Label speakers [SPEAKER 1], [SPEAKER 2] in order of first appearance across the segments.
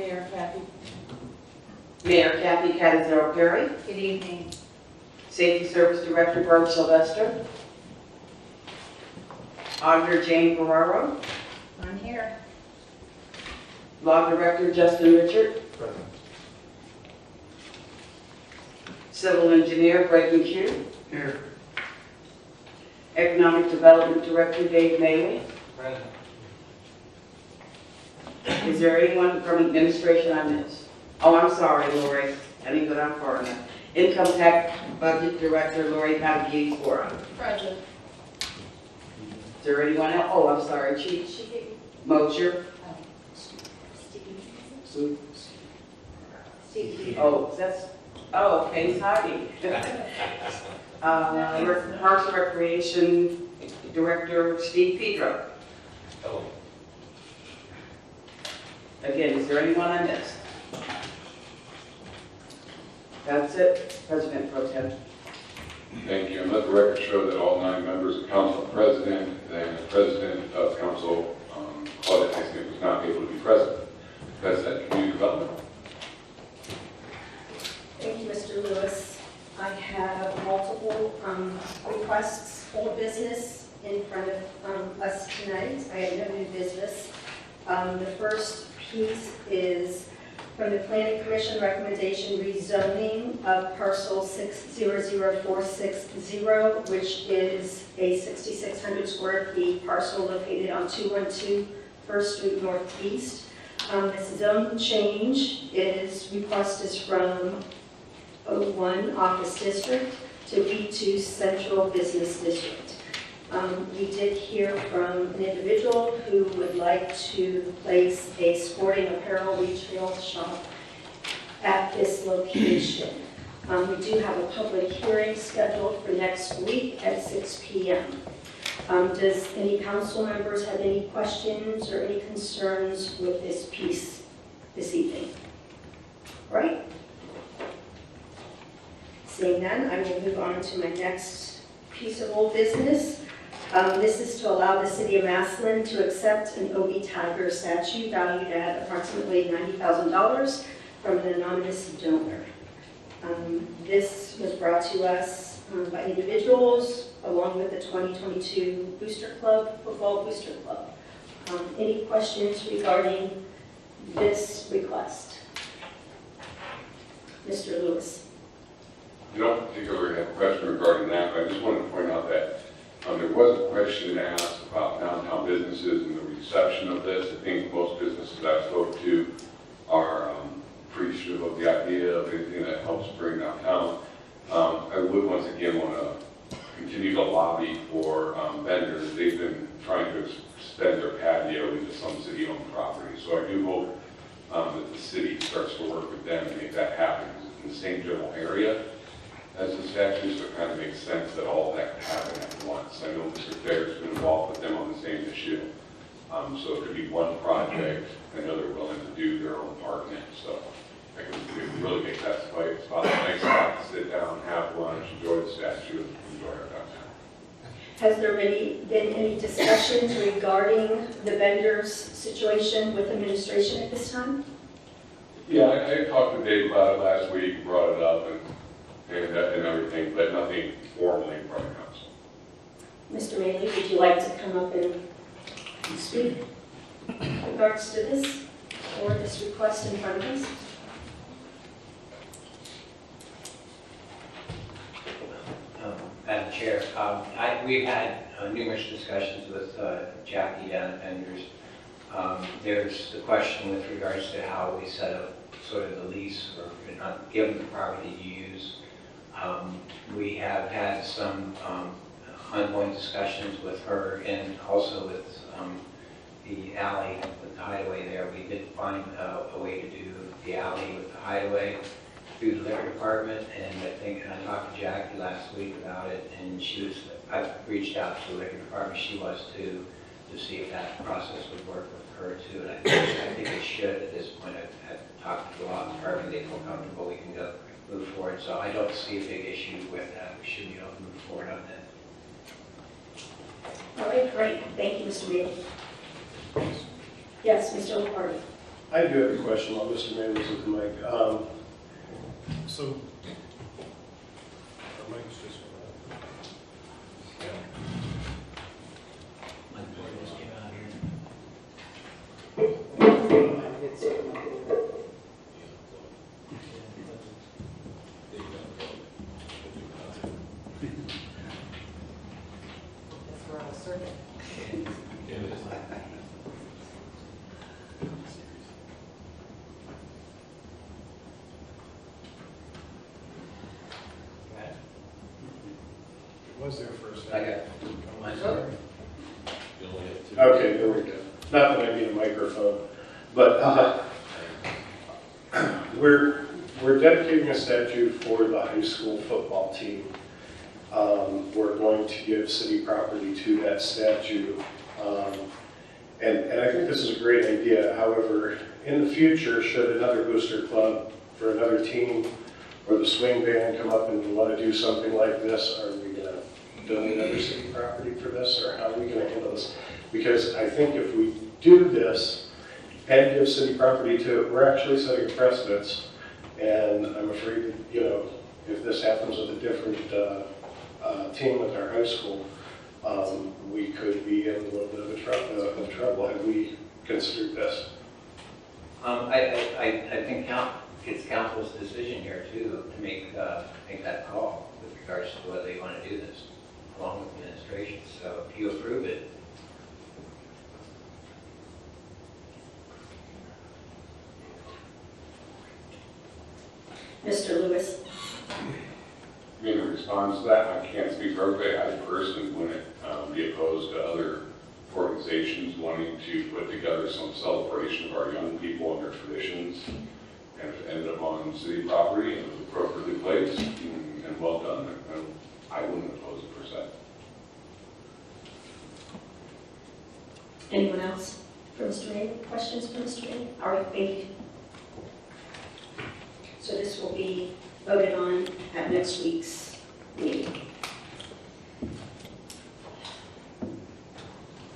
[SPEAKER 1] Mayor Kathy.
[SPEAKER 2] Mayor Kathy Perry.
[SPEAKER 1] Good evening.
[SPEAKER 2] Safety Service Director Bert Sylvester. Auditor Jane Ferraro.
[SPEAKER 1] I'm here.
[SPEAKER 2] Law Director Justin Richard.
[SPEAKER 3] Present.
[SPEAKER 2] Civil Engineer Greg McHugh.
[SPEAKER 3] Here.
[SPEAKER 2] Economic Development Director Dave Maley.
[SPEAKER 3] Present.
[SPEAKER 2] Is there anyone from administration I missed? Oh, I'm sorry, Lori. I didn't go down far enough. Income Tax Budget Director Lori Panagiatis-Gora.
[SPEAKER 1] Present.
[SPEAKER 2] Is there anyone else? Oh, I'm sorry, Chief Mosher.
[SPEAKER 1] Steve.
[SPEAKER 2] Oh, okay, he's hiding. Parks and Recreation Director Steve Pedro.
[SPEAKER 3] Hello.
[SPEAKER 2] Again, is there anyone I missed? That's it, President Pro Tem.
[SPEAKER 4] Thank you. And let the record show that all 9 members of council are present, and the president of council, Claudette Hickson, was not able to be present. That's that community development.
[SPEAKER 5] Thank you, Mr. Lewis. I have multiple requests for business in front of us tonight. I have no new business. The first piece is from the Planning Commission recommendation rezoning of parcel 600460, which is a 6,600 square feet parcel located on 212 First Street Northeast. This zone change request is from O1 Office District to B2 Central Business District. We did hear from an individual who would like to place a sporting apparel retail shop at this location. We do have a public hearing scheduled for next week at 6 p.m. Does any council members have any questions or any concerns with this piece this evening? All right. Seeing none, I will move on to my next piece of old business. This is to allow the city of Massillon to accept an OB Tiger statue valued at approximately $90,000 from an anonymous donor. This was brought to us by individuals along with the 2022 Football Booster Club. Any questions regarding this request? Mr. Lewis.
[SPEAKER 4] I don't particularly have a question regarding that, but I just wanted to point out that there was a question asked about downtown businesses and the reception of this. I think most businesses I spoke to are appreciative of the idea of anything that helps bring downtown. I would once again want to continue to lobby for vendors. They've been trying to extend their patio into some city-owned property. So I do hope that the city starts to work with them and make that happen. It's in the same general area as the statue, so it kind of makes sense that all that could happen at once. I know Mr. Fair's been involved with them on the same issue. So it could be one project. I know they're willing to do their own part in it. So I can really make that spot a nice spot to sit down, have lunch, enjoy the statue, and enjoy our downtown.
[SPEAKER 5] Has there been any discussions regarding the vendor's situation with administration at this time?
[SPEAKER 4] Yeah, I talked to Dave about it last week, brought it up, and everything, but nothing formally in front of council.
[SPEAKER 5] Mr. Maley, would you like to come up and speak in regards to this or this request in front of us?
[SPEAKER 6] Madam Chair, we've had numerous discussions with Jackie down at Vendors. There's the question with regards to how we set up sort of the lease or not given the property to use. We have had some ongoing discussions with her and also with the alley with the hideaway there. We did find a way to do the alley with the hideaway through the liquor department, and I talked to Jackie last week about it, and I reached out to the liquor department, she was too, to see if that process would work with her too, and I think it should at this point. I've talked to the law department, they feel comfortable we can move forward, so I don't see a big issue with that. We should be able to move forward on that.
[SPEAKER 5] All right, great. Thank you, Mr. Maley. Yes, Mr. O'Carty.
[SPEAKER 3] I do have a question while Mr. Mayor was at the mic. So, the mic's just was there for a second. Okay, there we go. Not that I need a microphone, but we're dedicating a statue for the high school football team. We're going to give city property to that statue. And I think this is a great idea. However, in the future, should another booster club for another team or the swing band come up and want to do something like this, are we going to donate other city property for this, or how are we going to handle this? Because I think if we do this and give city property to it, we're actually setting a precedence. And I'm afraid that, you know, if this happens with a different team at our high school, we could be in a little bit of trouble. Have we considered this?
[SPEAKER 6] I think it's council's decision here too to make that call with regards to whether you want to do this along with administration. So if you approve it,
[SPEAKER 5] Mr. Lewis.
[SPEAKER 4] I mean, in response to that, I can't speak for everybody. I personally wouldn't be opposed to other organizations wanting to put together some celebration of our young people and their traditions. And if it ended up on city property and it was appropriately placed and well done, I wouldn't oppose it per se.
[SPEAKER 5] Anyone else for Mr. Ray? Questions for Mr. Ray? All right, thank you. So this will be voted on at next week's meeting.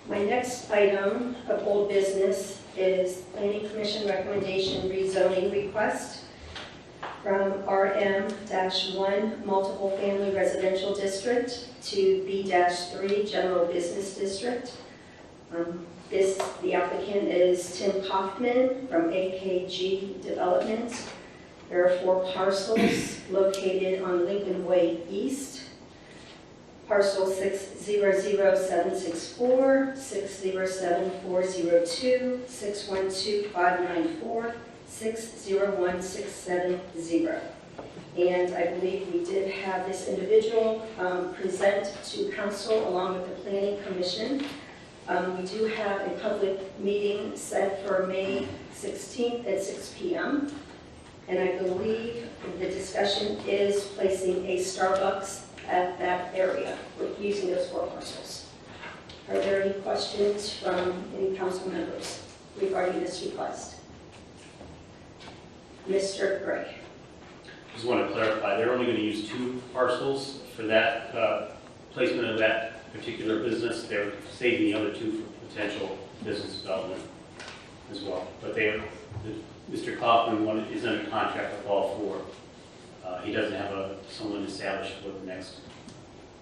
[SPEAKER 5] My next item of old business is Planning Commission recommendation rezoning request from RM-1 Multiple Family Residential District to B-3 General Business District. The applicant is Tim Kaufman from AKG Development. There are 4 parcels located on Lincoln Way East. Parcel 600764, 607402, 612594, 601670. And I believe we did have this individual present to council along with the Planning Commission. We do have a public meeting set for May 16th at 6 p.m. And I believe the discussion is placing a Starbucks at that area with using those 4 parcels. Are there any questions from any council members regarding this request? Mr. Gray.
[SPEAKER 7] Just want to clarify, they're only going to use 2 parcels for that placement of that particular business. They're saving the other 2 for potential business development as well. But Mr. Kaufman is under contract with all 4. He doesn't have someone established for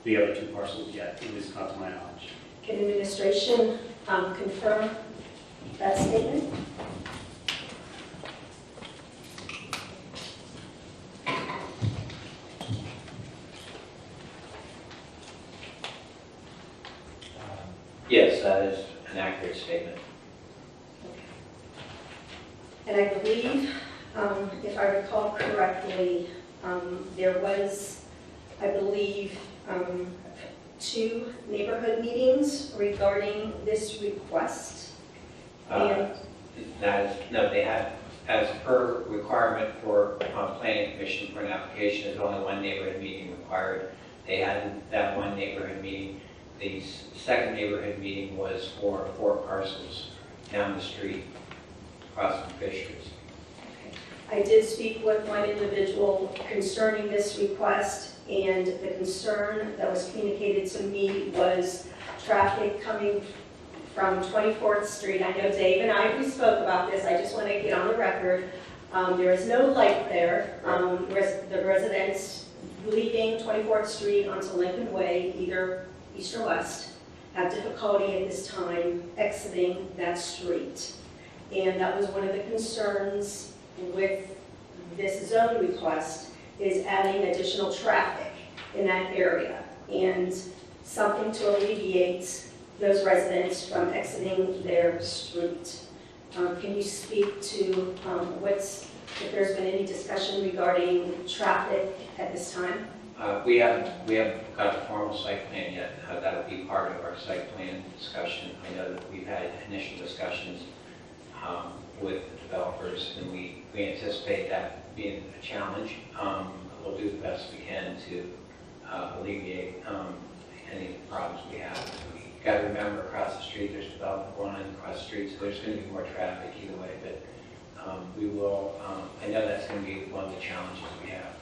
[SPEAKER 7] the other 2 parcels yet, at least not to my knowledge.
[SPEAKER 5] Can administration confirm that statement?
[SPEAKER 6] yes, that is an accurate statement.
[SPEAKER 5] And I believe, if I recall correctly, there was, I believe, 2 neighborhood meetings regarding this request. And
[SPEAKER 6] No, they had, as per requirement for Planning Commission for an application, there's only 1 neighborhood meeting required. They had that 1 neighborhood meeting. The second neighborhood meeting was for 4 parcels down the street across from Fisher's.
[SPEAKER 5] I did speak with one individual concerning this request, and the concern that was communicated to me was traffic coming from 24th Street. I know Dave and I, we spoke about this, I just want to get on the record. There is no light there. The residents leaving 24th Street onto Lincoln Way, either east or west, have difficulty at this time exiting that street. And that was one of the concerns with this zone request, is adding additional traffic in that area and something to alleviate those residents from exiting their street. Can you speak to if there's been any discussion regarding traffic at this time?
[SPEAKER 6] We haven't got a formal site plan yet. That would be part of our site plan discussion. I know that we've had initial discussions with the developers, and we anticipate that being a challenge. We'll do the best we can to alleviate any problems we have. We got to remember, across the street there's development going on across the street, so there's going to be more traffic either way. But we will. I know that's going to be one of the challenges we have.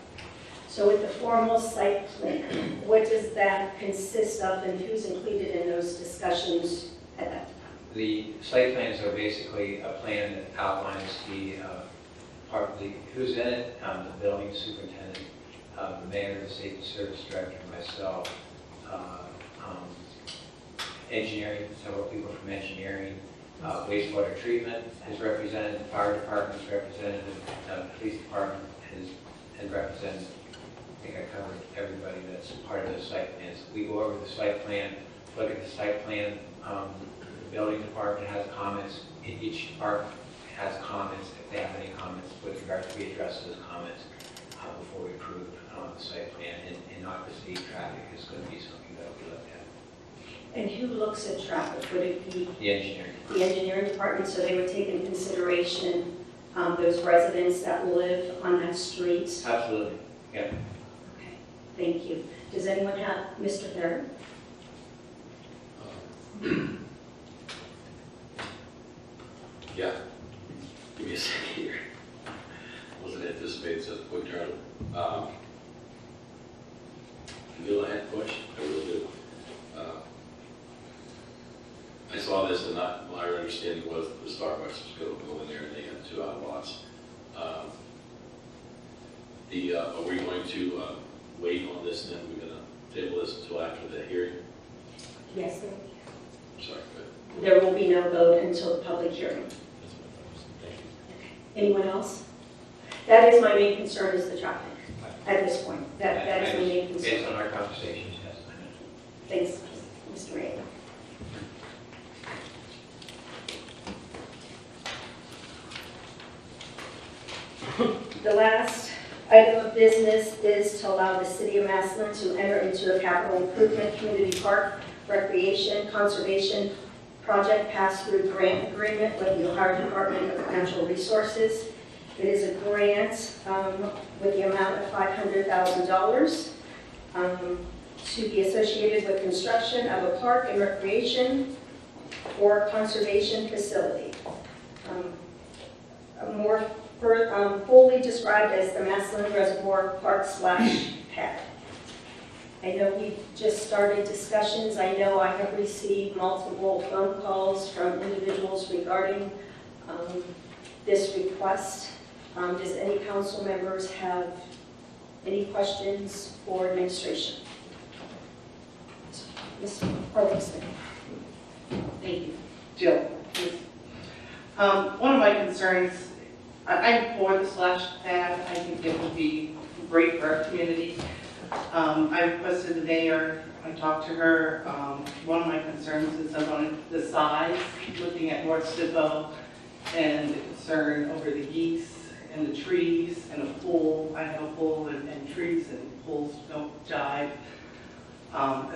[SPEAKER 5] So with the formal site plan, what does that consist of, and who's included in those discussions at that time?
[SPEAKER 6] The site plans are basically a plan that outlines the who's in it, the building superintendent, the mayor, the safety service director, myself, engineering, several people from engineering, wastewater treatment is represented, the fire department is represented, the police department is represented. I think I covered everybody that's part of the site plans. We go over the site plan, look at the site plan. The building department has comments. Each department has comments. If they have any comments with regard to, we address those comments before we approve the site plan. And obviously, traffic is going to be something that we look at.
[SPEAKER 5] And who looks at traffic? Would it be
[SPEAKER 6] The engineering.
[SPEAKER 5] the engineering department? So they would take into consideration those residents that live on that street?
[SPEAKER 6] Absolutely. Yeah.
[SPEAKER 5] Okay, thank you. Does anyone have, Mr. Thurman?
[SPEAKER 8] Yeah. Give me a second here. Wasn't anticipating such a quick turn. Bill, I had a question. I really do. I saw this, and my understanding was that the Starbucks was going to go in there, and they had 2 outlots. Are we going to wait on this, and then we're going to table this until after the hearing?
[SPEAKER 5] Yes,
[SPEAKER 8] Sorry, but
[SPEAKER 5] there will be no vote until the public hearing.
[SPEAKER 8] that's what I was thinking.
[SPEAKER 5] Anyone else? That is my main concern, is the traffic at this point. That is my main
[SPEAKER 6] Based
[SPEAKER 5] concern.
[SPEAKER 6] on our conversations, yes.
[SPEAKER 5] Thanks, Mr. Ray. The last item of business is to allow the City of Massillon to enter into a capital improvement community park recreation conservation project pass-through grant agreement with the Ohio Department of Natural Resources. It is a grant with the amount of $500,000 to be associated with construction of a park and recreation or conservation facility. Fully described as the Massillon Reservoir Park/pad. I know we've just started discussions. I know I have received multiple phone calls from individuals regarding this request. Does any council members have any questions for administration? Ms. Parkinson.
[SPEAKER 9] Thank you. Jill. One of my concerns, I'm for the /pad. I think it would be great for our community. I requested the mayor, I talked to her. One of my concerns is I wanted the size, looking at North Stipo, and the concern over the geese and the trees and a pool. I have a pool and trees and pools don't jive.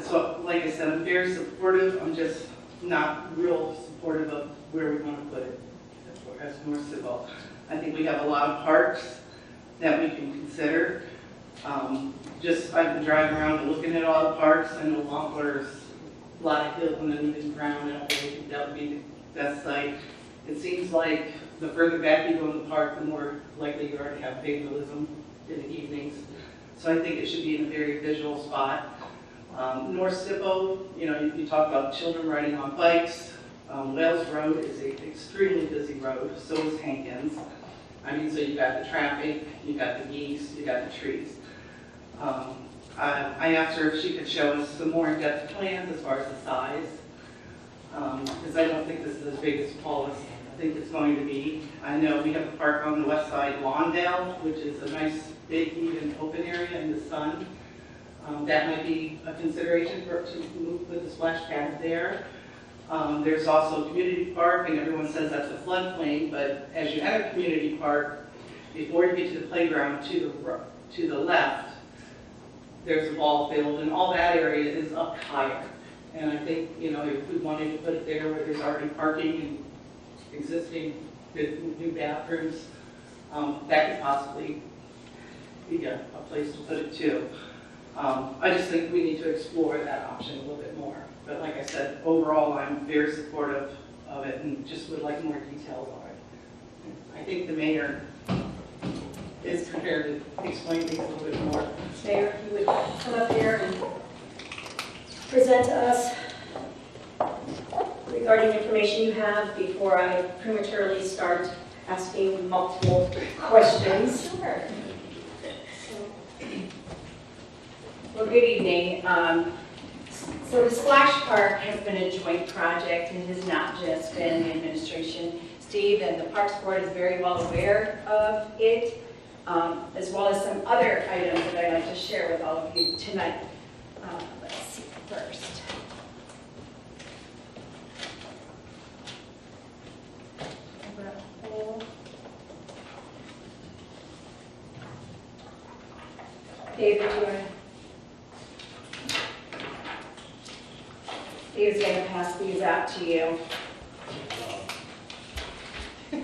[SPEAKER 9] So like I said, I'm very supportive. I'm just not real supportive of where we want to put it as North Stipo. I think we have a lot of parks that we can consider. I've been driving around and looking at all the parks. I know Wampler's a lot of hills underneath the ground. I don't really think that would be the best site. It seems like the further back you go in the park, the more likely you are to have vandalism in the evenings. So I think it should be in a very visual spot. North Stipo, you talk about children riding on bikes. Wales Road is an extremely busy road, so is Hankins. I mean, so you got the traffic, you got the geese, you got the trees. I asked her if she could show us some more in-depth plans as far as the size, because I don't think this is as big as Paul is. I think it's going to be. I know we have a park on the west side, Lawndale, which is a nice, big, even open area in the sun. That might be a consideration for to move with the splash pad there. There's also a community park, and everyone says that's a floodplain, but as you enter community park, before you get to the playground to the left, there's a ball field, and all that area is up higher. And I think, you know, if we wanted to put it there where there's already parking and existing new bathrooms, that could possibly be a place to put it too. I just think we need to explore that option a little bit more. But like I said, overall, I'm very supportive of it and just would like more details on it. I think the mayor is prepared to explain things a little bit more.
[SPEAKER 5] Mayor, if you would come up here and present to us regarding information you have before I prematurely start asking multiple questions.
[SPEAKER 1] Sure. Well, good evening. So the splash park has been a joint project. It has not just been the administration. Steve and the Parks Board is very well aware of it, as well as some other items that I'd like to share with all of you tonight. Let's see first. David, do you want to? David's going to pass these out to you. So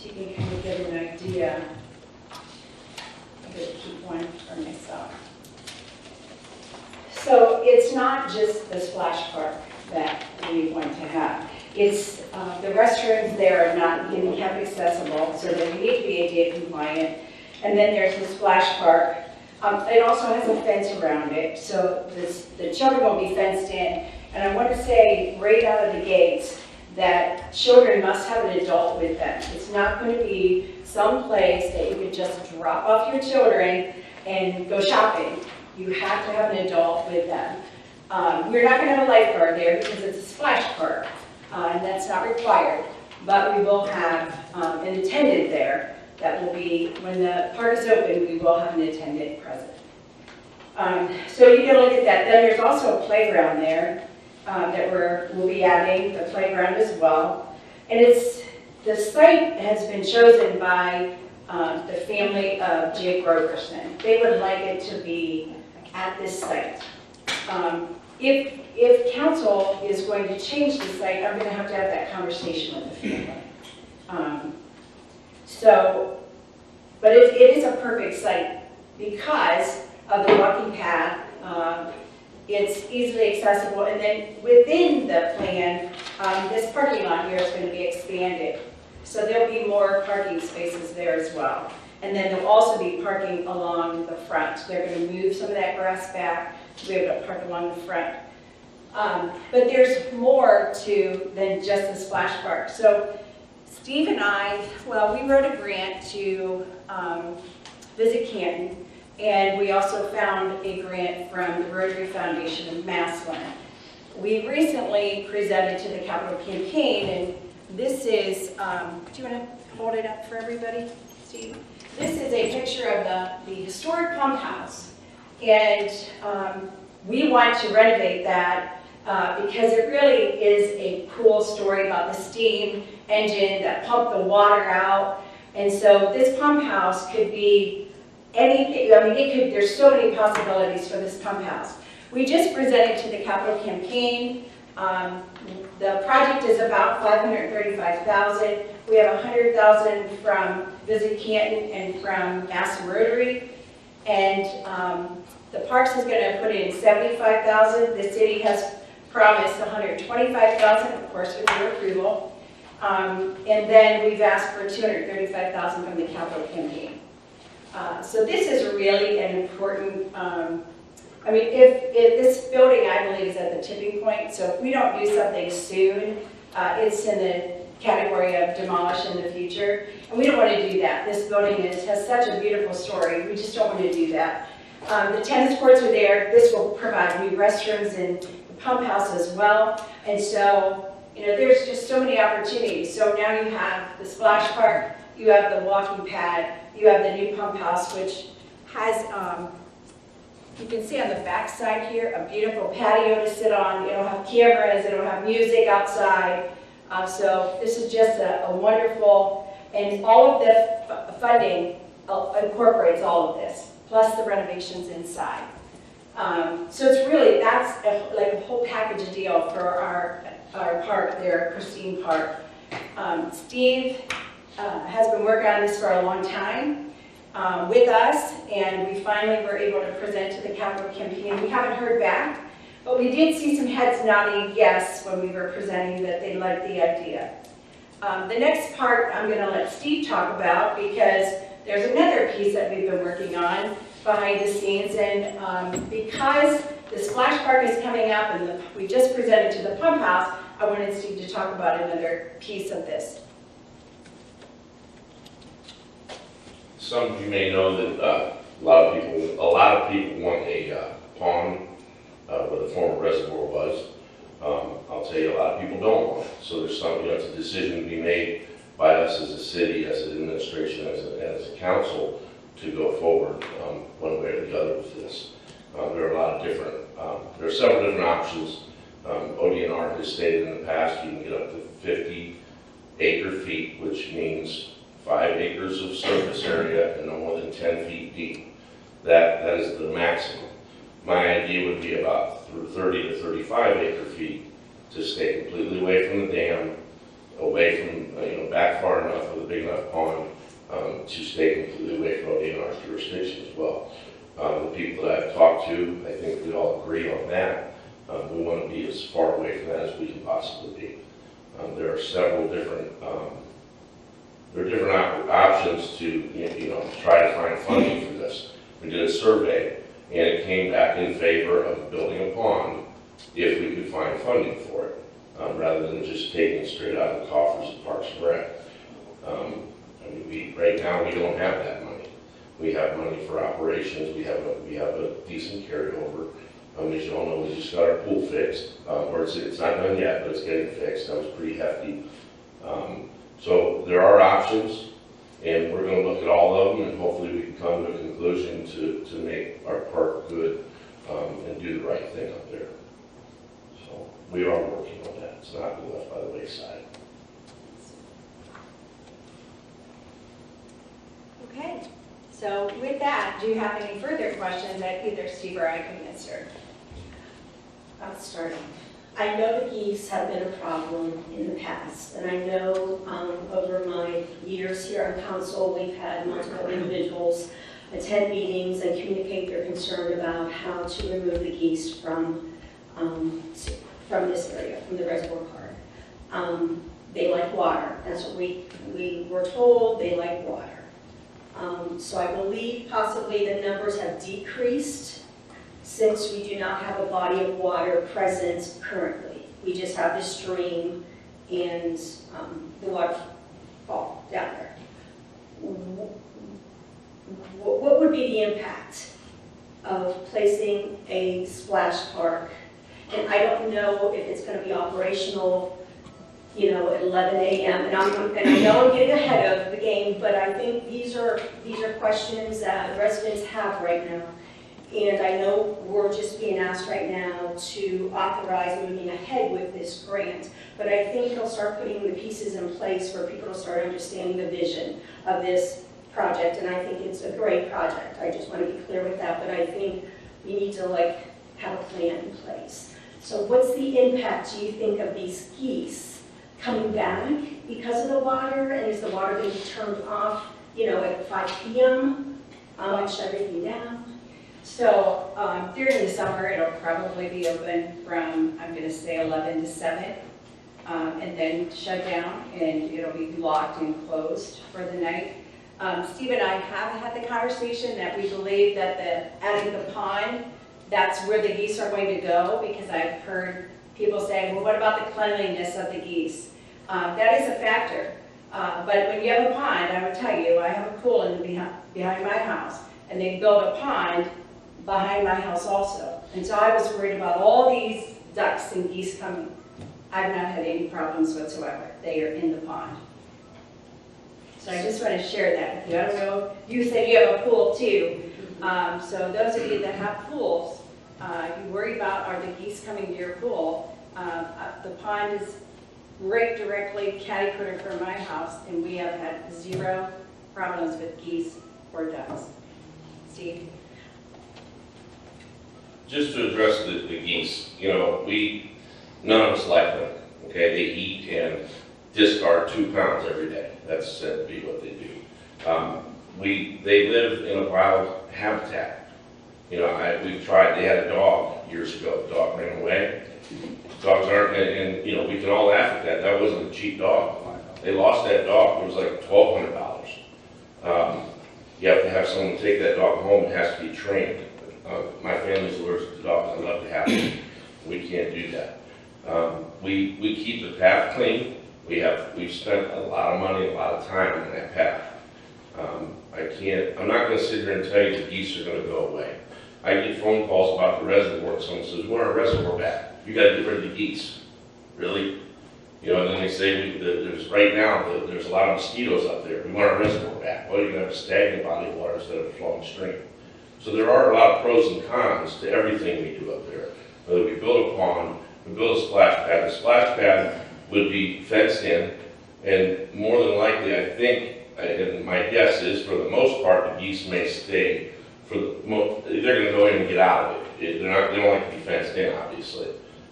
[SPEAKER 1] you can kind of get an idea. I'm going to keep one for myself. So it's not just the splash park that we want to have. It's the restrooms there are not handicap accessible, so they need to be ADA compliant. And then there's the splash park. It also has a fence around it, so the children will be fenced in. And I want to say right out of the gates that children must have an adult with them. It's not going to be some place that you could just drop off your children and go shopping. You have to have an adult with them. We're not going to have a lifeguard there because it's a splash park, and that's not required. But we will have an attendant there. That will be, when the park is open, we will have an attendant present. So you can look at that. Then there's also a playground there that we'll be adding, the playground as well. And the site has been chosen by the family of Jake Rogerson. They would like it to be at this site. If council is going to change the site, I'm going to have that conversation with the family. But it is a perfect site because of the walking path. It's easily accessible, and then within the plan, this parking lot here is going to be expanded. So there'll be more parking spaces there as well. And then there'll also be parking along the front. They're going to move some of that grass back to be able to park along the front. But there's more than just the splash park. So Steve and I, we wrote a grant to visit Canton, and we also found a grant from the Rotary Foundation of Massillon. We recently presented to the capital campaign, and this is, do you want to hold it up for everybody, Steve? This is a picture of the historic pump house, and we want to renovate that because it really is a cool story about the steam engine that pumped the water out. And so this pump house could be anything. I mean, there's so many possibilities for this pump house. We just presented to the capital campaign. The project is about $535,000. We have $100,000 from Visit Canton and from Mass Rotary. And the Parks is going to put in $75,000. The city has promised $125,000, of course, with your approval. And then we've asked for $235,000 from the capital campaign. So this is really an important I mean, if this building, I believe, is at the tipping point, so if we don't do something soon, it's in the category of demolish in the future, and we don't want to do that. This building has such a beautiful story, we just don't want to do that. The tennis courts are there. This will provide new restrooms in the pump house as well, and so, you know, there's just so many opportunities. So now you have the splash park, you have the walking pad, you have the new pump house, which has, you can see on the back side here, a beautiful patio to sit on. It'll have cameras, it'll have music outside. So this is just a wonderful, and all of the funding incorporates all of this, plus the renovations inside. So it's really, that's like a whole package of deal for our park there, Christine Park. Steve has been working on this for a long time with us, and we finally were able to present to the capital campaign. We haven't heard back, but we did see some heads nodding yes when we were presenting that they liked the idea. The next part I'm going to let Steve talk about, because there's another piece that we've been working on behind the scenes, and because the splash park is coming up and we just presented to the pump house, I wanted Steve to talk about another piece of this.
[SPEAKER 10] Some of you may know that a lot of people want a pond where the former reservoir was. I'll tell you, a lot of people don't want it. So there's some, it's a decision to be made by us as a city, as an administration, as a council, to go forward one way or the other with this. There are a lot of different, there are several different options. ODNR has stated in the past you can get up to 50 acre-feet, which means 5 acres of surface area and no more than 10 feet deep. That is the maximum. My idea would be about 30 to 35 acre-feet to stay completely away from the dam, away from, back far enough with a big enough pond to stay completely away from ODNR's jurisdiction as well. The people that I've talked to, I think we all agree on that. We want to be as far away from that as we can possibly be. There are several different options to try to find funding for this. We did a survey, and it came back in favor of building a pond if we could find funding for it, rather than just taking it straight out of the coffers of Parks and Rec. Right now we don't have that money. We have money for operations. We have a decent carryover. As you all know, we just got our pool fixed, or it's not done yet, but it's getting fixed. That was pretty hefty. So there are options, and we're going to look at all of them, and hopefully we can come to a conclusion to make our park good and do the right thing up there. So we are working on that. It's not been left by the wayside.
[SPEAKER 1] Okay, so with that, do you have any further questions that either Steve or I can answer?
[SPEAKER 5] I'll start. I know the geese have been a problem in the past, and I know over my years here on council, we've had multiple individuals attend meetings and communicate their concern about how to remove the geese from this area, from the reservoir part. They like water. That's what we were told. They like water. So I believe possibly the numbers have decreased since we do not have a body of water present currently. We just have the stream and the waterfall down there. What would be the impact of placing a splash park? And I don't know if it's going to be operational, at 11 a.m. And I know I'm getting ahead of the game, but I think these are questions that residents have right now. And I know we're just being asked right now to authorize moving ahead with this grant, but I think they'll start putting the pieces in place for people to start understanding the vision of this project, and I think it's a great project. I just want to be clear with that, but I think we need to have a plan in place. So what's the impact, do you think, of these geese coming back because of the water, and is the water going to be turned off, at 5 p.m., shut everything down?
[SPEAKER 1] So during the summer, it'll probably be open from, I'm going to say 11 to 7, and then shut down, and it'll be locked and closed for the night. Steve and I have had the conversation that we believe that adding the pond that's where the geese are going to go, because I've heard people saying, well, what about the cleanliness of the geese? That is a factor. But when you have a pond, I would tell you, I have a pool in the behind my house, and they built a pond behind my house also. And so I was worried about all these ducks and geese coming. I've not had any problems whatsoever. They are in the pond. So I just want to share that with you. I don't know, you said you have a pool too. So those of you that have pools, you worry about are the geese coming to your pool. The pond is right directly catty-corner from my house, and we have had 0 problems with geese or ducks. Steve?
[SPEAKER 10] Just to address the geese, you know, none of us like them, okay? They eat and discard 2 pounds every day. That's said to be what they do. They live in a wild habitat. You know, we've tried, they had a dog years ago. The dog ran away. Dogs aren't, and you know, we can all laugh at that. That wasn't a cheap dog. They lost that dog. It was like $1,200. You have to have someone take that dog home. It has to be trained. My family's allergic to dogs. I love to have them. We can't do that. We keep the path clean. We've spent a lot of money, a lot of time on that path. I'm not going to sit here and tell you the geese are going to go away. I get phone calls about the reservoir, and someone says, we want our reservoir back. You got to get rid of the geese. Really? You know, and then they say, right now, there's a lot of mosquitoes up there. We want our reservoir back. Well, you're going to have a stagnant body of water instead of a flowing stream. So there are a lot of pros and cons to everything we do up there. Whether we build a pond, we build a splash pad. The splash pad would be fenced in, and more than likely, I think, and my guess is, for the most part, the geese may stay. They're going to go in and get out of it. They don't like to be fenced in, obviously.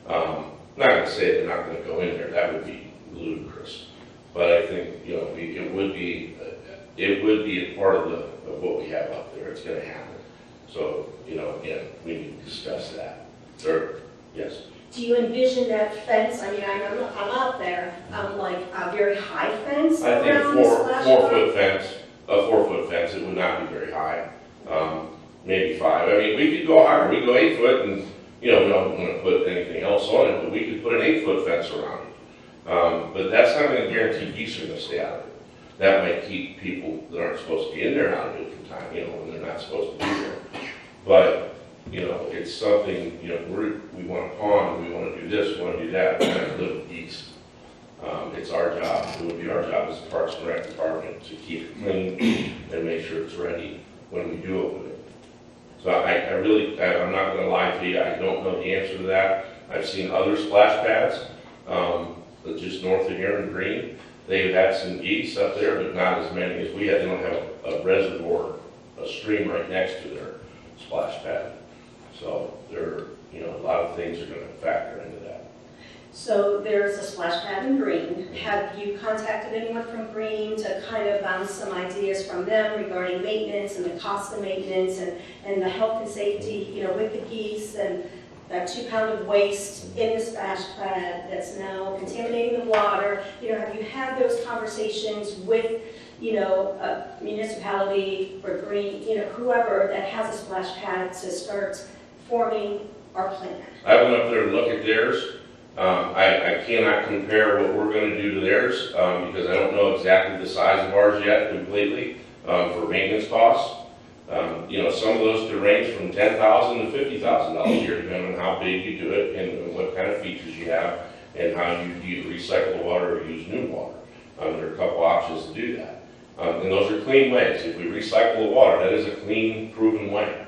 [SPEAKER 10] I'm not going to say they're not going to go in there. That would be ludicrous. But I think, you know, it would be a part of what we have up there. It's going to happen. So, you know, again, we need to discuss that. Sir, yes.
[SPEAKER 5] Do you envision that fence? I mean, I'm out there, like a very high fence
[SPEAKER 10] I think
[SPEAKER 5] around the splash pad?
[SPEAKER 10] 4-foot fence, a 4-foot fence. It would not be very high. Maybe 5. I mean, we could go higher. We could go 8 foot, and you know, we don't want to put anything else on it, but we could put an 8-foot fence around it. But that's not going to guarantee geese are going to stay out of it. That might keep people that aren't supposed to be in there out of it for time, you know, when they're not supposed to be there. But you know, it's something, you know, we want a pond, we want to do this, we want to do that, we want to live with geese. It's our job, it would be our job as the Parks and Rec Department to keep it clean and make sure it's ready when we do open it. So I'm not going to lie to you, I don't know the answer to that. I've seen other splash pads, just north of here in Green. They've had some geese up there, but not as many as we had. They don't have a reservoir, a stream right next to their splash pad. So you know, a lot of things are going to factor into that.
[SPEAKER 5] So there's a splash pad in Green. Have you contacted anyone from Green to kind of bounce some ideas from them regarding maintenance and the cost of maintenance and the health and safety, you know, with the geese and that 2 pound of waste in the splash pad that's now contaminating the water? You know, have you had those conversations with, you know, a municipality or Green, you know, whoever that has a splash pad to start forming our plan?
[SPEAKER 10] I went up there to look at theirs. I cannot compare what we're going to do to theirs because I don't know exactly the size of ours yet completely for maintenance costs. You know, some of those could range from $10,000 to $50,000 a year, depending on how big you do it and what kind of features you have and how you either recycle the water or use new water. There are a couple options to do that. And those are clean ways. If we recycle the water, that is a clean, proven way.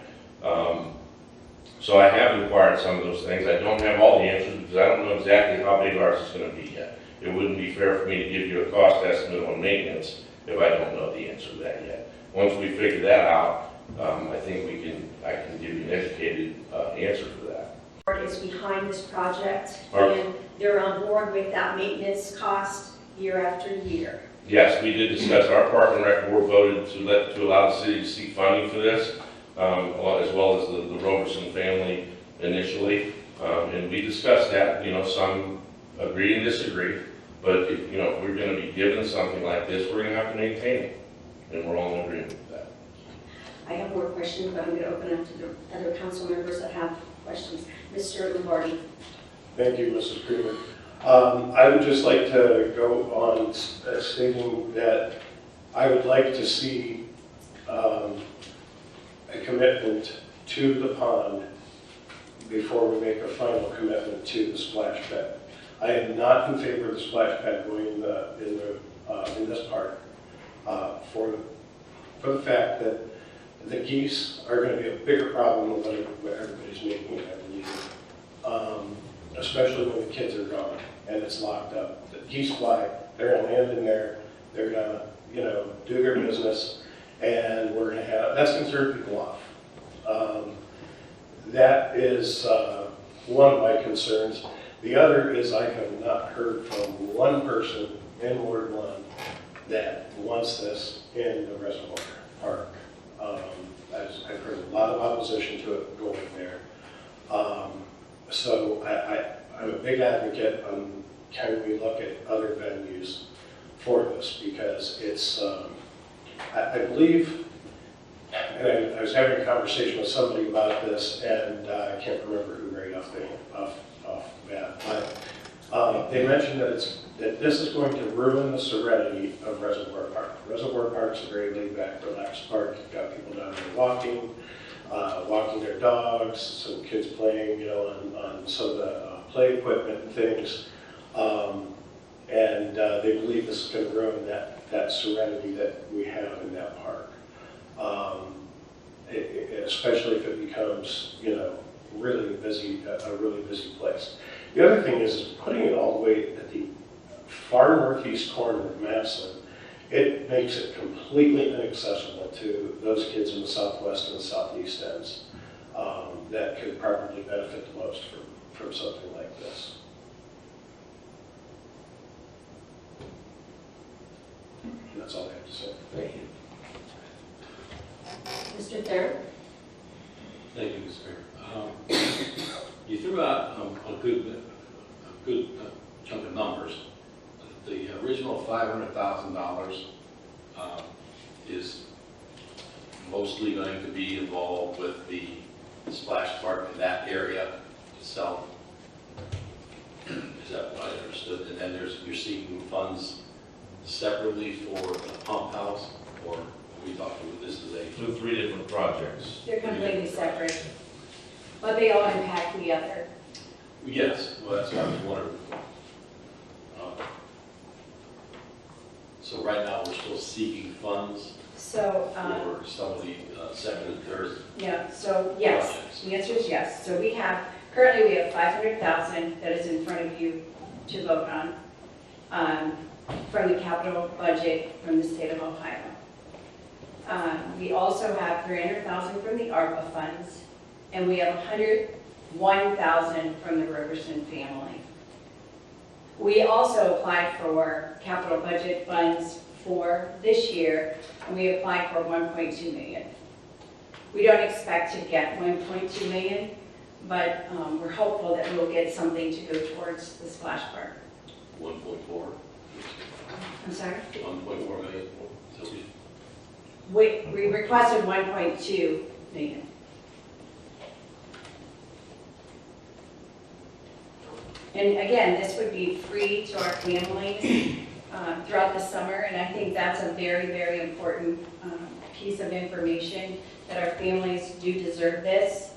[SPEAKER 10] So I have inquired some of those things. I don't have all the answers because I don't know exactly how big ours is going to be yet. It wouldn't be fair for me to give you a cost estimate on maintenance if I don't know the answer to that yet. Once we figure that out, I think I can give you an educated answer for that.
[SPEAKER 5] Is behind this project
[SPEAKER 10] Right.
[SPEAKER 5] and they're on board with that maintenance cost year after year.
[SPEAKER 10] Yes, we did discuss, our Park and Rec Board voted to allow the city to seek funding for this, as well as the Roberson family initially. And we discussed that, you know, some agree and disagree, but if, you know, if we're going to be given something like this, we're going to have to maintain it. And we're all in agreement with that.
[SPEAKER 5] I have more questions, but I'm going to open up to the other council members that have questions. Mr. Lombardi.
[SPEAKER 3] Thank you, Mrs. Creamer. I would just like to go on stating that I would like to see a commitment to the pond before we make a final commitment to the splash pad. I am not in favor of the splash pad going in this park for the fact that the geese are going to be a bigger problem than what everybody's making it, I believe. Especially when the kids are gone and it's locked up. The geese fly, they're going to land in there, they're going to, do their business, and we're going to have, that's going to turn people off. That is one of my concerns. The other is I have not heard from one person in Ward 1 that wants this in the reservoir park. I've heard a lot of opposition to it going there. So I'm a big advocate on can we look at other venues for this, because it's, I believe, and I was having a conversation with somebody about this, and I can't remember who right off the bat, but they mentioned that this is going to ruin the serenity of Reservoir Park. Reservoir Park's a very laid-back, relaxed park. You've got people down there walking their dogs, some kids playing, on some of the play equipment and things. And they believe this is going to ruin that serenity that we have in that park. Especially if it becomes, really busy, a really busy place. The other thing is putting it all the way at the far northeast corner of Massillon. It makes it completely inaccessible to those kids in the southwest and the southeast ends that could probably benefit the most from something like this. And that's all I have to say. Thank you.
[SPEAKER 5] Mr. Thayer.
[SPEAKER 8] Thank you, Mr. Mayor. You threw out a good chunk of numbers. The original $500,000 is mostly going to be involved with the splash park in that area itself. Is that what I understood? And then you're seeking funds separately for the pump house, or are we talking about this as a...
[SPEAKER 10] So 3 different projects.
[SPEAKER 1] They're completely separate, but they all impact the other.
[SPEAKER 8] Yes, well, that's what I was wondering. So right now, we're still seeking funds
[SPEAKER 1] So,
[SPEAKER 8] for some of the second and third
[SPEAKER 1] yeah, so yes,
[SPEAKER 8] projects.
[SPEAKER 1] the answer is yes. So currently we have $500,000 that is in front of you to vote on from the capital budget from the state of Ohio. We also have $300,000 from the ARPA funds, and we have $101,000 from the Riverson family. We also applied for capital budget funds for this year, and we applied for $1.2 million. We don't expect to get $1.2 million, but we're hopeful that we'll get something to go towards the splash park.
[SPEAKER 8] 1.4.
[SPEAKER 1] I'm sorry?
[SPEAKER 8] 1.4 million. So
[SPEAKER 1] We requested $1.2 million. And again, this would be free to our families throughout the summer, and I think that's a very, very important piece of information, that our families do deserve this.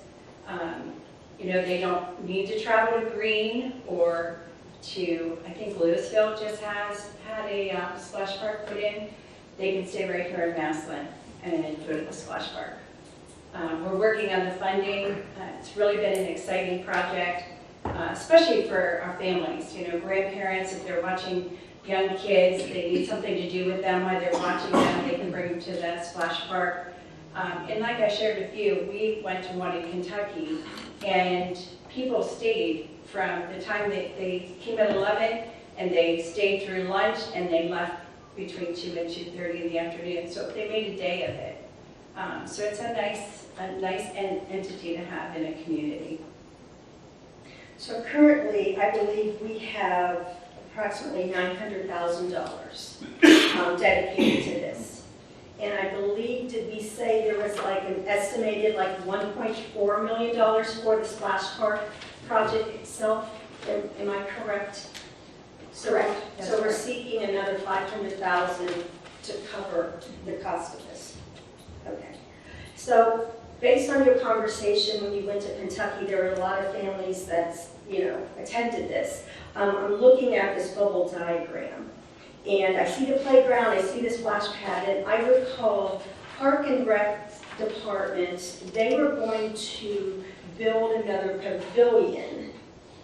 [SPEAKER 1] They don't need to travel to Green or to, I think Louisville just had a splash park put in. They can stay right here in Massillon and go to the splash park. We're working on the funding. It's really been an exciting project. Especially for our families, grandparents, if they're watching young kids, they need something to do with them while they're watching them, they can bring them to that splash park. And like I shared with you, we went to one in Kentucky, and people stayed from the time they came at 11, and they stayed through lunch, and they left between 2 and 2:30 in the afternoon, so they made a day of it. So it's a nice entity to have in a community.
[SPEAKER 5] So currently, I believe we have approximately $900,000 dedicated to this. and I believe, did we say there was like an estimated like $1.4 million for the splash park project itself? Am I correct?
[SPEAKER 1] Correct.
[SPEAKER 5] So we're seeking another $500,000 to cover the cost of this. Okay. So based on your conversation when you went to Kentucky, there were a lot of families that, attended this. I'm looking at this bubble diagram, and I see the playground, I see the splash pad, and I recall Park and Rec Department, they were going to build another pavilion.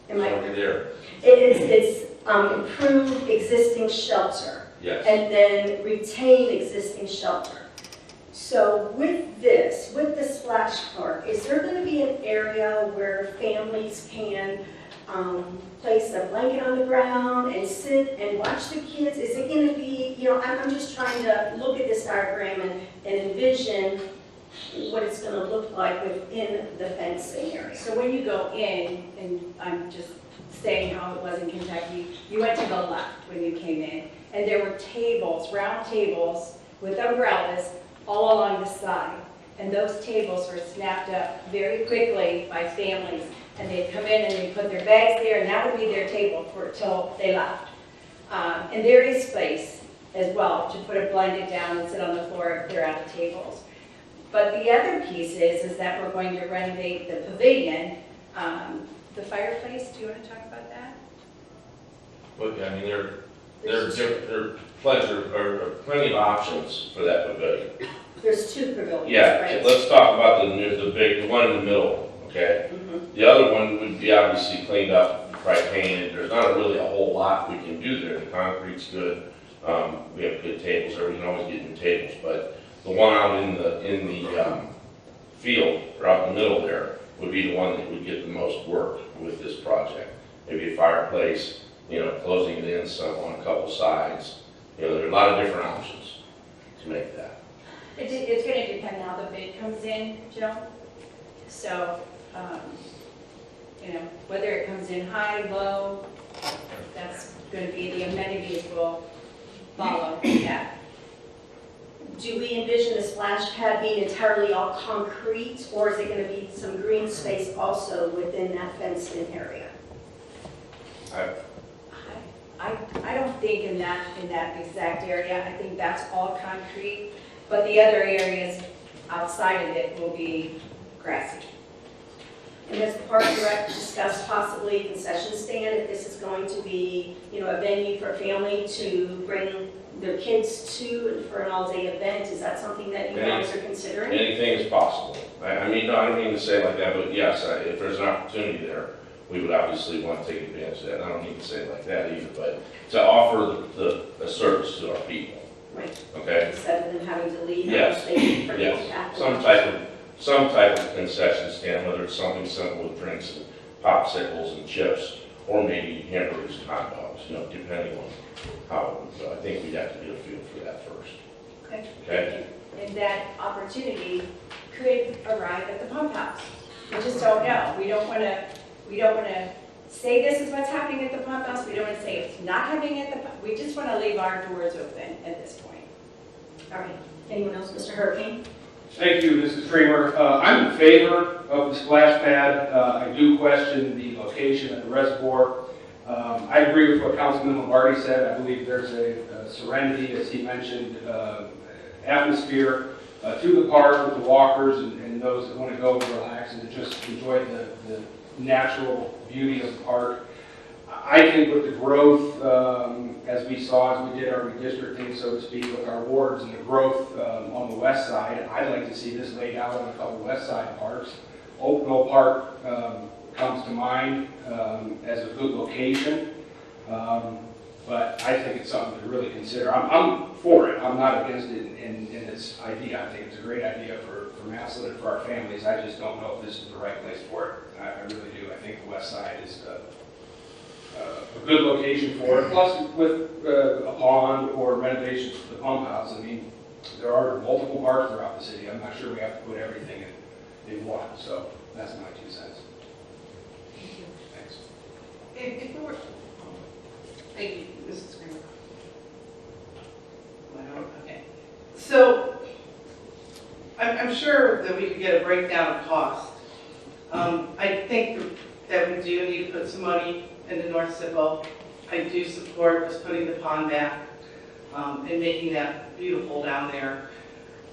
[SPEAKER 5] Am I?
[SPEAKER 10] Over there.
[SPEAKER 5] It's improve existing shelter
[SPEAKER 10] Yes.
[SPEAKER 5] and then retain existing shelter. So with this, with the splash park, is there going to be an area where families can place a blanket on the ground and sit and watch the kids? Is it going to be, I'm just trying to look at this diagram and envision what it's going to look like within the fencing area.
[SPEAKER 1] So when you go in, and I'm just saying how it was in Kentucky, you went to the left when you came in, and there were tables, round tables with umbrellas all along the side. And those tables were snapped up very quickly by families, and they'd come in and they'd put their bags there, and that would be their table till they left. And there is space as well to put a blanket down and sit on the floor if they're out of tables. But the other piece is that we're going to renovate the pavilion. The fireplace, do you want to talk about that?
[SPEAKER 10] Look, I mean, there are plenty of options for that pavilion.
[SPEAKER 5] There's two pavilions,
[SPEAKER 10] Yeah,
[SPEAKER 5] right?
[SPEAKER 10] let's talk about the one in the middle, okay?
[SPEAKER 5] Mhm.
[SPEAKER 10] The other one would be obviously cleaned up, probably painted. There's not really a whole lot we can do there. The concrete's good. We have good tables there. We can always get new tables, but the one out in the field or out in the middle there would be the one that would get the most work with this project. Maybe a fireplace, closing it in some on a couple sides. There are a lot of different options to make that.
[SPEAKER 1] It's going to depend how the bid comes in, Joe. So, whether it comes in high, low, that's going to be, the amenities will follow that.
[SPEAKER 5] Do we envision the splash pad being entirely all concrete, or is it going to be some green space also within that fenced-in area?
[SPEAKER 1] I don't think in that exact area. I think that's all concrete, but the other areas outside of it will be grassy.
[SPEAKER 5] And has Park and Rec discussed possibly a concession stand, if this is going to be, a venue for family to bring their kids to and for an all-day event? Is that something that you guys are considering?
[SPEAKER 10] Anything is possible. I mean, no, I don't mean to say it like that, but yes, if there's an opportunity there, we would obviously want to take advantage of that. And I don't mean to say it like that either, but to offer a service to our people.
[SPEAKER 5] Right.
[SPEAKER 10] Okay?
[SPEAKER 5] Instead of them having to leave.
[SPEAKER 10] Yes.
[SPEAKER 5] Yes.
[SPEAKER 10] Some type of concession stand, whether it's something simple with drinks and popsicles and chips, or maybe hamburgers and hot dogs, depending on how it would go. I think we'd have to get a feel for that first. Okay?
[SPEAKER 1] And that opportunity could arrive at the pump house. We just don't know. We don't want to say this is what's happening at the pump house. We don't want to say it's not happening at the pump. We just want to leave our doors open at this point.
[SPEAKER 5] All right. Anyone else? Mr. Hurricane?
[SPEAKER 11] Thank you, Mrs. Kramer. I'm in favor of the splash pad. I do question the location at the reservoir. I agree with what Councilman Lombardi said. I believe there's a serenity, as he mentioned, atmosphere to the park with the walkers and those that want to go and relax and to just enjoy the natural beauty of the park. I think with the growth, as we saw as we did our redistricting, so to speak, with our wards and the growth on the west side, I'd like to see this laid out on a couple west side parks. Oakville Park comes to mind as a good location, but I think it's something to really consider. I'm for it. I'm not against it in its idea. I think it's a great idea for Massillon and for our families. I just don't know if this is the right place for it. I really do. I think the west side is a good location for it. Plus, with a pond or renovations to the pump house, I mean, there are multiple parks throughout the city. I'm not sure we have to put everything in one. So that's my 2 cents.
[SPEAKER 1] Thank you.
[SPEAKER 11] Thanks.
[SPEAKER 9] If we were, thank you, Mrs. Kramer. Wow, okay. So I'm sure that we could get a breakdown of cost. I think that we do need to put some money into North Sippo. I do support us putting the pond back and making that beautiful down there.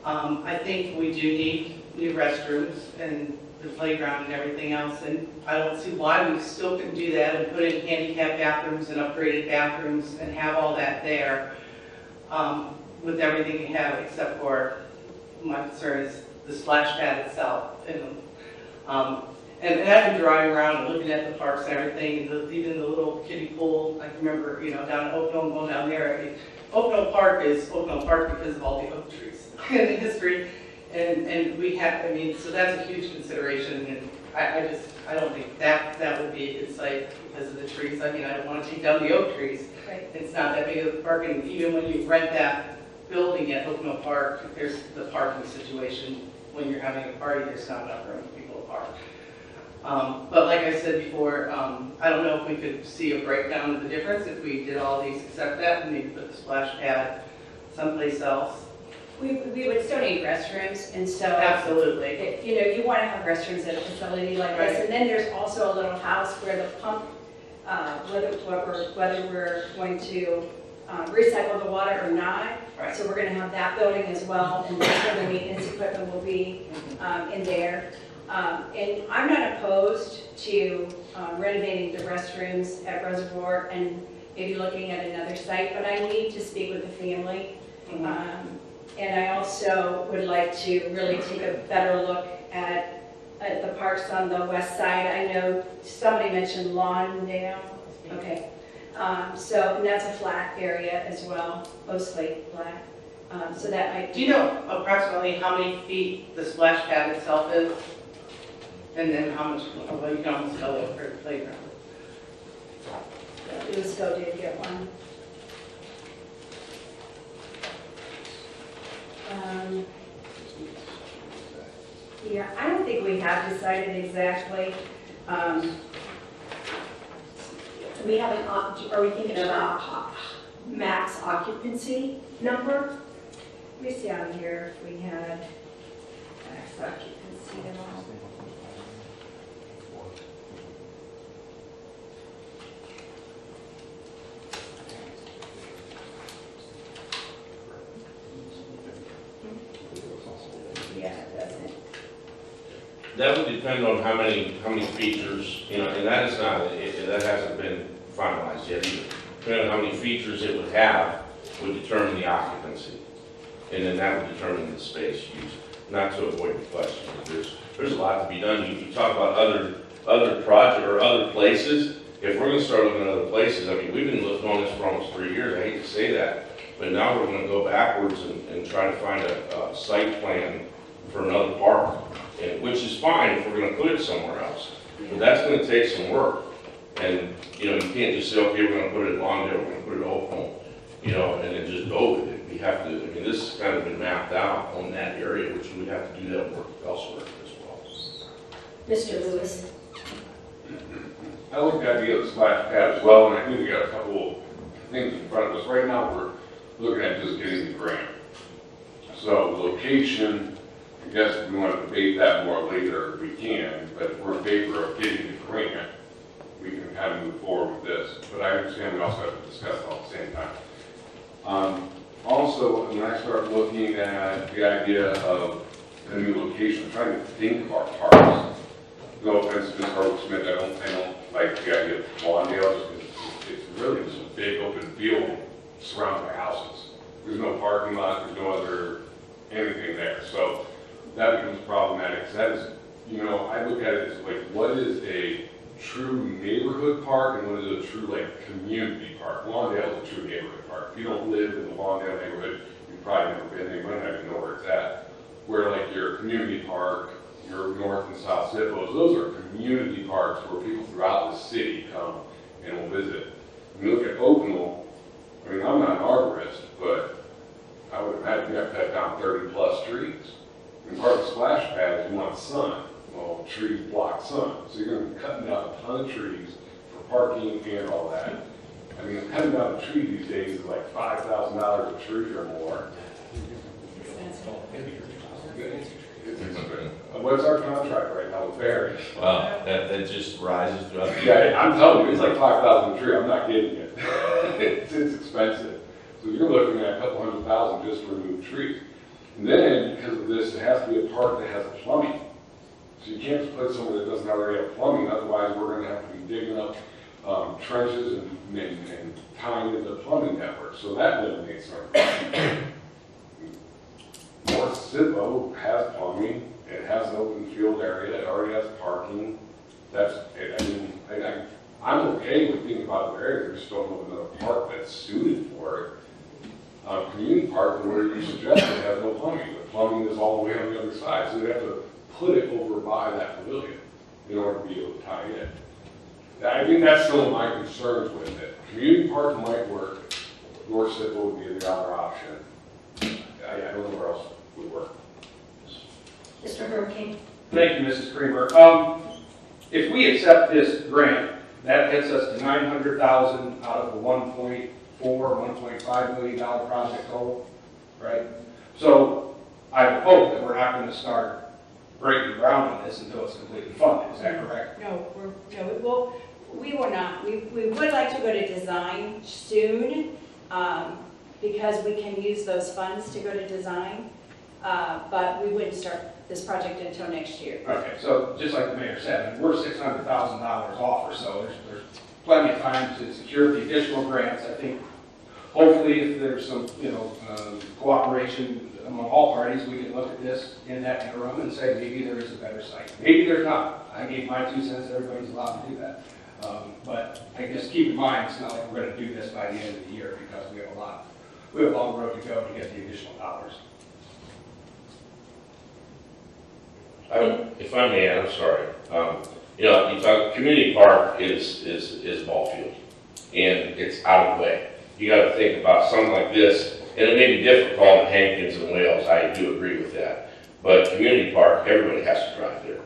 [SPEAKER 9] I think we do need new restrooms and the playground and everything else, and I don't see why we still couldn't do that and put in handicap bathrooms and upgraded bathrooms and have all that there with everything we have, except for my concern is the splash pad itself. And I've been driving around and looking at the parks and everything, even the little kiddie pool. I can remember, down at Oakville, going down there. Oakville Park is Oakville Park because of all the oak trees in the history. And we have, so that's a huge consideration. And I don't think that would be a good site because of the trees. I don't want to take down the oak trees.
[SPEAKER 1] Right.
[SPEAKER 9] It's not that big of a park. And even when you rent that building at Oakville Park, there's the parking situation. When you're having a party, there's not enough room for people to park. But like I said before, I don't know if we could see a breakdown of the difference if we did all these except that and maybe put the splash pad someplace else.
[SPEAKER 1] We would still need restrooms, and so.
[SPEAKER 9] Absolutely.
[SPEAKER 1] You want to have restrooms at a facility like this, and then there's also a little house where the pump, whether we're going to recycle the water or not.
[SPEAKER 9] Right.
[SPEAKER 1] So we're going to have that building as well, and that's where the maintenance equipment will be in there. And I'm not opposed to renovating the restrooms at Reservoir and maybe looking at another site, but I need to speak with the family. And I also would like to really take a better look at the parks on the west side. I know somebody mentioned Lawndale. Okay. So and that's a flat area as well, mostly flat. So that might.
[SPEAKER 9] Do you know approximately how many feet the splash pad itself is? And then how much, well, you can almost tell it for the playground.
[SPEAKER 1] Lewisville did get one. Yeah, I don't think we have decided exactly.
[SPEAKER 5] We haven't, are we thinking about max occupancy number?
[SPEAKER 1] Let me see on here if we had max occupancy at all. Yeah, it doesn't.
[SPEAKER 10] That would depend on how many features, and that is not, that hasn't been finalized yet either. Depending on how many features it would have would determine the occupancy. And then that would determine the space used, not to avoid the question. There's a lot to be done. You talk about other projects or other places. If we're gonna start looking at other places, we've been on this for almost 3 years. I hate to say that, but now we're gonna go backwards and try to find a site plan for another park, which is fine if we're going to put it somewhere else. But that's going to take some work. And, you can't just say, okay, we're going to put it in Lawndale, we're going to put it at Oakville, and then just go with it. We have to, this has kind of been mapped out on that area, which we have to do that work elsewhere as well.
[SPEAKER 5] Mr. Lewis?
[SPEAKER 4] I like the idea of the splash pad as well, and I think we got a couple of things in front of us. Right now, we're looking at just getting the grant. So location, I guess if we want to debate that more later, we can, but if we're in favor of getting the grant, we can kind of move forward with this. But I understand we also have to discuss it all at the same time. Also, when I start looking at the idea of a new location, I'm trying to think of our parks. No offense to Ms. Harwood-Smith, I don't like the idea of Lawndale, it's really just a big open field surrounded by houses. There's no parking lot, there's no other anything there. So that becomes problematic. That is, I look at it as like, what is a true neighborhood park and what is a true community park? Lawndale is a true neighborhood park. If you don't live in the Lawndale neighborhood, you've probably never been there, you might not even know where it's at. Where your community park, your North and South Zippos, those are community parks where people throughout the city come and will visit. When you look at Oakville, I'm not an arborist, but I would imagine you have to cut down 30+ trees. And part of the splash pad is you want sun. Well, trees block sun. So you're going to be cutting down a ton of trees for parking and all that. Cutting down a tree these days is like $5,000 a tree or more. fair.
[SPEAKER 10] Wow, that just rises throughout the
[SPEAKER 4] Yeah, I'm telling you, it's like 5,000 a tree, I'm not kidding you. It's expensive. So you're looking at a couple $100,000 just to remove trees. And then, because of this, it has to be a park that has plumbing. So you can't just put somewhere that doesn't already have plumbing, otherwise we're gonna have to be digging up trenches and tying into the plumbing network. So that eliminates our North Sitlo has plumbing, it has an open field area, it already has parking. I'm okay with thinking about the area, we just don't know another park that's suited for it. Community park, where you suggested, has no plumbing. The plumbing is all the way on the other side, so they have to put it over by that pavilion in order to be able to tie in. I think that's some of my concerns with it. Community park might work, North Sitlo would be the other option. I don't know where else would work.
[SPEAKER 5] Mr. Hurricane?
[SPEAKER 11] Thank you, Mrs. Creamer. If we accept this grant, that gets us to $900,000 out of the $1.4, $1.5 million project total, right? So I would hope that we're not going to start breaking ground on this until it's completely funded. Is that correct?
[SPEAKER 1] We will not. We would like to go to design soon, because we can use those funds to go to design, but we wouldn't start this project until next year.
[SPEAKER 11] Okay, so just like the mayor said, we're $600,000 off or so. There's plenty of time to secure the additional grants. I think hopefully if there's some, cooperation among all parties, we can look at this in that interim and say maybe there is a better site. Maybe there's not. I gave my 2 cents, everybody's allowed to do that. But I guess keep in mind, it's not like we're going to do this by the end of the year because we have a long road to go to get the additional dollars.
[SPEAKER 10] If I may, I'm sorry. You talk, community park is ball field, and it's out of the way. You got to think about something like this, and it may be difficult in Hankins and Wales. I do agree with that. But community park, everybody has to drive there.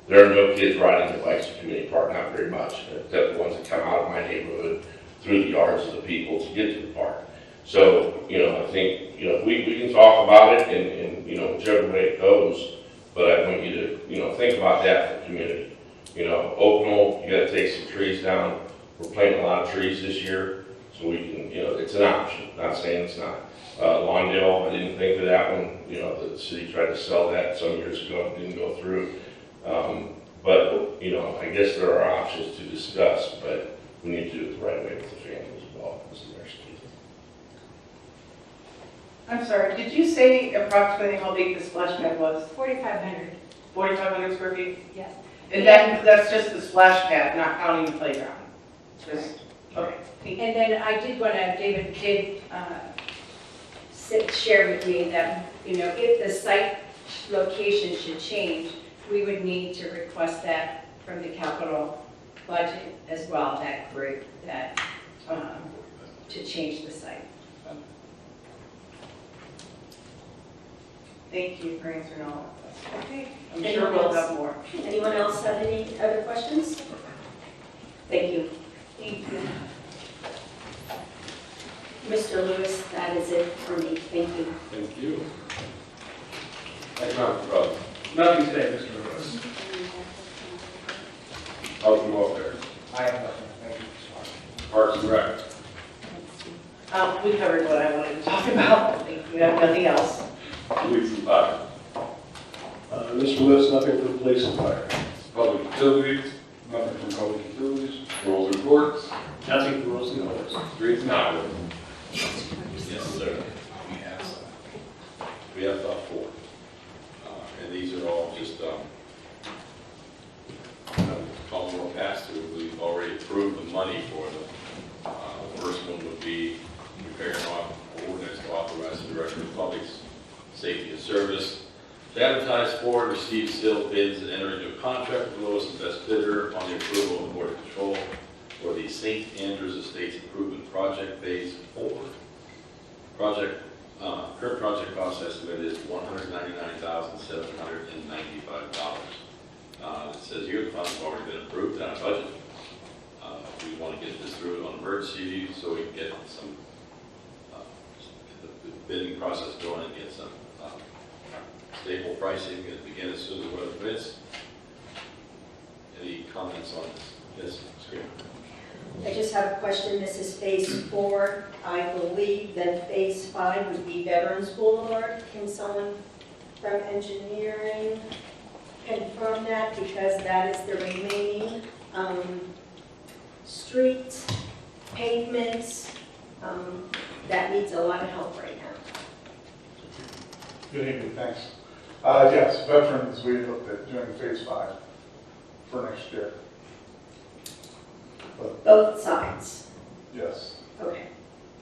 [SPEAKER 10] There are no kids riding their bikes at community park, not very much, except the ones that come out of my neighborhood through the yards of the people to get to the park. So, I think, we can talk about it and whichever way it goes. But I want you to, think about that for community. Oaknall, you gotta take some trees down. We're planting a lot of trees this year, so we can, it's an option, not saying it's not. Lawndale, I didn't think of that one. The city tried to sell that some years ago and didn't go through. But, I guess there are options to discuss, but we need to do it the right way with the families involved, as the mayor said.
[SPEAKER 9] I'm sorry, did you say approximately how big the splash pad was?
[SPEAKER 1] 4,500.
[SPEAKER 9] 4,500 square feet?
[SPEAKER 1] Yes.
[SPEAKER 9] And that's just the splash pad, not counting the playground? Okay.
[SPEAKER 1] And then I did want to, David did share with me that, if the site location should change, we would need to request that from the capital budget as well, that group, that, to change the site.
[SPEAKER 9] Thank you for answering all that.
[SPEAKER 1] Okay.
[SPEAKER 9] I'm sure we'll have more.
[SPEAKER 5] Anyone else have any other questions? Thank you.
[SPEAKER 1] Thank you.
[SPEAKER 5] Mr. Lewis, that is it for me. Thank you.
[SPEAKER 4] Thank you. Economic development.
[SPEAKER 11] Nothing today, Mr. Lewis.
[SPEAKER 4] Health and welfare.
[SPEAKER 11] I have nothing. Thank you.
[SPEAKER 4] Parks and Rec.
[SPEAKER 9] We covered what I wanted to talk about. Thank you. I have nothing else.
[SPEAKER 4] Police and fire.
[SPEAKER 3] Mr. Lewis, nothing for police and fire.
[SPEAKER 4] Public utilities. Nothing from public utilities. Rules and courts.
[SPEAKER 7] Nothing for rules and orders.
[SPEAKER 4] Streets and highways.
[SPEAKER 8] Yes, sir. We have 4. And these are all just, call them pass-through. We've already approved the money for them. The first one would be preparing an ordinance to authorize the Director of Public Safety and Service to advertise for and receive sealed bids and enter into a contract with the lowest and best bidder on the approval of the Board of Control for the St. Andrews Estates Improvement Project Phase 4. Current project cost estimate is $199,795. It says here the funds have already been approved in our budget. We want to get this through on emergency so we can get some the bidding process going and get some stable pricing and begin as soon as the weather permits. comments on this? Yes, Screen.
[SPEAKER 5] I just have a question. This is phase 4. I believe that phase 5 would be Veterans Boulevard. Can someone from engineering confirm that? Because that is the remaining street pavements that needs a lot of help right now.
[SPEAKER 12] Good evening, thanks. Yes, veterans, we looked at doing phase 5 for next year. But
[SPEAKER 5] Both sides.
[SPEAKER 12] yes,
[SPEAKER 5] Okay.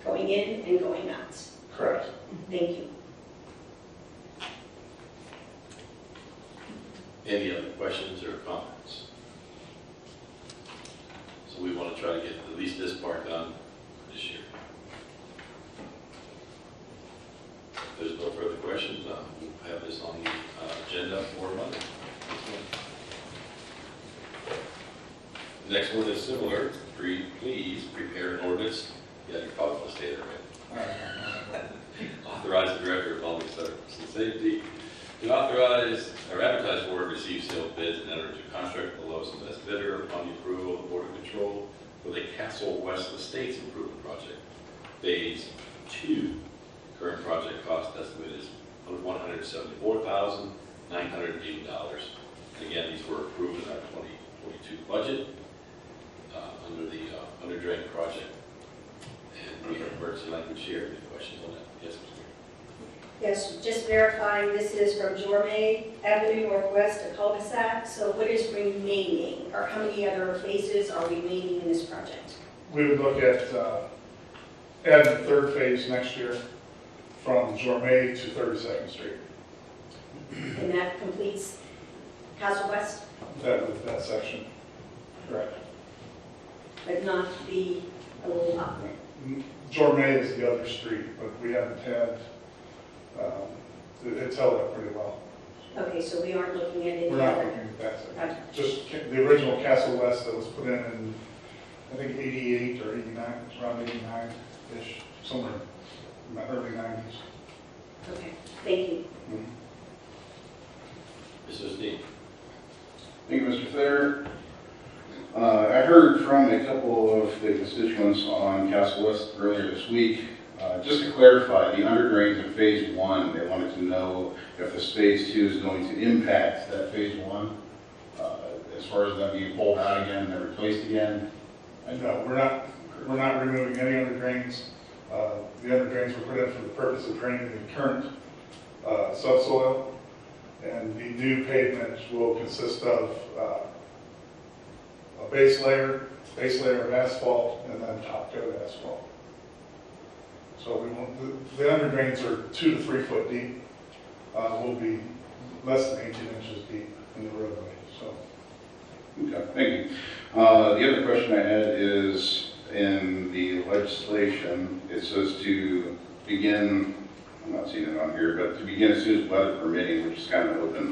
[SPEAKER 5] Going in and going out.
[SPEAKER 12] correct.
[SPEAKER 5] Thank you.
[SPEAKER 8] Any other questions or comments? So we want to try to get at least this part done this year. If there's no further questions, we'll have this on the agenda for Monday. The next one is similar. Please prepare an ordinance. Yeah, you probably want to stay there, right? Authorize the Director of Public Service and Safety to authorize or advertise for and receive sealed bids and enter into contract with the lowest and best bidder upon the approval of the Board of Control for the Castle West Estates Improvement Project, Phase 2. Current project cost estimate is $174,980. And again, these were approved in our 2022 budget under the under drain project. And we have emergency language here. Any questions on that? Yes, Mr.
[SPEAKER 5] Yes, just verifying, this is from Journey Avenue Northwest to cul-de-sac. So what is remaining, or how many other phases are remaining in this project?
[SPEAKER 12] We would look at adding the third phase next year from Journey to 32nd Street.
[SPEAKER 5] And that completes Castle West,
[SPEAKER 12] That section, correct.
[SPEAKER 5] but not the allotment.
[SPEAKER 12] Journey is the other street, but we haven't had, it's held up pretty well.
[SPEAKER 5] Okay, so we aren't looking at any
[SPEAKER 12] We're not
[SPEAKER 5] other.
[SPEAKER 12] looking at that section.
[SPEAKER 5] Okay.
[SPEAKER 12] Just the original Castle West that was put in, I think 88 or 89, it's around 89-ish, somewhere in the early 90s.
[SPEAKER 5] Okay, thank you.
[SPEAKER 8] Mr. Steve.
[SPEAKER 13] Thank you, Mr. Thayer. I heard from a couple of the constituents on Castle West earlier this week. Just to clarify, the underdrains in phase 1, they wanted to know if this phase 2 is going to impact that phase 1, as far as them being pulled out again and replaced again.
[SPEAKER 12] No, we're not removing any underdrains. The underdrains were put in for the purpose of draining the current subsoil, and the new pavement will consist of a base layer of asphalt, and then top coat asphalt. So we won't, the underdrains are 2 to 3 foot deep. Will be less than 18 inches deep in the roadway. So.
[SPEAKER 13] Okay, thank you. The other question I had is, in the legislation, it says to begin, I'm not seeing it on here, but to begin as soon as weather permitting, which is kind of an open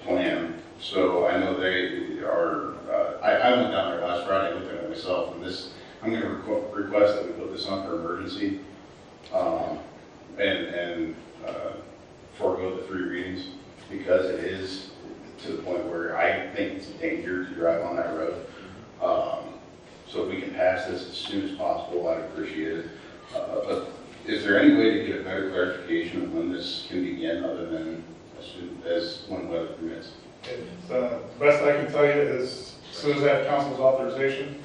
[SPEAKER 13] plan. So I know they are, I went down there last Friday, looked at it myself, and this, I'm going to request that we put this on for emergency and forego the 3 readings, because it is to the point where I think it's a danger to drive on that road. So if we can pass this as soon as possible, I'd appreciate it. But is there any way to get a better clarification of when this can begin, other than as soon as when weather permits?
[SPEAKER 12] The best I can tell you is, as soon as I have council's authorization,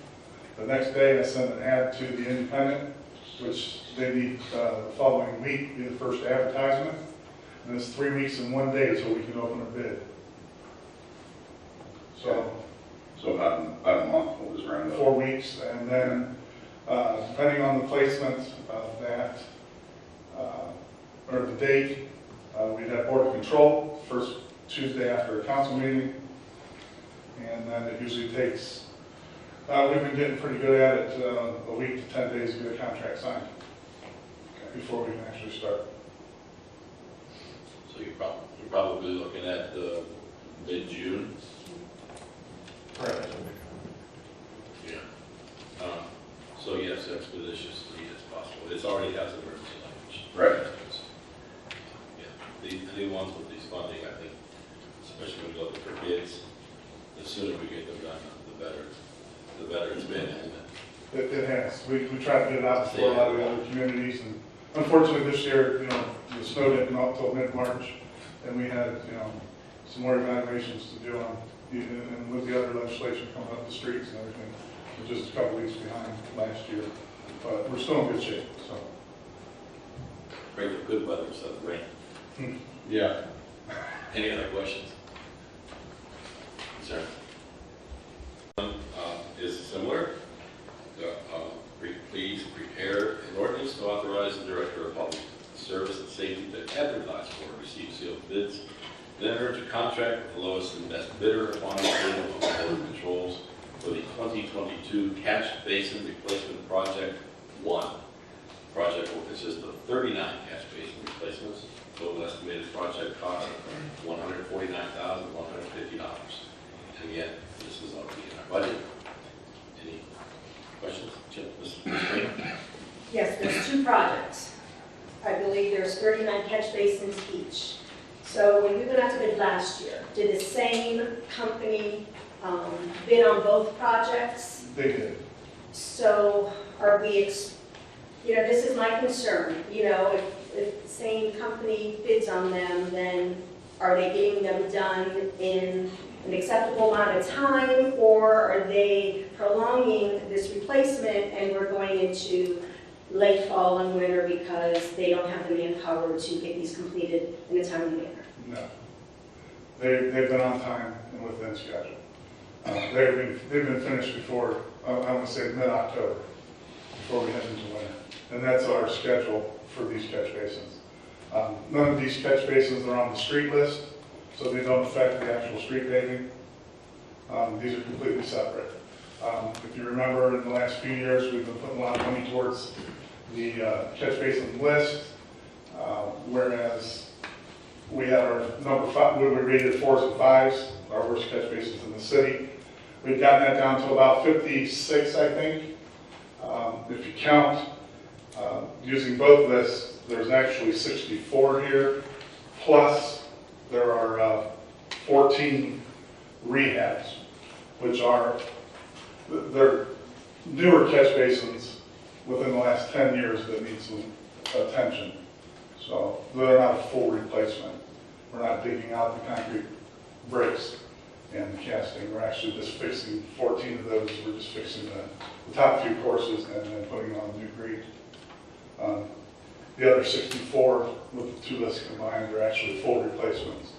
[SPEAKER 12] the next day I send an ad to the Independent, which they need the following week, be the first advertisement. And it's 3 weeks and 1 day until we can open a bid. So
[SPEAKER 13] about a month, what was around
[SPEAKER 12] 4 weeks, and then depending on the placement of that, or the date, we'd have Board of Control, first Tuesday after a council meeting, and then it usually takes, we've been getting pretty good at it, a week to 10 days to get a contract signed before we can actually start.
[SPEAKER 8] So you're probably looking at mid-June?
[SPEAKER 12] Correct.
[SPEAKER 8] Yeah. So yes, expeditiously as possible. It already has emergency language.
[SPEAKER 13] Right.
[SPEAKER 8] Yeah. The new ones with these funding, I think, especially when we look for bids. The sooner we get them done, the better it's been, hasn't it?
[SPEAKER 12] It has. We tried to get it out before a lot of the other communities, and unfortunately this year, the snow didn't come out until mid-March, and we had, some more evaluations to do on, and with the other legislation coming up the streets and everything, we're just a couple weeks behind last year, but we're still in good shape, so.
[SPEAKER 8] Pray for good weather instead of rain.
[SPEAKER 12] Yeah.
[SPEAKER 8] Any other questions? Concerns? Is similar. Please prepare an ordinance to authorize the Director of Public Service and Safety to advertise for and receive sealed bids, then enter into contract with the lowest and best bidder upon approval of the Board of Controls for the 2022 Catch Basin Replacement Project 1. The project will consist of 39 catch basin replacements. Total estimated project cost of $149,150. And again, this is already in our budget. Any questions? Ms. Green?
[SPEAKER 5] Yes, there's two projects. I believe there's 39 catch basins each. So when we went out to bid last year, did the same company bid on both projects?
[SPEAKER 12] They did.
[SPEAKER 5] So are we, this is my concern, if the same company bids on them, then are they getting them done in an acceptable amount of time, or are they prolonging this replacement and we're going into late fall and winter because they don't have the manpower to get these completed in a timely manner?
[SPEAKER 12] No. They've been on time and within schedule. They've been finished before, I want to say mid-October, before we head into winter. And that's our schedule for these catch basins. None of these catch basins are on the street list, so they don't affect the actual street paving. These are completely separate. If you remember, in the last few years, we've been putting a lot of money towards the catch basin list, whereas we had our number 5, we were rated 4s and 5s, our worst catch basins in the city. We've gotten that down to about 56, I think. If you count, using both lists, there's actually 64 here, plus there are 14 rehabs, which are, they're newer catch basins within the last 10 years that need some attention. So they're not a full replacement. We're not digging out the concrete bricks and casting. We're actually just fixing 14 of those. We're just fixing the top few courses and then putting on new grade. The other 64 with the two lists combined are actually full replacements.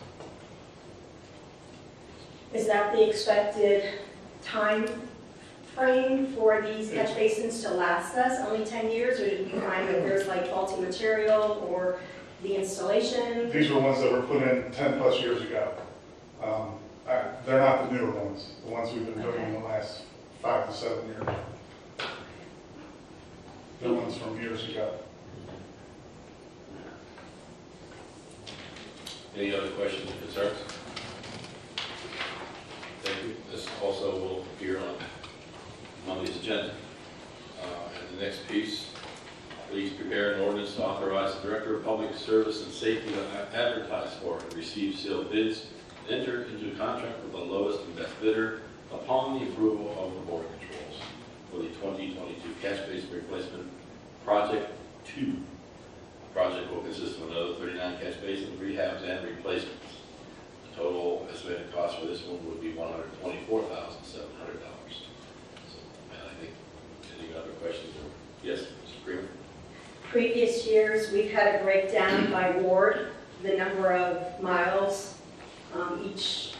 [SPEAKER 5] Is that the expected time frame for these catch basins to last us? Only 10 years, or did we find that there's like faulty material or the installation?
[SPEAKER 12] These were ones that were put in 10 plus years ago. They're not the newer ones, the ones we've been doing in the last 5 to 7 years. The ones from years ago.
[SPEAKER 8] Any other questions or concerns? Thank you. This also will appear on Monday's agenda. And the next piece, please prepare an ordinance to authorize the Director of Public Service and Safety to advertise for and receive sealed bids, and enter into a contract with the lowest and best bidder upon the approval of the Board of Controls for the 2022 Catch Basin Replacement Project 2. The project will consist of another 39 catch basins, rehabs, and replacements. The total estimated cost for this one would be $124,700. So, I think, any other questions? Or yes, Mr. Freeman?
[SPEAKER 5] Previous years, we've had a breakdown by ward, the number of miles each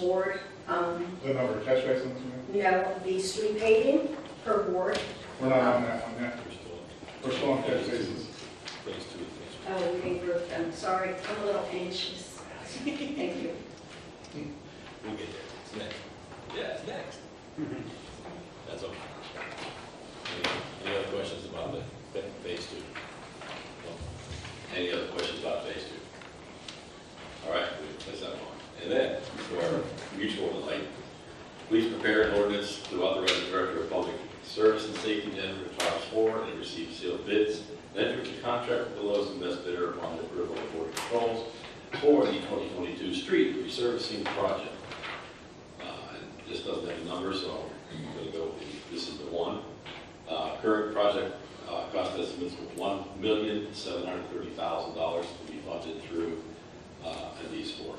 [SPEAKER 5] ward.
[SPEAKER 12] The number of catch basins?
[SPEAKER 5] The street paving per ward.
[SPEAKER 12] We're not on that one yet. We're still on catch basins.
[SPEAKER 8] Phase 2.
[SPEAKER 5] Oh, we didn't group them. Sorry, I'm a little anxious. Thank you.
[SPEAKER 8] We'll get there. It's next. Yeah, it's next. That's okay. Any other questions about the phase 2? No. Any other questions about phase 2? All right, we place that on. And then, for our mutual delight, please prepare an ordinance to authorize the Director of Public Service and Safety to enter trials for and receive sealed bids, and enter into contract with the lowest and best bidder upon the approval of the Board of Controls for the 2022 street resurfacing project. And this doesn't have a number, so I'm going to go with this is the one. Current project cost estimates of $1,730,000 to be funded through these four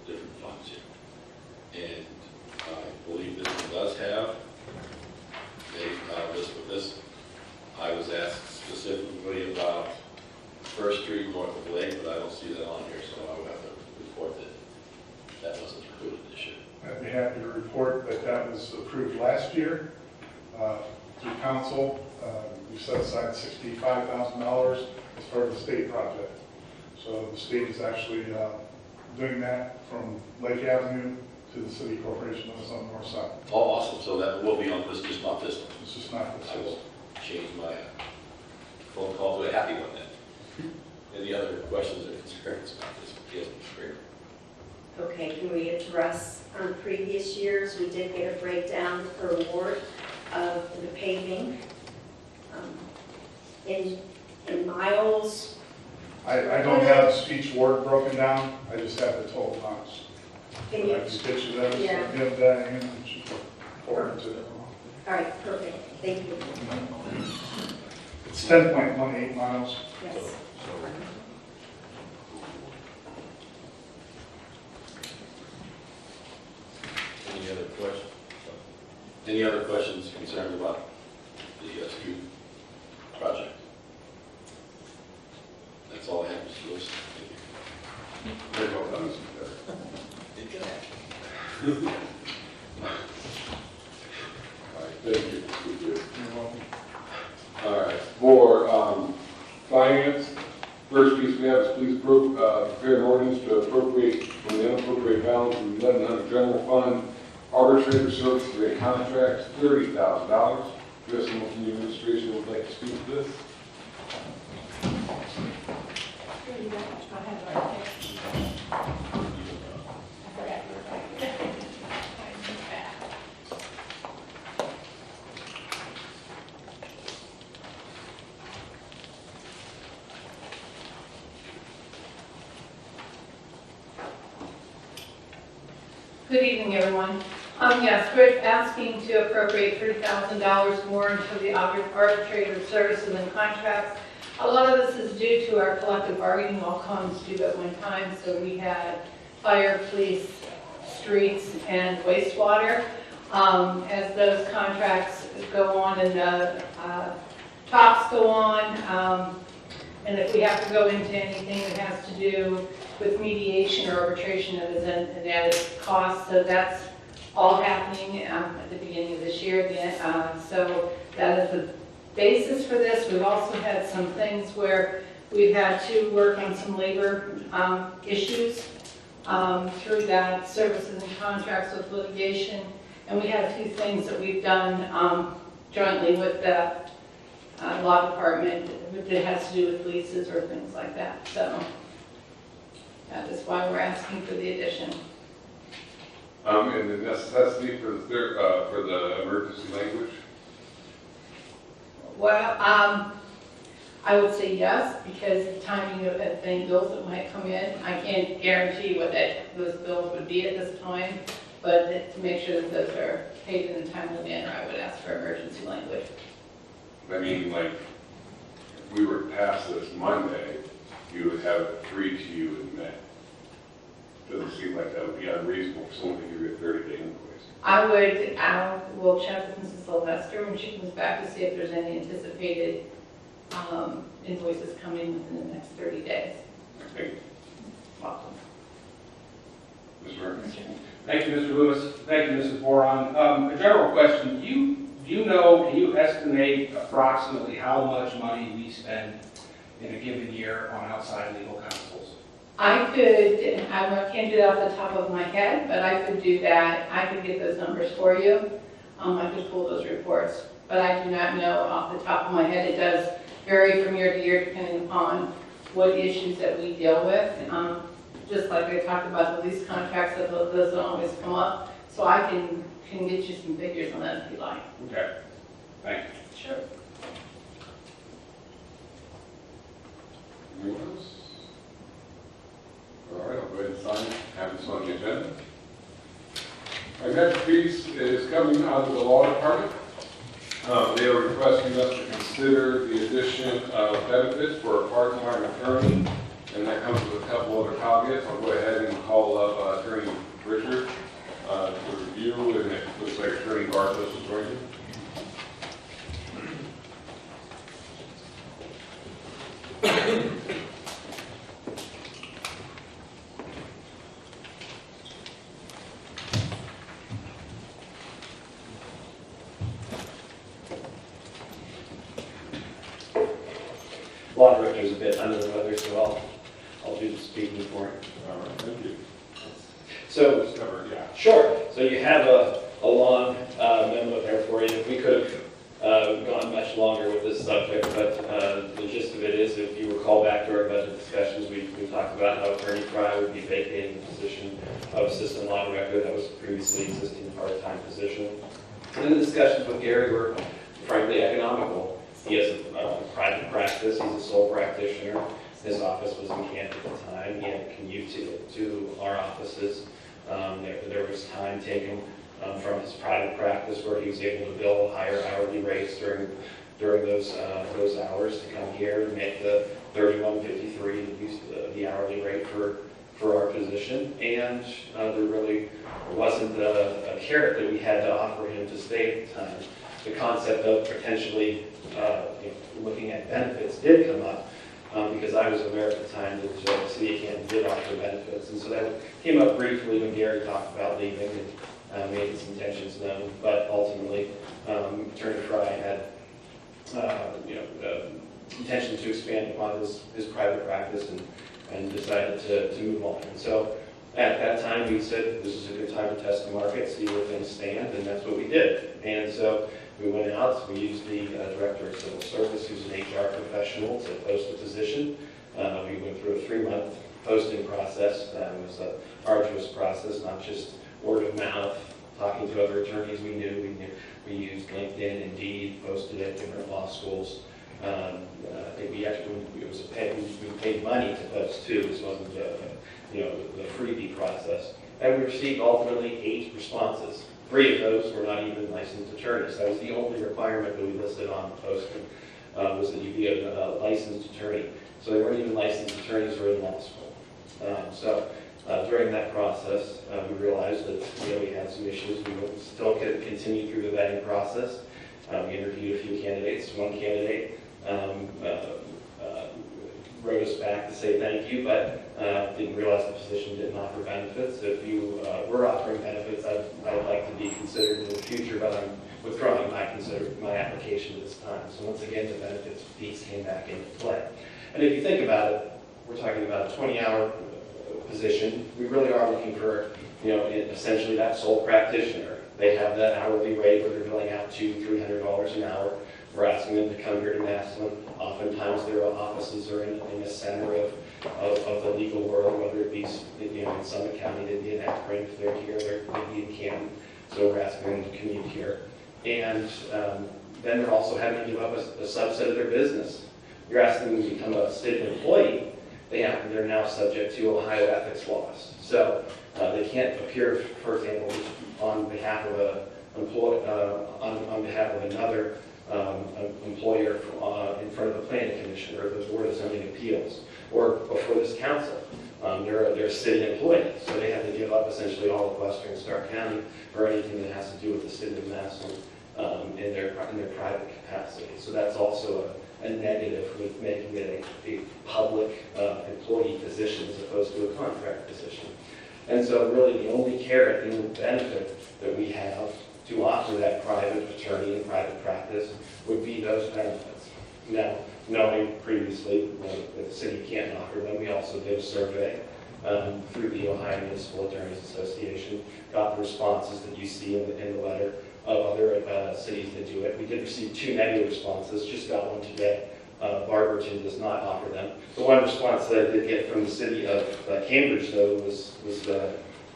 [SPEAKER 8] different funds here. And I believe this one does have a list with this. I was asked specifically about First Street north of Lake, but I don't see that on here, so I would have to report that that wasn't included this year.
[SPEAKER 12] I'd be happy to report that that was approved last year through council. We set aside $65,000 as part of the state project. So the state is actually doing that from Lake Avenue to the city corporation that's on the north side.
[SPEAKER 8] Oh, awesome. So that will be on this, just not this one.
[SPEAKER 12] It's just not this
[SPEAKER 8] I
[SPEAKER 12] one.
[SPEAKER 8] will change my phone call to a happy one then. Any other questions or concerns about this? Yes, Ms. Greer.
[SPEAKER 5] Okay, can we address on previous years? We did get a breakdown per ward of the paving. In miles,
[SPEAKER 12] I don't have each ward broken down. I just have the total amounts.
[SPEAKER 5] can
[SPEAKER 12] I
[SPEAKER 5] you?
[SPEAKER 12] can get you those.
[SPEAKER 5] Yeah.
[SPEAKER 12] Give that in and she can forward to them.
[SPEAKER 5] All right, perfect, thank you.
[SPEAKER 12] It's 10.18 miles.
[SPEAKER 5] Yes.
[SPEAKER 8] Any other questions? Any other questions, concerns about the street project? That's all I have, Mr. Lewis. Thank you.
[SPEAKER 4] Very well done, Mr. All right, thank you. Good.
[SPEAKER 12] You're welcome.
[SPEAKER 14] All right, for finance, first piece we have is please prepare an ordinance to appropriate from the unappropriated balance from the 1100 general fund, arbitrator services and contracts, $30,000. If someone from the administration would like to speak to this.
[SPEAKER 15] Good evening, everyone. Yes, we're asking to appropriate $30,000 more into the arbitrator services and contracts. A lot of this is due to our collective bargaining all comes due at one time. So we had fire, police, streets, and wastewater. As those contracts go on and the talks go on, and if we have to go into anything that has to do with mediation or arbitration, that is an added cost. So that's all happening at the beginning of this year. So that is the basis for this. We've also had some things where we've had to work on some labor issues through that, services and contracts with litigation. And we have a few things that we've done jointly with the law department that has to do with leases or things like that. So that is why we're asking for the addition.
[SPEAKER 4] And the necessity for the emergency language?
[SPEAKER 15] Well, I would say yes, because the timing of that thing, bills that might come in, I can't guarantee what those bills would be at this time, but to make sure that those are paid in a timely manner, I would ask for emergency language.
[SPEAKER 4] I mean, like, if we were past this Monday, you would have it free to you in May. Doesn't seem like that would be unreasonable for someone to give you a 30-day invoice.
[SPEAKER 15] I will check with Mrs. Sylvester when she comes back to see if there's any anticipated invoices coming within the next 30 days.
[SPEAKER 4] Thank you.
[SPEAKER 15] Welcome.
[SPEAKER 4] Ms. Mertens?
[SPEAKER 11] Thank you, Mr. Lewis. Thank you, Mrs. Boron. A general question. Do you know, can you estimate approximately how much money we spend in a given year on outside legal counsels?
[SPEAKER 15] I can't do that off the top of my head, but I could do that. I could get those numbers for you. I could pull those reports, but I do not know off the top of my head. It does vary from year to year depending upon what issues that we deal with. Just like I talked about the lease contracts, that those don't always come up. So I can get you some figures on that if you like.
[SPEAKER 11] Okay. Thank you.
[SPEAKER 15] Sure.
[SPEAKER 4] Anyone else?
[SPEAKER 14] agenda. Our next piece is coming out of the law department. They are requesting us to consider the addition of benefits for a part-time attorney, and that comes with a couple other caveats. I'll go ahead and call up Attorney Richard to review, and it looks like Attorney Bartos is joining.
[SPEAKER 16] Law director's a bit under the weather, so I'll do the speaking for him.
[SPEAKER 14] All right, thank you.
[SPEAKER 16] So,
[SPEAKER 14] Yeah.
[SPEAKER 16] sure. So you have a long memo there for you. We could have gone much longer with this subject, but the gist of it is, if you recall back to our budget discussions, we talked about how Attorney Fry would be vacating the position of Assistant Law Director that was previously existing part-time position. And the discussions with Gary were frankly economical. He has a private practice, he's a sole practitioner. His office was in Canton at the time. He had to commute to our offices. There was time taken from his private practice where he was able to bill higher hourly rates during those hours to come here and make the $31.53 the hourly rate for our position. And there really wasn't a carrot that we had to offer him to stay at the time. The concept of potentially looking at benefits did come up. Because I was aware at the time that the city of Canton did offer benefits. And so that came up briefly when Gary talked about leaving and made his intentions known. But ultimately, Attorney Fry had intention to expand upon his private practice and decided to move on. And so at that time, we said this is a good time to test the market, see where things stand, and that's what we did. And so we went out, we used the Director of Civil Service, who's an HR professional, to post the position. We went through a 3-month posting process. It was an arduous process, not just word of mouth, talking to other attorneys we knew. We used LinkedIn, Indeed, posted at different law schools. I think we paid money to post too. This wasn't the freebie process. And we received ultimately 8 responses. 3 of those were not even licensed attorneys. That was the only requirement that we listed on the posting, was that you be a licensed attorney. So they weren't even licensed attorneys who were in law school. So during that process, we realized that we had some issues. We still could continue through the vetting process. We interviewed a few candidates. One candidate wrote us back to say thank you, but didn't realize the position didn't offer benefits. If you were offering benefits, I would like to be considered in the future, but I'm withdrawing my application at this time. So once again, the benefits piece came back into play. And if you think about it, we're talking about a 20-hour position. We really are looking for, essentially that sole practitioner. They have that hourly rate where they're billing out $200-300 an hour. We're asking them to come here to Massillon. Oftentimes their offices are in the center of the legal world, whether it be in Summit County, they'd be in Akron. If they're here, they'd be in Canton. So we're asking them to commute here. And then they're also having to give up a subset of their business. You're asking them to become a city employee. They're now subject to Ohio ethics laws. So they can't appear, for example, on behalf of on behalf of another employer in front of the planning commission or the board of zoning appeals or before this council. They're a city employee, so they have to give up essentially all of Western Stark County or anything that has to do with the city of Massillon in their private capacity. So that's also a negative with making it a public employee position as opposed to a contract position. And so really the only carrot in the benefit that we have to offer that private attorney and private practice would be those benefits. Now, knowing previously that the city can't offer them, we also did a survey through the Ohio Municipal Attorneys Association, got the responses that you see in the letter of other cities that do it. We did receive 2 negative responses, just got one today. Barberton does not offer them. The one response that I did get from the city of Cambridge, though, was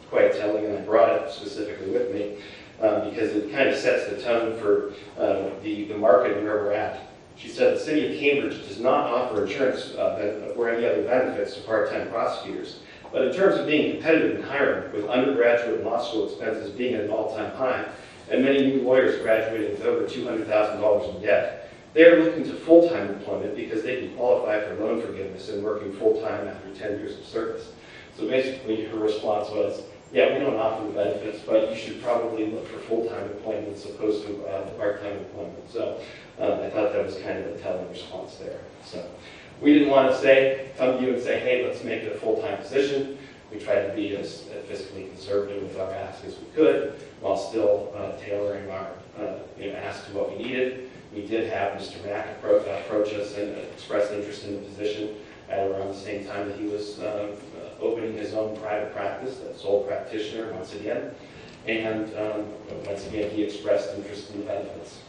[SPEAKER 16] quite telling, and I brought it specifically with me because it kind of sets the tone for the market and where we're at. She said the city of Cambridge does not offer insurance or any other benefits to part-time prosecutors. But in terms of being competitive in hiring, with undergraduate and law school expenses being at an all-time high, and many new lawyers graduating with over $200,000 in debt, they are looking to full-time employment because they can qualify for loan forgiveness and working full-time after 10 years of service. So basically, her response was, yeah, we don't offer the benefits, but you should probably look for full-time employment as opposed to part-time employment. So I thought that was kind of a telling response there. So we didn't want to come to you and say, hey, let's make it a full-time position. We tried to be as fiscally conservative with our ask as we could, while still tailoring our ask to what we needed. We did have Mr. Mack approach us and express interest in the position at around the same time that he was opening his own private practice, a sole practitioner once again. And once again, he expressed interest in the benefits.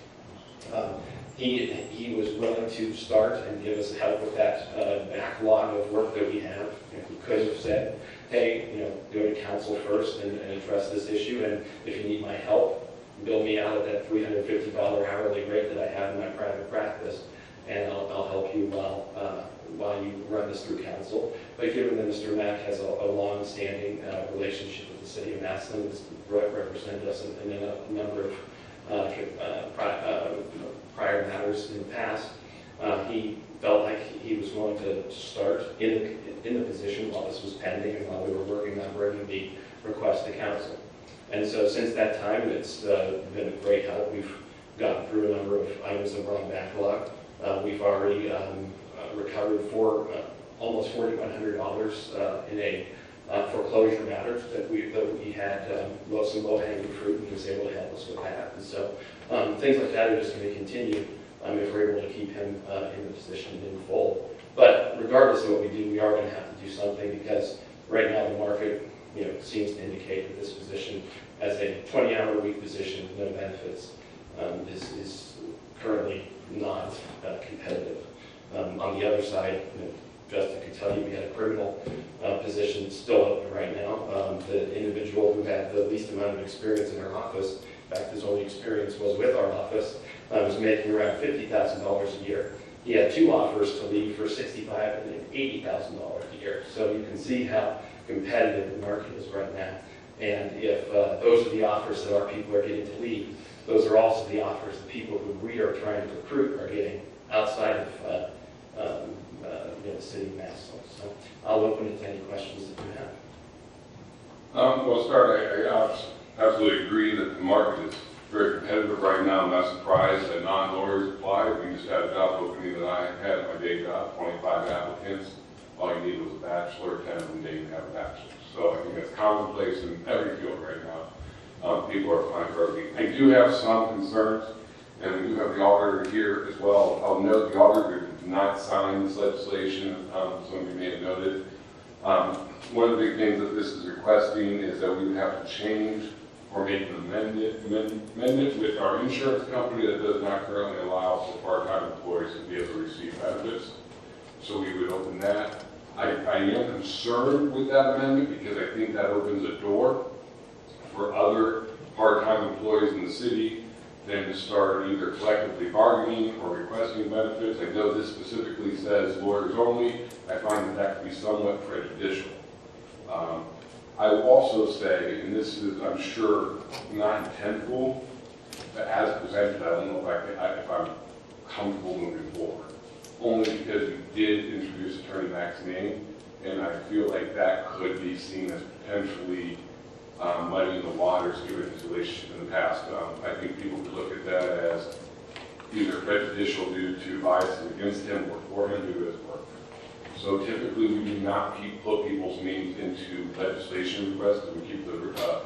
[SPEAKER 16] He was willing to start and give us help with that backlog of work that we have. If we could have said, hey, go to council first and address this issue, and if you need my help, bill me out at that $350 hourly rate that I have in my private practice, and I'll help you while you run this through council. But given that Mr. Mack has a long-standing relationship with the city of Massillon, has represented us in a number of prior matters in the past, he felt like he was willing to start in the position while this was pending and while we were working on bringing the request to council. And so since that time, it's been a great help. We've gotten through a number of items that were on backlog. We've already recovered for almost $4,100 in a foreclosure matter that we had some low-hanging fruit, and he was able to help us with that. And so things like that are just going to continue if we're able to keep him in the position in full. But regardless of what we do, we are going to have to do something, because right now the market seems to indicate that this position, as a 20-hour-a-week position with no benefits, is currently not competitive. On the other side, Justin could tell you we had a criminal position still open right now. The individual who had the least amount of experience in our office, in fact, his only experience was with our office, was making around $50,000 a year. He had 2 offers to leave for $65,000 and $80,000 a year. So you can see how competitive the market is right now. And if those are the offers that our people are getting to leave, those are also the offers the people who we are trying to recruit are getting outside of the city of Massillon. So I'll open it to any questions that you have.
[SPEAKER 4] Well, I absolutely agree that the market is very competitive right now. I'm not surprised that non-lawyers apply. We just had a job opening that I had at my day job, 25 applicants. All you need was a bachelor, 10 of them didn't have a bachelor. So I think that's commonplace in every field right now. People are applying for everything. I do have some concerns, and we do have the auditor here as well. I'll note the auditor did not sign this legislation. Some of you may have noted. One of the big things that this is requesting is that we would have to change or make an amendment with our insurance company that does not currently allow for part-time employees to be able to receive benefits. So we would open that. I am concerned with that amendment because I think that opens a door for other part-time employees in the city then to start either collectively bargaining or requesting benefits. I know this specifically says lawyers only. I find that could be somewhat prejudicial. I will also say, and this is, I'm sure, not intentful, but as presented, I don't know if I'm comfortable moving forward. Only because we did introduce Attorney Mack's name, and I feel like that could be seen as potentially muddying the waters given his relationship in the past. I think people could look at that as either prejudicial due to biases against him or for him due to his work. So typically we do not put people's names into legislation requests, and we keep the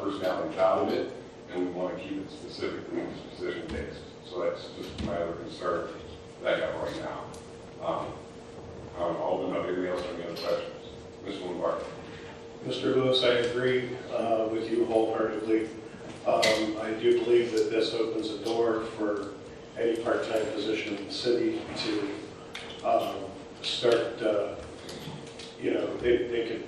[SPEAKER 4] personalities out of it, and we want to keep it specifically position based. So that's just my other concern that I have right now. I'll open up anything else or any other questions. Mr. Lombardi.
[SPEAKER 3] Mr. Lewis, I agree with you wholeheartedly. I do believe that this opens a door for any part-time position in the city to start, they could,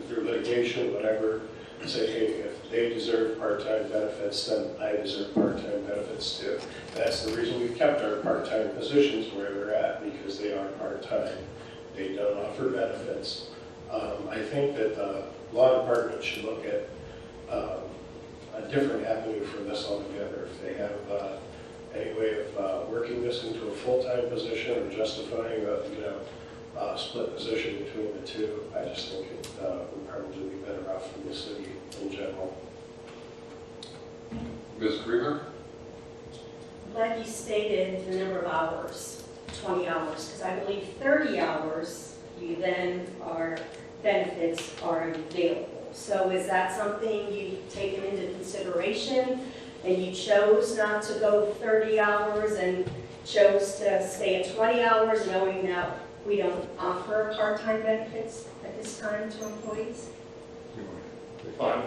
[SPEAKER 3] through litigation, whatever, say, hey, if they deserve part-time benefits, then I deserve part-time benefits too. That's the reason we've kept our part-time positions where they're at, because they are part-time. They don't offer benefits. I think that the law department should look at a different avenue for this altogether. If they have any way of working this into a full-time position or justifying a split position between the two, I just think it would probably be better off for the city in general.
[SPEAKER 4] Ms. Krieger?
[SPEAKER 5] I'm glad you stated the number of hours, 20 hours, because I believe 30 hours, you then benefits are available. So is that something you've taken into consideration, and you chose not to go 30 hours and chose to stay at 20 hours, knowing that we don't offer part-time benefits at this time to employees?
[SPEAKER 16] Fine.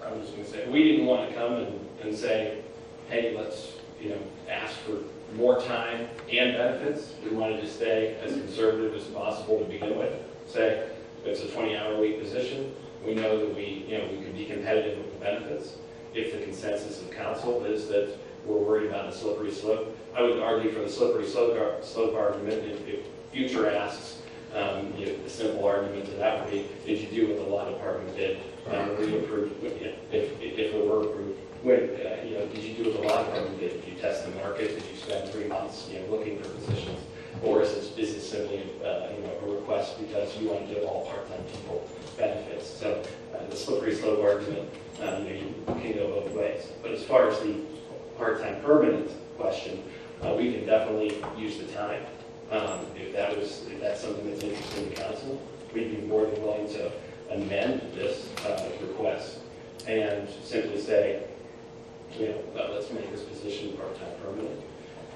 [SPEAKER 16] I was just going to say, we didn't want to come and say, hey, let's, ask for more time and benefits. We wanted to stay as conservative as possible to begin with. Say, it's a 20-hour-a-week position. We know that we can be competitive with the benefits. If the consensus of council is that we're worried about a slippery slope, I would argue for the slippery slope argument. If future asks, the simple argument to that would be, did you do what the law department did? We approved, if it were approved, did you do what the law department did? Did you test the market? Did you spend 3 months, looking for positions? Or is it simply, a request because you want to give all part-time people benefits? So the slippery slope argument, you can go both ways. But as far as the part-time permanent question, we can definitely use the time. If that's something that's interesting to council, we'd be more than willing to amend this request and simply say, let's make this position part-time permanent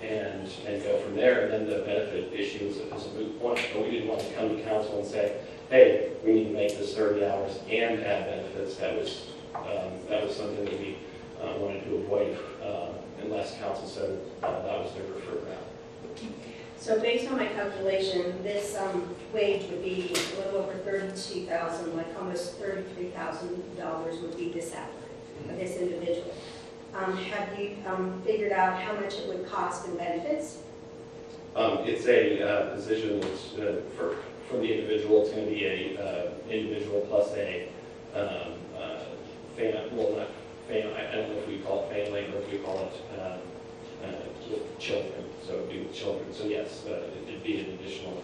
[SPEAKER 16] and go from there. And then the benefit issue is a moot point. But we didn't want to come to council and say, hey, we need to make this 30 hours and add benefits. That was something that we wanted to avoid unless council said that was their preferred route.
[SPEAKER 5] So based on my calculation, this wage would be a little over $32,000, like almost $33,000 would be the salary of this individual. Have you figured out how much it would cost in benefits?
[SPEAKER 16] It's a position that's for the individual. It's going to be a individual plus a family. Well, not family. I don't know if we call it family or if we call it with children. So it would be with children. So yes, it'd be an additional.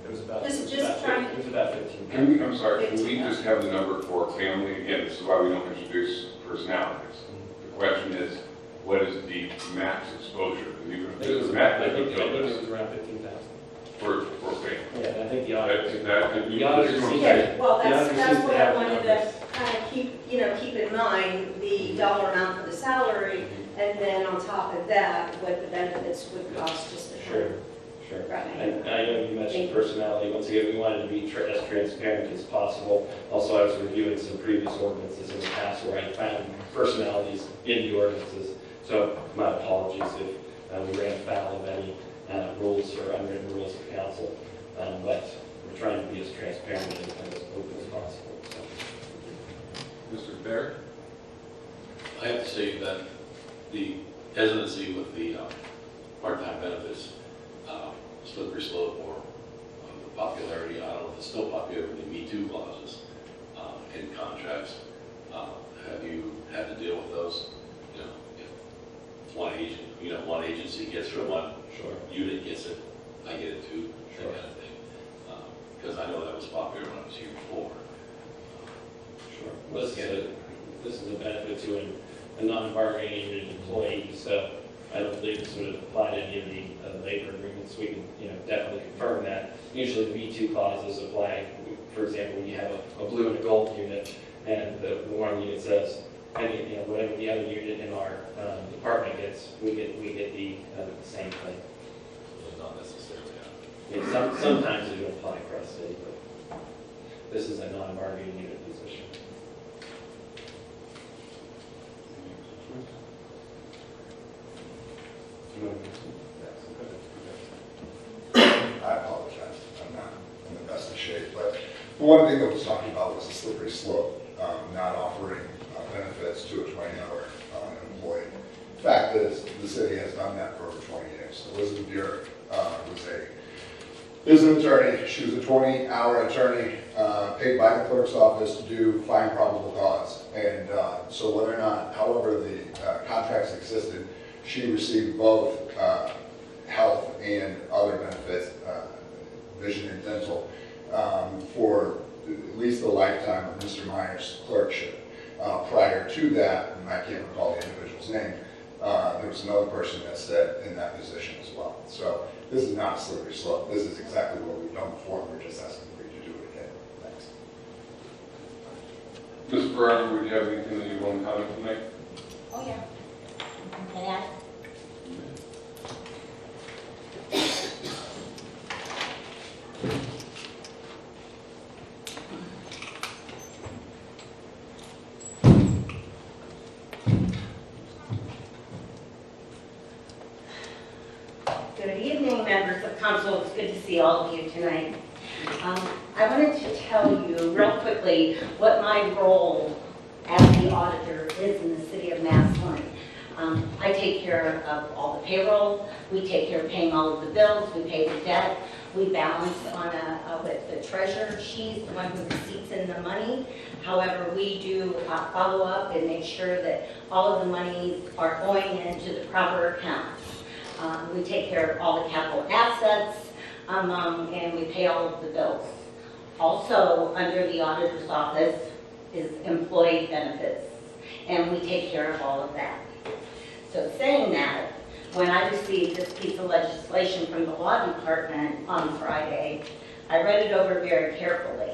[SPEAKER 16] It was about.
[SPEAKER 5] Just
[SPEAKER 16] it was about 15.
[SPEAKER 4] I'm sorry, can we just have the number for family? Again, this is why we don't introduce personalities. The question is, what is the max exposure?
[SPEAKER 16] I think it was around 15,000.
[SPEAKER 4] For family.
[SPEAKER 16] Yeah, and I think the auditor.
[SPEAKER 4] The
[SPEAKER 16] auditors.
[SPEAKER 5] Yeah, well, that's what I wanted to kind of keep in mind, the dollar amount for the salary, and then on top of that, what the benefits would cost just to
[SPEAKER 16] Sure.
[SPEAKER 5] Right.
[SPEAKER 16] And I know you mentioned personality. Once again, we wanted to be as transparent as possible. Also, I was reviewing some previous ordinances in the past where I found personalities in the ordinances. So my apologies if we ran afoul of any rules or unwritten rules of council. But we're trying to be as transparent and as open as possible. So.
[SPEAKER 4] Mr. Baird?
[SPEAKER 8] I have to say that the hesitancy with the part-time benefits, slippery slope, or the popularity, I don't know if it's still popular with the Me Too clauses in contracts. Have you had to deal with those? If one agency gets it, one unit gets it, I get it too, that kind of thing. Because I know that was popular when I was here before.
[SPEAKER 16] Sure. Well, this is a benefit to a non-bargaining unit employee, so I don't believe this would apply to any of the labor agreements. We can, definitely confirm that. Usually the B2 clauses apply, for example, when you have a blue and a gold unit, and the one unit says, whatever the other unit in our department gets, we get the same thing.
[SPEAKER 8] Not necessarily.
[SPEAKER 16] Sometimes it will apply across the city, but this is a non-bargaining unit position.
[SPEAKER 17] I apologize, I'm not in the best of shape, but the one thing that was talking about was a slippery slope, not offering benefits to a 20-hour employee. Fact is, the city has done that for over 20 years. Elizabeth Buick was is an attorney. She was a 20-hour attorney paid by the clerk's office to do find probable cause. And so whether or not, however the contracts existed, she received both health and other benefits, vision and dental, for at least the lifetime of Mr. Meyer's clerkship. Prior to that, and I can't recall the individual's name, there was another person that sat in that position as well. So this is not a slippery slope. This is exactly what we've done before, and we're just asking for you to do it again. Thanks.
[SPEAKER 14] Ms. Brown, would you have anything that you want to comment tonight?
[SPEAKER 18] Oh, yeah. Can I ask?
[SPEAKER 19] Good evening, members of council. It's good to see all of you tonight. I wanted to tell you real quickly what my role as the auditor is in the city of Massillon. I take care of all the payroll. We take care of paying all of the bills. We pay the debt. We balance on with the treasurer. She's the one who receipts in the money. However, we do follow up and make sure that all of the monies are going into the proper accounts. We take care of all the capital assets, and we pay all of the bills. Also, under the auditor's office is employee benefits, and we take care of all of that. So saying that, when I received this piece of legislation from the law department on Friday, I read it over very carefully.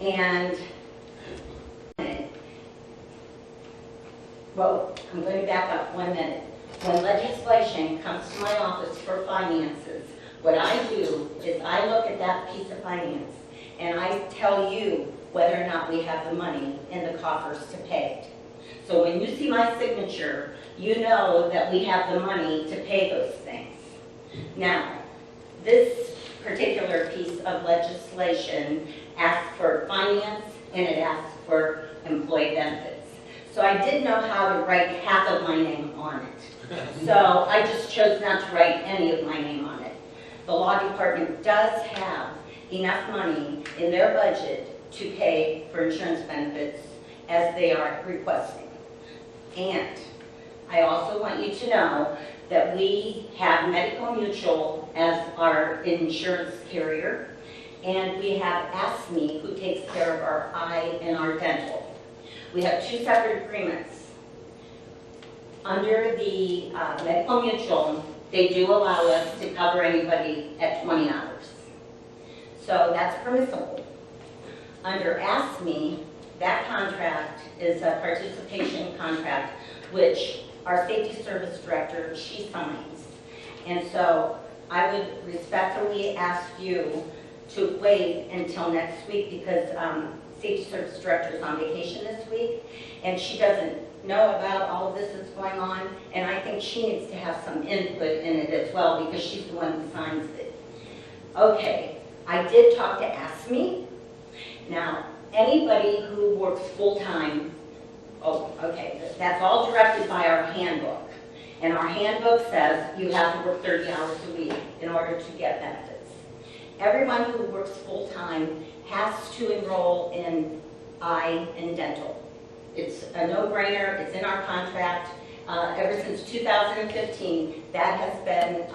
[SPEAKER 19] And, well, I'm going to back up 1 minute. When legislation comes to my office for finances, what I do is I look at that piece of finance and I tell you whether or not we have the money in the coffers to pay it. So when you see my signature, you know that we have the money to pay those things. Now, this particular piece of legislation asks for finance and it asks for employee benefits. So I didn't know how to write half of my name on it. So I just chose not to write any of my name on it. The law department does have enough money in their budget to pay for insurance benefits as they are requesting. And I also want you to know that we have Medical Mutual as our insurance carrier, and we have ASME who takes care of our eye and our dental. We have 2 separate agreements. Under the Medical Mutual, they do allow us to cover anybody at 20 hours. So that's permissible. Under ASME, that contract is a participation contract, which our safety service director, she signs. And so I would respectfully ask you to wait until next week because safety service director is on vacation this week, and she doesn't know about all of this that's going on, and I think she needs to have some input in it as well because she's the one who signs it. Okay, I did talk to ASME. Now, anybody who works full-time, that's all directed by our handbook. And our handbook says you have to work 30 hours a week in order to get benefits. Everyone who works full-time has to enroll in eye and dental. It's a no-brainer. It's in our contract. Ever since 2015, that has been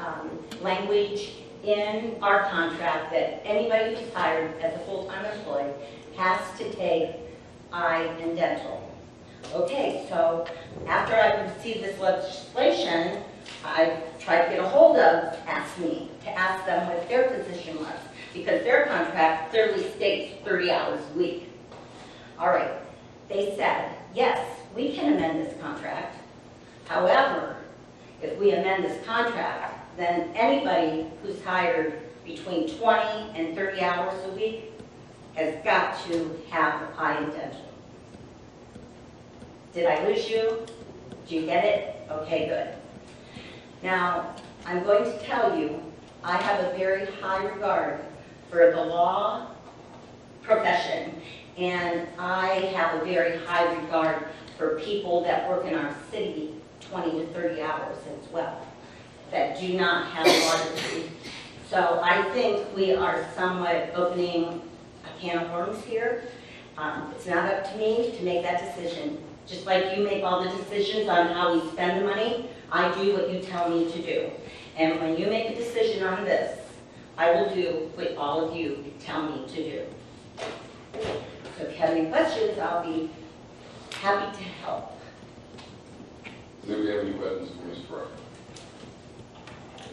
[SPEAKER 19] language in our contract that anybody who's hired as a full-time employee has to take eye and dental. Okay, so after I received this legislation, I tried to get a hold of ASME to ask them what their position was because their contract clearly states 30 hours a week. All right. They said, yes, we can amend this contract. However, if we amend this contract, then anybody who's hired between 20 and 30 hours a week has got to have eye and dental. Did I lose you? Do you get it? Okay, good. Now, I'm going to tell you, I have a very high regard for the law profession, and I have a very high regard for people that work in our city 20 to 30 hours as well, that do not have a lot of. So I think we are somewhat opening a can of worms here. It's not up to me to make that decision. Just like you make all the decisions on how we spend the money, I do what you tell me to do. And when you make a decision on this, I will do what all of you tell me to do. So if you have any questions, I'll be happy to help.
[SPEAKER 4] Do we have any questions for Ms. Farrar?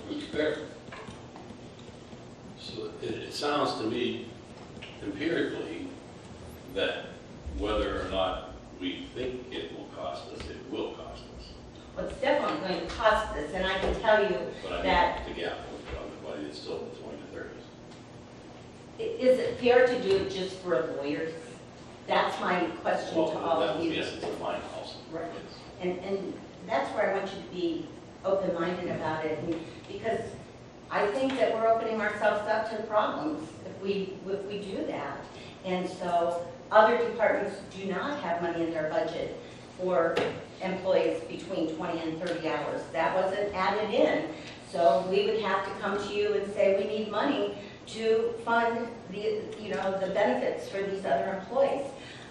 [SPEAKER 4] Mr. Thayer?
[SPEAKER 8] So it sounds to me empirically that whether or not we think it will cost us, it will cost us.
[SPEAKER 19] Well, it's definitely going to cost us, and I can tell you
[SPEAKER 8] But I
[SPEAKER 19] that,
[SPEAKER 8] mean, the gap on the budget is still in the 20 to 30s.
[SPEAKER 19] is it fair to do it just for lawyers? That's my question to all
[SPEAKER 8] That
[SPEAKER 19] of
[SPEAKER 8] was the
[SPEAKER 19] you.
[SPEAKER 8] essence of mine also.
[SPEAKER 19] Right.
[SPEAKER 8] Yes.
[SPEAKER 19] And that's where I want you to be open-minded about it, because I think that we're opening ourselves up to problems if we do that. And so other departments do not have money in their budget for employees between 20 and 30 hours. That wasn't added in. So we would have to come to you and say we need money to fund the benefits for these other employees.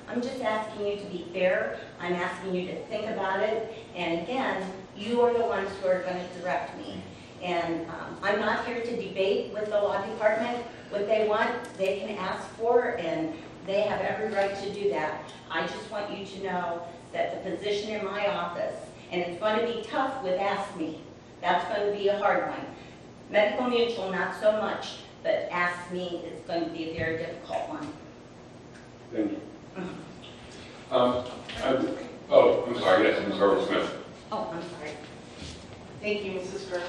[SPEAKER 19] I'm just asking you to be fair. I'm asking you to think about it. And again, you are the ones who are going to direct me. And I'm not here to debate with the law department. What they want, they can ask for, and they have every right to do that. I just want you to know that the position in my office, and it's going to be tough with Ask Me. That's going to be a hard one. Medical Mutual, not so much, but Ask Me is going to be a very difficult one.
[SPEAKER 4] Thank you. I'm sorry, yes, Ms. Smith.
[SPEAKER 19] Oh, I'm sorry.
[SPEAKER 9] Thank you, Mrs. Burke.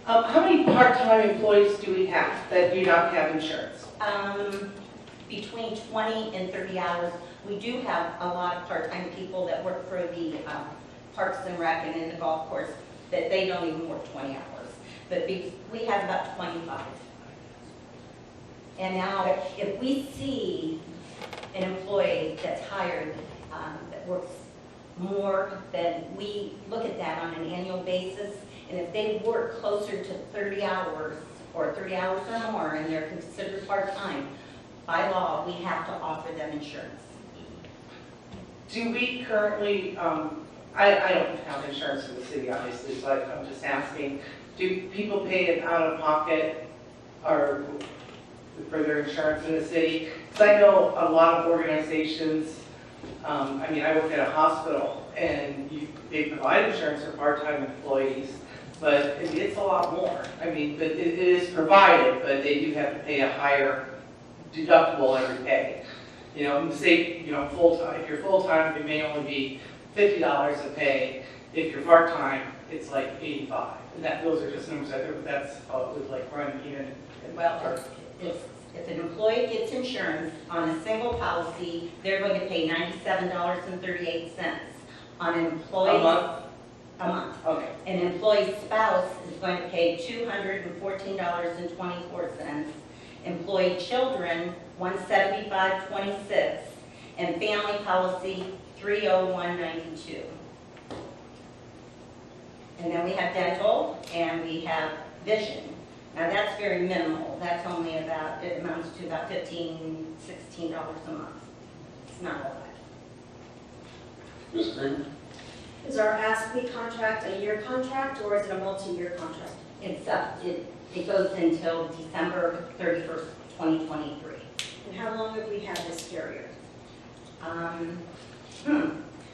[SPEAKER 9] How many part-time employees do we have that do not have insurance?
[SPEAKER 19] Between 20 and 30 hours. We do have a lot of part-time people that work for the Parks and Rec and in the golf course that they don't even work 20 hours. But we have about 25. And now, if we see an employee that's hired that works more, then we look at that on an annual basis. And if they work closer to 30 hours or 30 hours or more and they're considered part-time, by law, we have to offer them insurance.
[SPEAKER 9] Do we currently, I don't have insurance in the city, obviously, so I'm just asking, do people pay it out of pocket or for their insurance in the city? Because I know a lot of organizations, I work at a hospital and they provide insurance for part-time employees, but it's a lot more. But it is provided, but they do have to pay a higher deductible every pay. Say, full-time, if you're full-time, it may only be $50 a pay. If you're part-time, it's like $85. And those are just numbers, that's how it was like running even.
[SPEAKER 19] Well, if an employee gets insurance on a single policy, they're going to pay $97.38. On an employee.
[SPEAKER 9] A month?
[SPEAKER 19] A month.
[SPEAKER 9] Okay.
[SPEAKER 19] An employee's spouse is going to pay $214.24. Employee children, $175.26, and family policy, $301.92. And then we have dental and we have vision. Now that's very minimal. That's only it amounts to about $15, $16 a month. It's not a lot.
[SPEAKER 4] Ms. Green?
[SPEAKER 5] Is our Ask Me contract a year contract or is it a multi-year contract?
[SPEAKER 19] It goes until December 31st, 2023.
[SPEAKER 5] And how long have we had this carrier?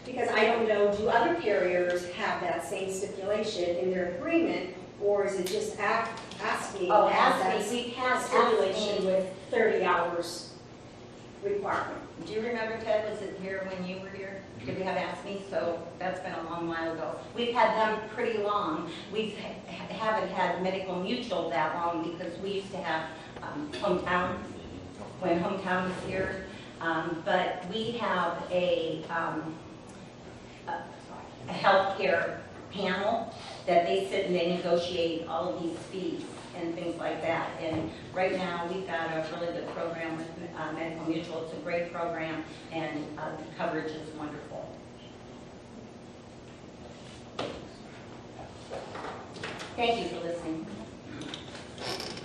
[SPEAKER 5] Because I don't know, do other carriers have that same stipulation in their agreement, or is it just Ask Me?
[SPEAKER 19] Oh,
[SPEAKER 5] has
[SPEAKER 19] Ask Me, we've had
[SPEAKER 5] stipulation
[SPEAKER 19] Ask Me.
[SPEAKER 5] with 30 hours requirement.
[SPEAKER 19] Do you remember, Ted, was it here when you were here? Did we have Ask Me? So that's been a long while ago. We've had them pretty long. We haven't had Medical Mutual that long because we used to have Hometown, when Hometown was here. But we have a healthcare panel that they sit and they negotiate all of these fees and things like that. And right now, we've got a really good program with Medical Mutual. It's a great program, and the coverage is wonderful. Thank you for listening.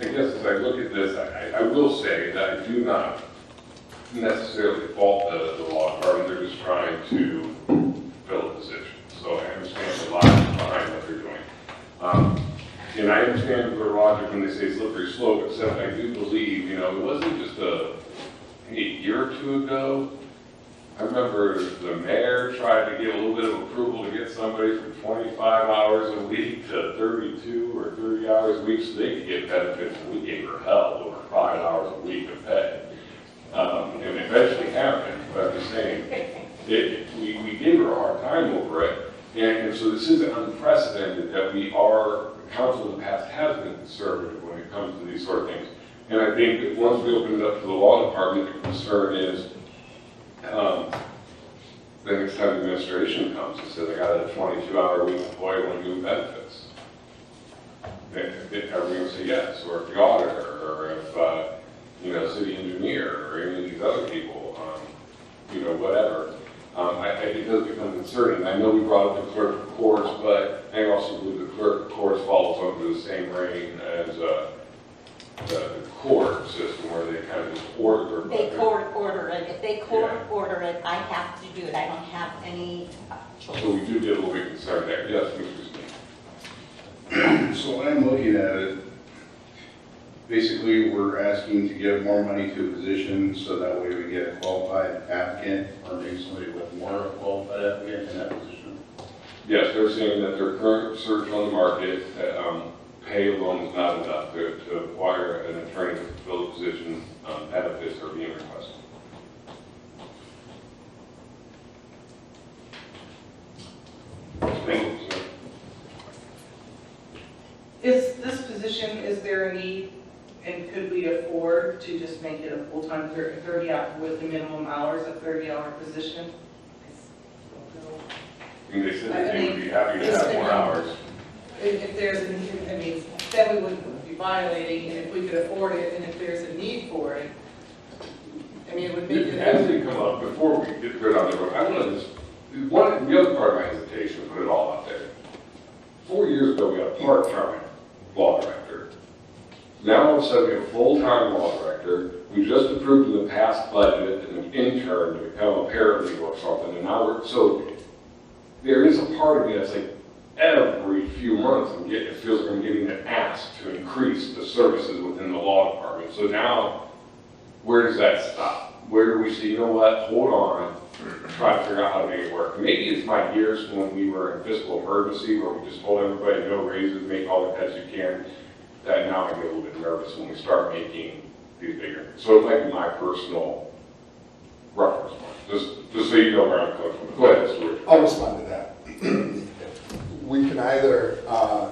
[SPEAKER 4] I guess as I look at this, I will say that I do not necessarily fault the law department. They're just trying to fill a position. So I understand the logic behind what they're doing. And I understand their logic when they say slippery slope, except I do believe, you know, it wasn't just a year or two ago. I remember the mayor tried to get a little bit of approval to get somebody from 25 hours a week to 32 or 30 hours a week so they could get benefits, and we gave her hell over 5 hours a week of pay. And it eventually happened, but I'm just saying, we gave her a hard time over it. And so this isn't unprecedented that the council in the past has been conservative when it comes to these sort of things. And I think that once we open it up to the law department, the concern is the next time the administration comes and says, I got a 22-hour-a-week employee, want to give benefits. Are we going to say yes? Or if the auditor, or if, city engineer, or any of these other people, whatever. It does become concerning. I know we brought up the clerk of courts, but I also believe the clerk of courts falls under the same reign as the court system, where they kind of just order.
[SPEAKER 19] They court order it. If they court order it, I have to do it. I don't have any choice.
[SPEAKER 4] So we do get a little bit concerned there. Yes, Mr. Smith.
[SPEAKER 13] So when I'm looking at it, basically we're asking to give more money to a position so that way we get a qualified applicant, or maybe somebody with more qualified applicant in that position.
[SPEAKER 4] Yes, they're saying that their current search on the market, pay alone is not enough to acquire an attorney to fill a position. Benefits are being requested. Thank you, sir.
[SPEAKER 9] Is this position, is there a need, and could we afford to just make it a full-time 30 hour with the minimum hours, a 30-hour position?
[SPEAKER 4] And they said that they would be happy to have more hours.
[SPEAKER 9] If there's, then we wouldn't be violating, and if we could afford it, and if there's a need for it, it would make it.
[SPEAKER 4] As they come up, before we get rid on the road, I want to just, the other part of my hesitation, put it all out there. 4 years ago, we had a part-time law director. Now all of a sudden we have a full-time law director. We just approved in the past budget an intern to become a paralegal or something, and now so there is a part of me that's like, every few months it feels like I'm getting asked to increase the services within the law department. So now, where does that stop? Where do we say, you know what, hold on, try to figure out how to make it work. Maybe it's my years when we were in fiscal emergency where we just told everybody no raises, make all the cuts you can, that now I get a little bit nervous when we start making these bigger. So it might be my personal reference point, just so you know where I'm coming from. Go ahead, Mr. Richard.
[SPEAKER 17] I'll respond to that. We can either,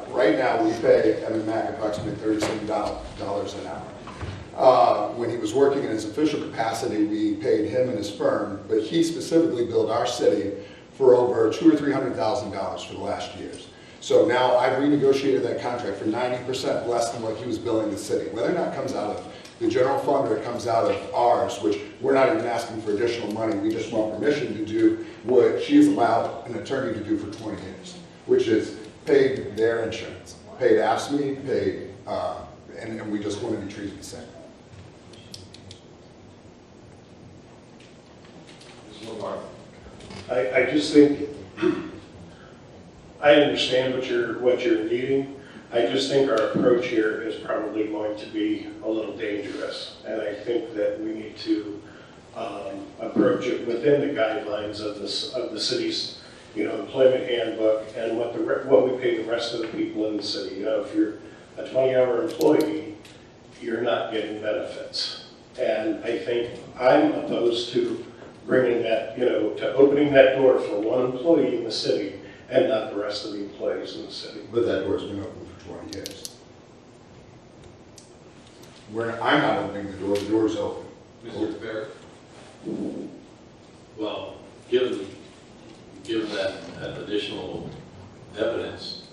[SPEAKER 17] right now we pay Evan Mack approximately $37 an hour. When he was working in his official capacity, we paid him and his firm, but he specifically billed our city for over $200,000 or $300,000 for the last years. So now I've renegotiated that contract for 90% less than what he was billing the city. Whether or not it comes out of the general fund or it comes out of ours, which we're not even asking for additional money, we just want permission to do what she's allowed an attorney to do for 20 years, which is paid their insurance, paid AFSCME, paid, and we just want to be treated the same.
[SPEAKER 3] I just think, I understand what you're needing. I just think our approach here is probably going to be a little dangerous. And I think that we need to approach it within the guidelines of the city's employment handbook and what we pay the rest of the people in the city. If you're a 20-hour employee, you're not getting benefits. And I think I'm opposed to bringing that, to opening that door for one employee in the city and not the rest of the employees in the city.
[SPEAKER 17] But that door's been open for 20 years. I'm not opening the door's open.
[SPEAKER 8] Mr. Fair? Well, given that additional evidence,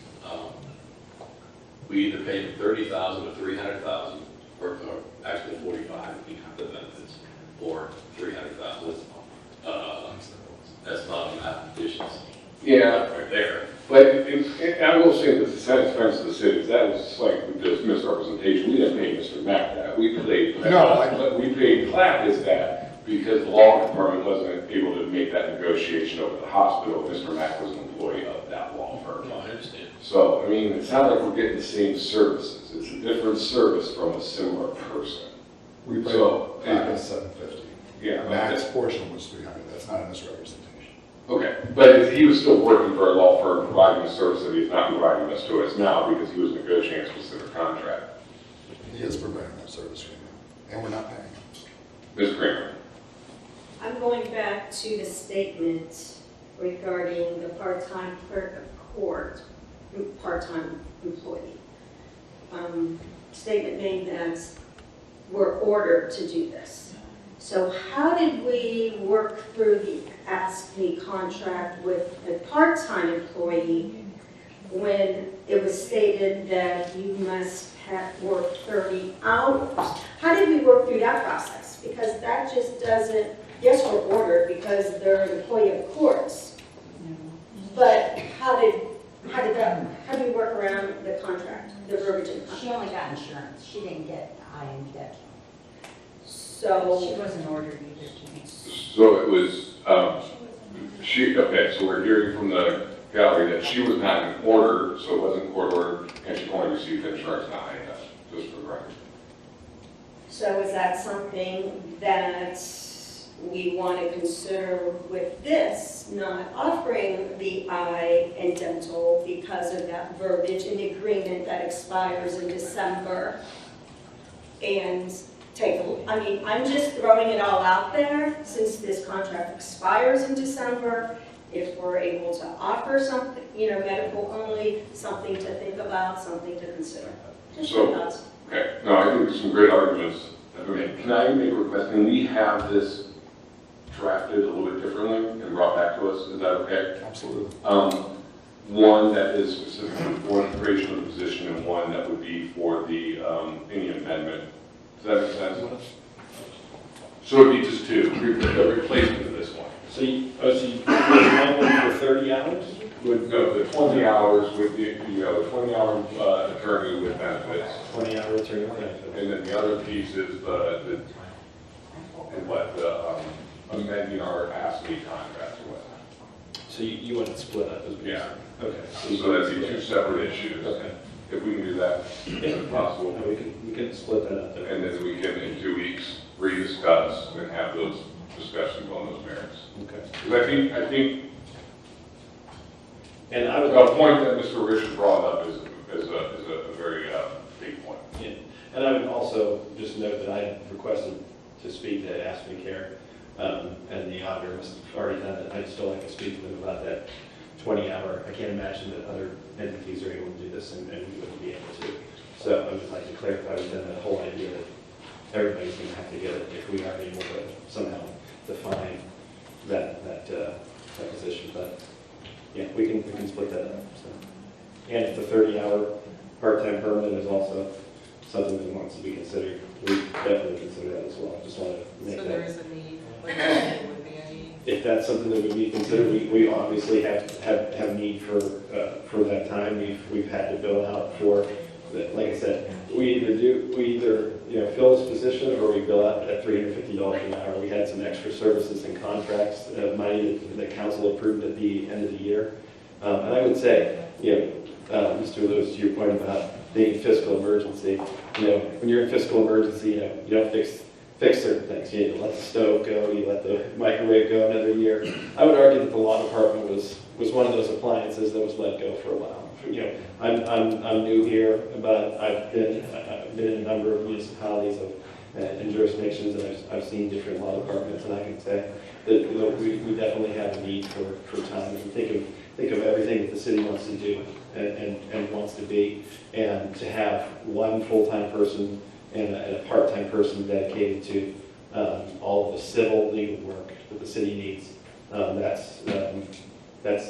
[SPEAKER 8] we either pay them $30,000 or $300,000, or actually $45,000 if we count the benefits, or $300,000. That's not enough additions.
[SPEAKER 4] Yeah,
[SPEAKER 8] right there.
[SPEAKER 4] But I will say that the satisfaction of the city, that was like this misrepresentation. We didn't pay paying Mr. Mack that. We paid,
[SPEAKER 12] No,
[SPEAKER 4] we paid Clackus that because the law department wasn't able to make that negotiation over the hospital. Mr. Mack was an employee of that law firm.
[SPEAKER 8] No, I understand.
[SPEAKER 4] So, I mean, it's not like we're getting the same services. It's a different service from a similar person.
[SPEAKER 17] We paid
[SPEAKER 4] So,
[SPEAKER 17] $750.
[SPEAKER 4] Yeah.
[SPEAKER 17] Matt's portion was 300. That's not a misrepresentation.
[SPEAKER 4] Okay, but he was still working for a law firm providing a service that he's not providing us to us now because he was negotiating a specific contract.
[SPEAKER 17] He is providing that service right now, and we're not paying him.
[SPEAKER 4] Ms. Kramer?
[SPEAKER 5] I'm going back to the statement regarding the part-time clerk of court, part-time employee. Statement made that we're ordered to do this. So how did we work through the ASME contract with a part-time employee when it was stated that you must have worked 30 hours? How did we work through that process? Because that just doesn't, yes, we're ordered because they're an employee of courts. But how did we work around the contract, the verbiage in the contract?
[SPEAKER 19] She only got insurance. She didn't get IMDET.
[SPEAKER 5] So
[SPEAKER 19] She wasn't ordered either.
[SPEAKER 4] So it was, okay, so we're hearing from the gallery that she was not in order, so it wasn't court ordered, and she only received insurance, not INF, just for the record.
[SPEAKER 5] So is that something that we want to consider with this, not offering the eye and dental because of that verbiage in the agreement that expires in December? And I mean, I'm just throwing it all out there, since this contract expires in December, if we're able to offer something, medical only, something to think about, something to consider. Just your thoughts.
[SPEAKER 4] Okay, no, I think there's some great arguments. Okay, can I make a request? Can we have this drafted a little bit differently and brought back to us? Is that okay?
[SPEAKER 17] Absolutely.
[SPEAKER 4] One that is specifically for the creation of the position, and one that would be for the any amendment. Does that make sense? So it'd be just two, a replacement of this one.
[SPEAKER 16] So you want one for 30 hours?
[SPEAKER 4] No, the 20 hours with the 20-hour attorney with benefits.
[SPEAKER 16] 20-hour attorney with benefits.
[SPEAKER 4] And then the other piece is amending our ASME contract with.
[SPEAKER 16] So you want it split up as well?
[SPEAKER 4] Yeah.
[SPEAKER 16] Okay.
[SPEAKER 4] So that'd be two separate issues.
[SPEAKER 16] Okay.
[SPEAKER 4] If we can do that, if possible.
[SPEAKER 16] No, we can split that up.
[SPEAKER 4] And then we can, in 2 weeks, rediscuss and have those discussions on those merits.
[SPEAKER 16] Okay.
[SPEAKER 4] Because I think
[SPEAKER 16] and I would
[SPEAKER 4] the point that Mr. Richard brought up is a very big point.
[SPEAKER 16] Yeah. And I would also just note that I requested to speak to ASME Care, and the auditor must have already done it. I'd still like to speak to them about that 20-hour. I can't imagine that other entities are able to do this, and we wouldn't be able to. So I would like to clarify with them that whole idea that everybody's going to have to get it if we are able to somehow define that position. But yeah, we can split that up. So. And if the 30-hour part-time permanent is also something that wants to be considered, we definitely consider that as well. Just want to make
[SPEAKER 9] So
[SPEAKER 16] that.
[SPEAKER 9] there is a need, like there would be a need.
[SPEAKER 16] If that's something that would be considered, we obviously have need for that time. We've had to bill out for, like I said, we either fill this position or we bill out at $350 an hour. We had some extra services and contracts, money that council approved at the end of the year. And I would say, Mr. Lewis, to your point about being fiscal emergency, when you're in fiscal emergency, you don't fix certain things. You let the stove go, you let the microwave go another year. I would argue that the law department was one of those appliances that was let go for a while. I'm new here, but I've been in a number of municipalities and jurisdictions, and I've seen different law departments, and I can say that we definitely have a need for time. And think of everything that the city wants to do and wants to be, and to have one full-time person and a part-time person dedicated to all of the civil legal work that the city needs. That's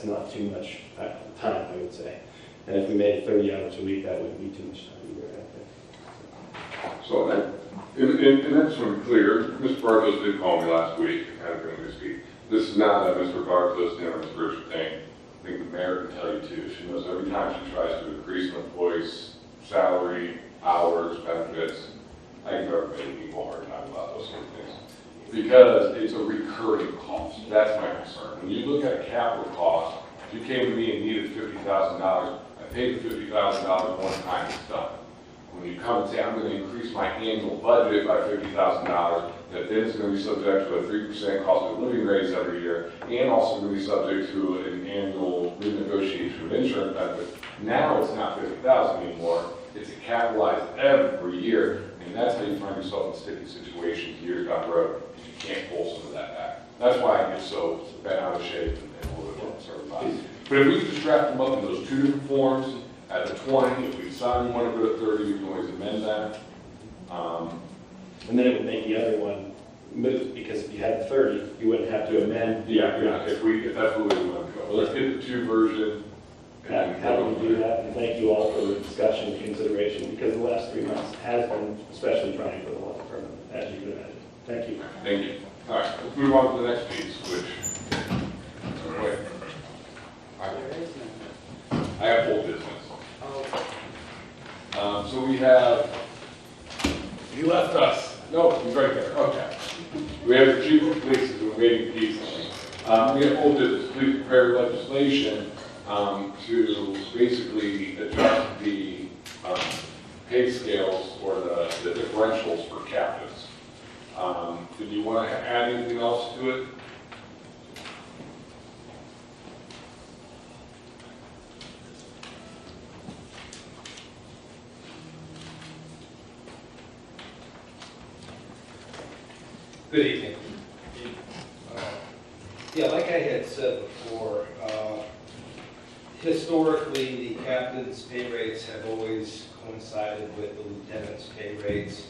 [SPEAKER 16] not too much time, I would say. And if we made it 30 hours a week, that wouldn't be too much time either, I think.
[SPEAKER 4] So, and that's sort of clear. Mr. Bartos did call me last week, kind of going to speak. This is not a Mr. Bartos dinner with Richard thing. I think the mayor can tell you too. She knows every time she tries to increase an employee's salary, hours, benefits. I give everybody people a hard time about those sort of things. Because it's a recurring cost. That's my concern. When you look at a capital cost, if you came to me and needed $50,000, I paid the $50,000 one time, it's done. When you come and say, I'm going to increase my annual budget by $50,000, that then is going to be subject to a 3% cost of living raise every year, and also going to be subject to an annual renegotiation of insurance benefits. Now it's not $50,000 anymore. It's capitalized every year, and that's how you find yourself in sticky situations years down the road. You can't pull some of that back. That's why I get so bent out of shape and a little bit more concerned about it. But if we could just draft them up in those two different forms, at the 20, if we decide we want to go to 30, we can always amend that.
[SPEAKER 16] And then it would make the other one move, because if you had 30, you wouldn't have to amend.
[SPEAKER 4] Yeah, if that's the way we want to go. Well, let's get the two version.
[SPEAKER 16] Happy to do that, and thank you all for the discussion and consideration, because the last 3 months has been especially trying for the law firm, as you can imagine. Thank you.
[SPEAKER 4] Thank you. All right, let's move on to the next piece, which, wait. I have full business. So we have, you left us. No, he's right there, okay. We have the chief of police is the waiting piece. We have full business. Please prepare legislation to basically adjust the pay scales or the differentials for captains. Did you want to add anything else to it?
[SPEAKER 20] Good evening. Yeah, like I had said before, historically, the captain's pay rates have always coincided with the lieutenant's pay rates.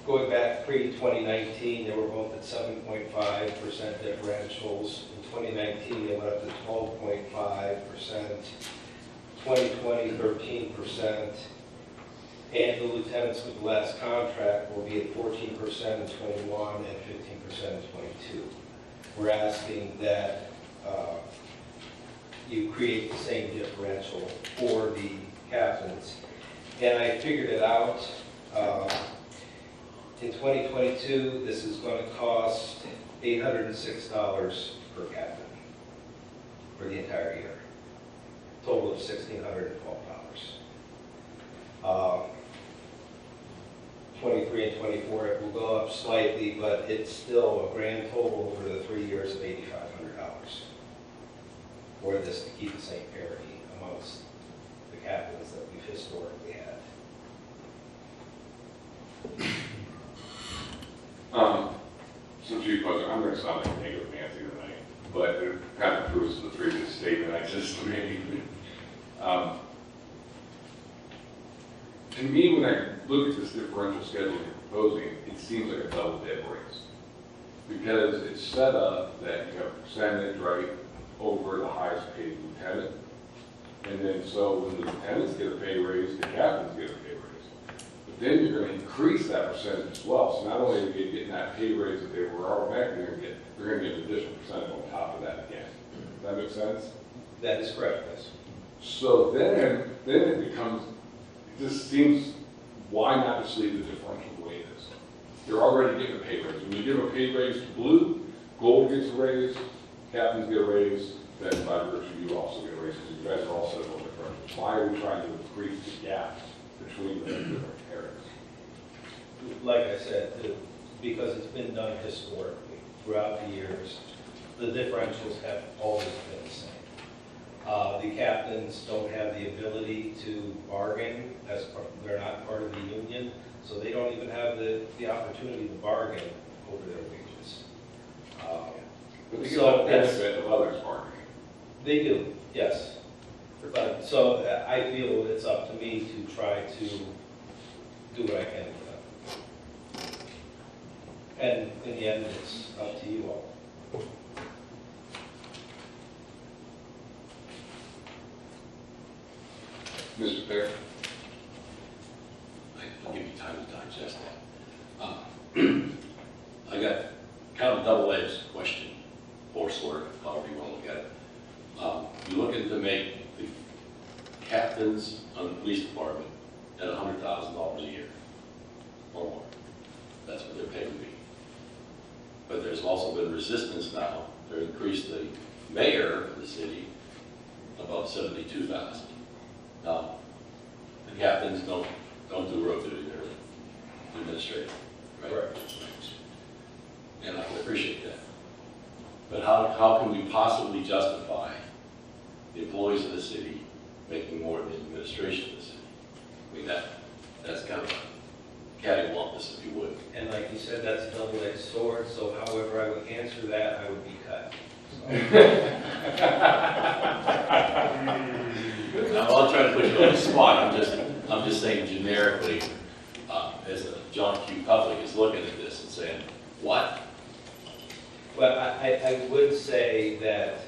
[SPEAKER 20] Going back pre-2019, they were both at 7.5% differentials. In 2019, they went up to 12.5%. 2020, 13%. And the lieutenants with the last contract will be at 14% in 21 and 15% in 22. We're asking that you create the same differential for the captains. And I figured it out. In 2022, this is going to cost $806 per captain for the entire year. Total of $1,612. 23 and 24, it will go up slightly, but it's still a grand total over the 3 years of $8,500 for this to keep the same parity amongst the captains that we've historically had.
[SPEAKER 4] So Chief Buzzer, I'm going to sound like negative Nancy tonight, but it kind of proves the previous statement I just made. To me, when I look at this differential schedule you're proposing, it seems like a double dip raise. Because it's set up that you have a percentage, right, over the highest paid lieutenant. And then so when the lieutenants get a pay raise, the captains get a pay raise. But then you're going to increase that percentage as well. So not only are you getting that pay raise that they were automatically going to get, they're going to get an additional percentage on top of that again. Does that make sense?
[SPEAKER 20] That is correct, yes.
[SPEAKER 4] So then it becomes, it just seems, why not just leave the differential the way it is? You're already getting a pay raise. When you give a pay raise to blue, gold gets a raise, captains get a raise, then by virtue you also get a raise because you guys are all set on differentials. Why are we trying to increase the gap between the different areas?
[SPEAKER 20] Like I said, because it's been done historically throughout the years, the differentials have always been the same. The captains don't have the ability to bargain, as they're not part of the union, so they don't even have the opportunity to bargain over their wages.
[SPEAKER 4] But they get the benefit of others bargaining. They
[SPEAKER 20] do, yes. But so I feel it's up to me to try to do what I can for them. And in the end, it's up to you all.
[SPEAKER 4] Mr. Fair?
[SPEAKER 8] I'll give you time to digest that. I got kind of a double-edged question, or sword, however you want to look at it. You're looking to make the captains on the police department at $100,000 a year or more. That's what their pay would be. But there's also been resistance now to increase the mayor of the city above $72,000. Now, the captains don't do road duty, they're administrative, right? And I can appreciate that. But how can we possibly justify the employees of the city making more than the administration of the city? I mean, that's kind of a cattywampus, if you would.
[SPEAKER 20] And like you said, that's a double-edged sword, so however I would answer that, I would be cut.
[SPEAKER 8] Now, I'm trying to put you on the spot. I'm just saying generically, as a John Q. public is looking at this and saying, what?
[SPEAKER 20] Well, I would say that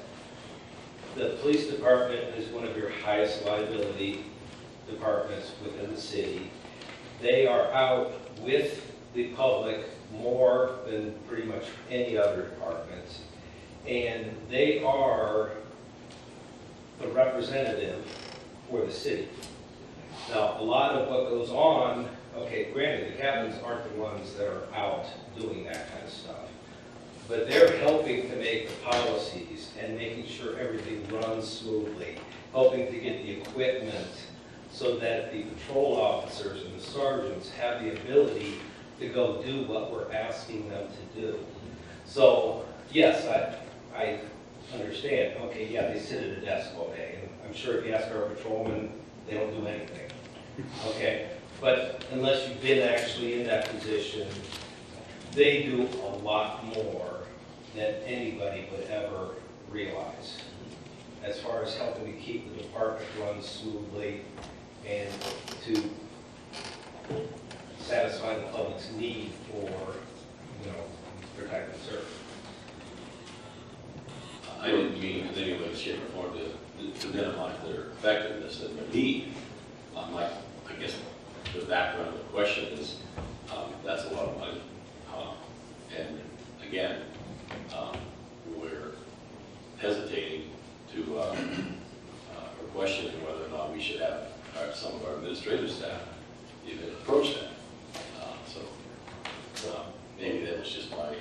[SPEAKER 20] the police department is one of your highest liability departments within the city. They are out with the public more than pretty much any other department. And they are the representative for the city. Now, a lot of what goes on, okay, granted, the captains aren't the ones that are out doing that kind of stuff. But they're helping to make the policies and making sure everything runs smoothly, helping to get the equipment so that the patrol officers and the sergeants have the ability to go do what we're asking them to do. So, yes, I understand. Okay, yeah, they sit at a desk all day. And I'm sure if you ask our patrolmen, they don't do anything. Okay, but unless you've been actually in that position, they do a lot more than anybody would ever realize as far as helping to keep the department run smoothly and to satisfy the public's need for, protective service.
[SPEAKER 8] I didn't mean in any way, shape, or form to minimize their effectiveness and their need. I guess the background of the question is that's a lot of money. And again, we're hesitating to or questioning whether or not we should have some of our administrative staff even approach that. So maybe that was just my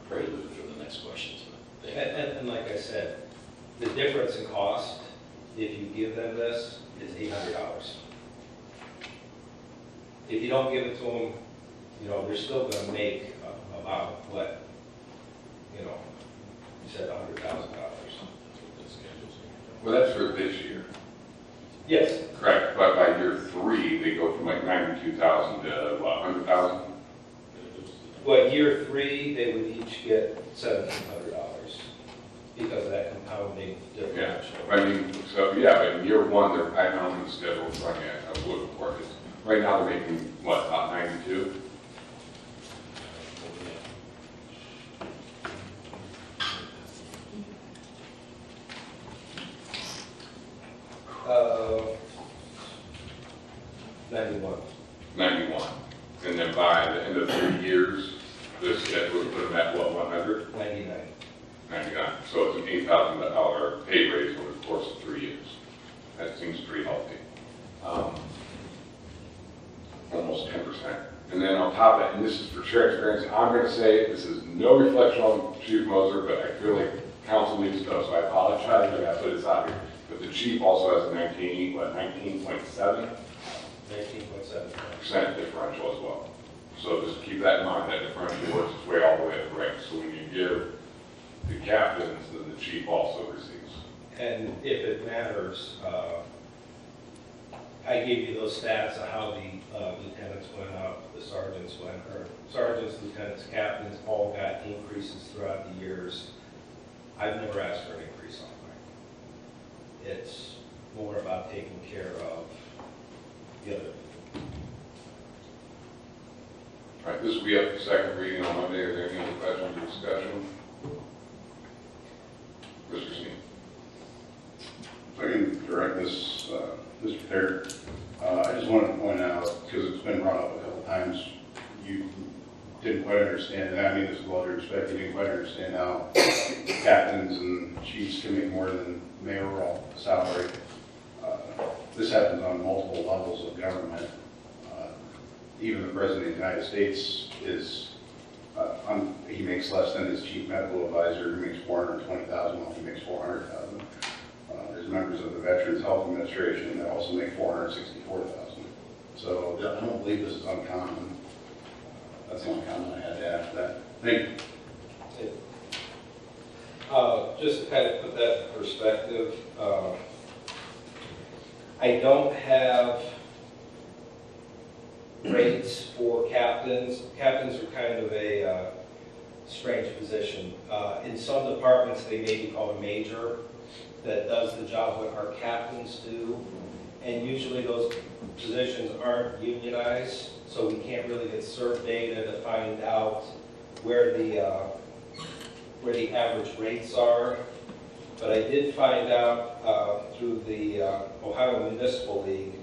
[SPEAKER 8] prelude for the next questions.
[SPEAKER 20] And like I said, the difference in cost, if you give them this, is $800. If you don't give it to them, they're still going to make about what, you said $100,000.
[SPEAKER 4] Well, that's for this year.
[SPEAKER 20] Yes.
[SPEAKER 4] Correct, but by year 3, they go from like 92,000 to what, 100,000?
[SPEAKER 20] Well, year 3, they would each get $1,700 because of that compounding differential.
[SPEAKER 4] Yeah, I mean, so yeah, but in year 1, they're, I don't know the schedule in front of me, I was looking for it. Right now, they're making, what, about 92?
[SPEAKER 20] Uh, 91.
[SPEAKER 4] 91. And then by the end of 3 years, this schedule would put them at what, 100?
[SPEAKER 20] 99.
[SPEAKER 4] 99. So it's an $8,000 pay raise over the course of 3 years. That seems pretty healthy. Almost 10%. And then on top of that, and this is for transparency, I'm going to say this is no reflection on Chief Moser, but I feel like council needs to know, so I apologize that I put this out here. But the chief also has a 19.7%
[SPEAKER 20] 19.7%
[SPEAKER 4] differential as well. So just keep that in mind, that differential works its way all the way up, right? So when you give the captains, then the chief also receives.
[SPEAKER 20] And if it matters, I gave you those stats of how the lieutenants went up, the sergeants sergeants, lieutenants, captains all got increases throughout the years. I've never asked for an increase on mine. It's more about taking care of the other.
[SPEAKER 4] All right, this will be up for second reading on Monday. Are there any other questions or discussion? Mr. Sneed.
[SPEAKER 13] If I can direct this, Mr. Terry, I just wanted to point out, because it's been brought up a couple times, you didn't quite understand, and I mean this with all due respect, you didn't quite understand how captains and chiefs can make more than mayoral salary. this happens on multiple levels of government. Even the President of the United States is, he makes less than his chief medical advisor, who makes $420,000, while he makes $400,000. There's members of the Veterans Health Administration that also make $464,000. So I don't believe this is uncommon. That's the only comment I had to add to that. Thank you.
[SPEAKER 20] Just to kind of put that in perspective, I don't have rates for captains. Captains are kind of a strange position. In some departments, they may be called a major that does the job what our captains do, and usually those positions aren't unionized, so we can't really get served data to find out where the average rates are. But I did find out through the Ohio Municipal League,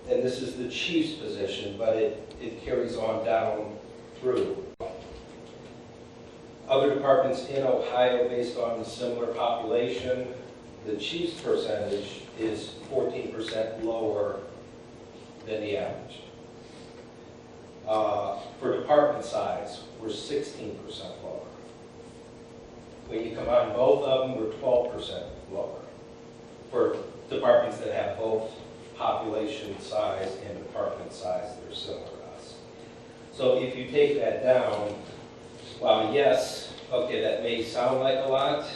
[SPEAKER 20] and this is the chief's position, but it carries on down through. Other departments in Ohio, based on the similar population, the chief's percentage is 14% lower than the average. For department size, we're 16% lower. When you combine both of them, we're 12% lower for departments that have both population size and department size that are similar to us. So if you take that down, while yes, okay, that may sound like a lot,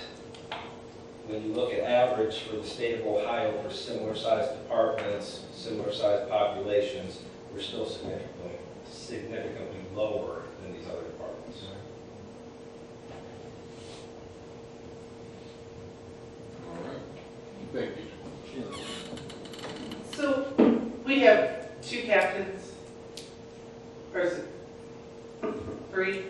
[SPEAKER 20] when you look at average for the state of Ohio for similar sized departments, similar sized populations, we're still significantly lower than these other departments.
[SPEAKER 14] All right. Thank you.
[SPEAKER 9] So we have 2 captains, or is it 3?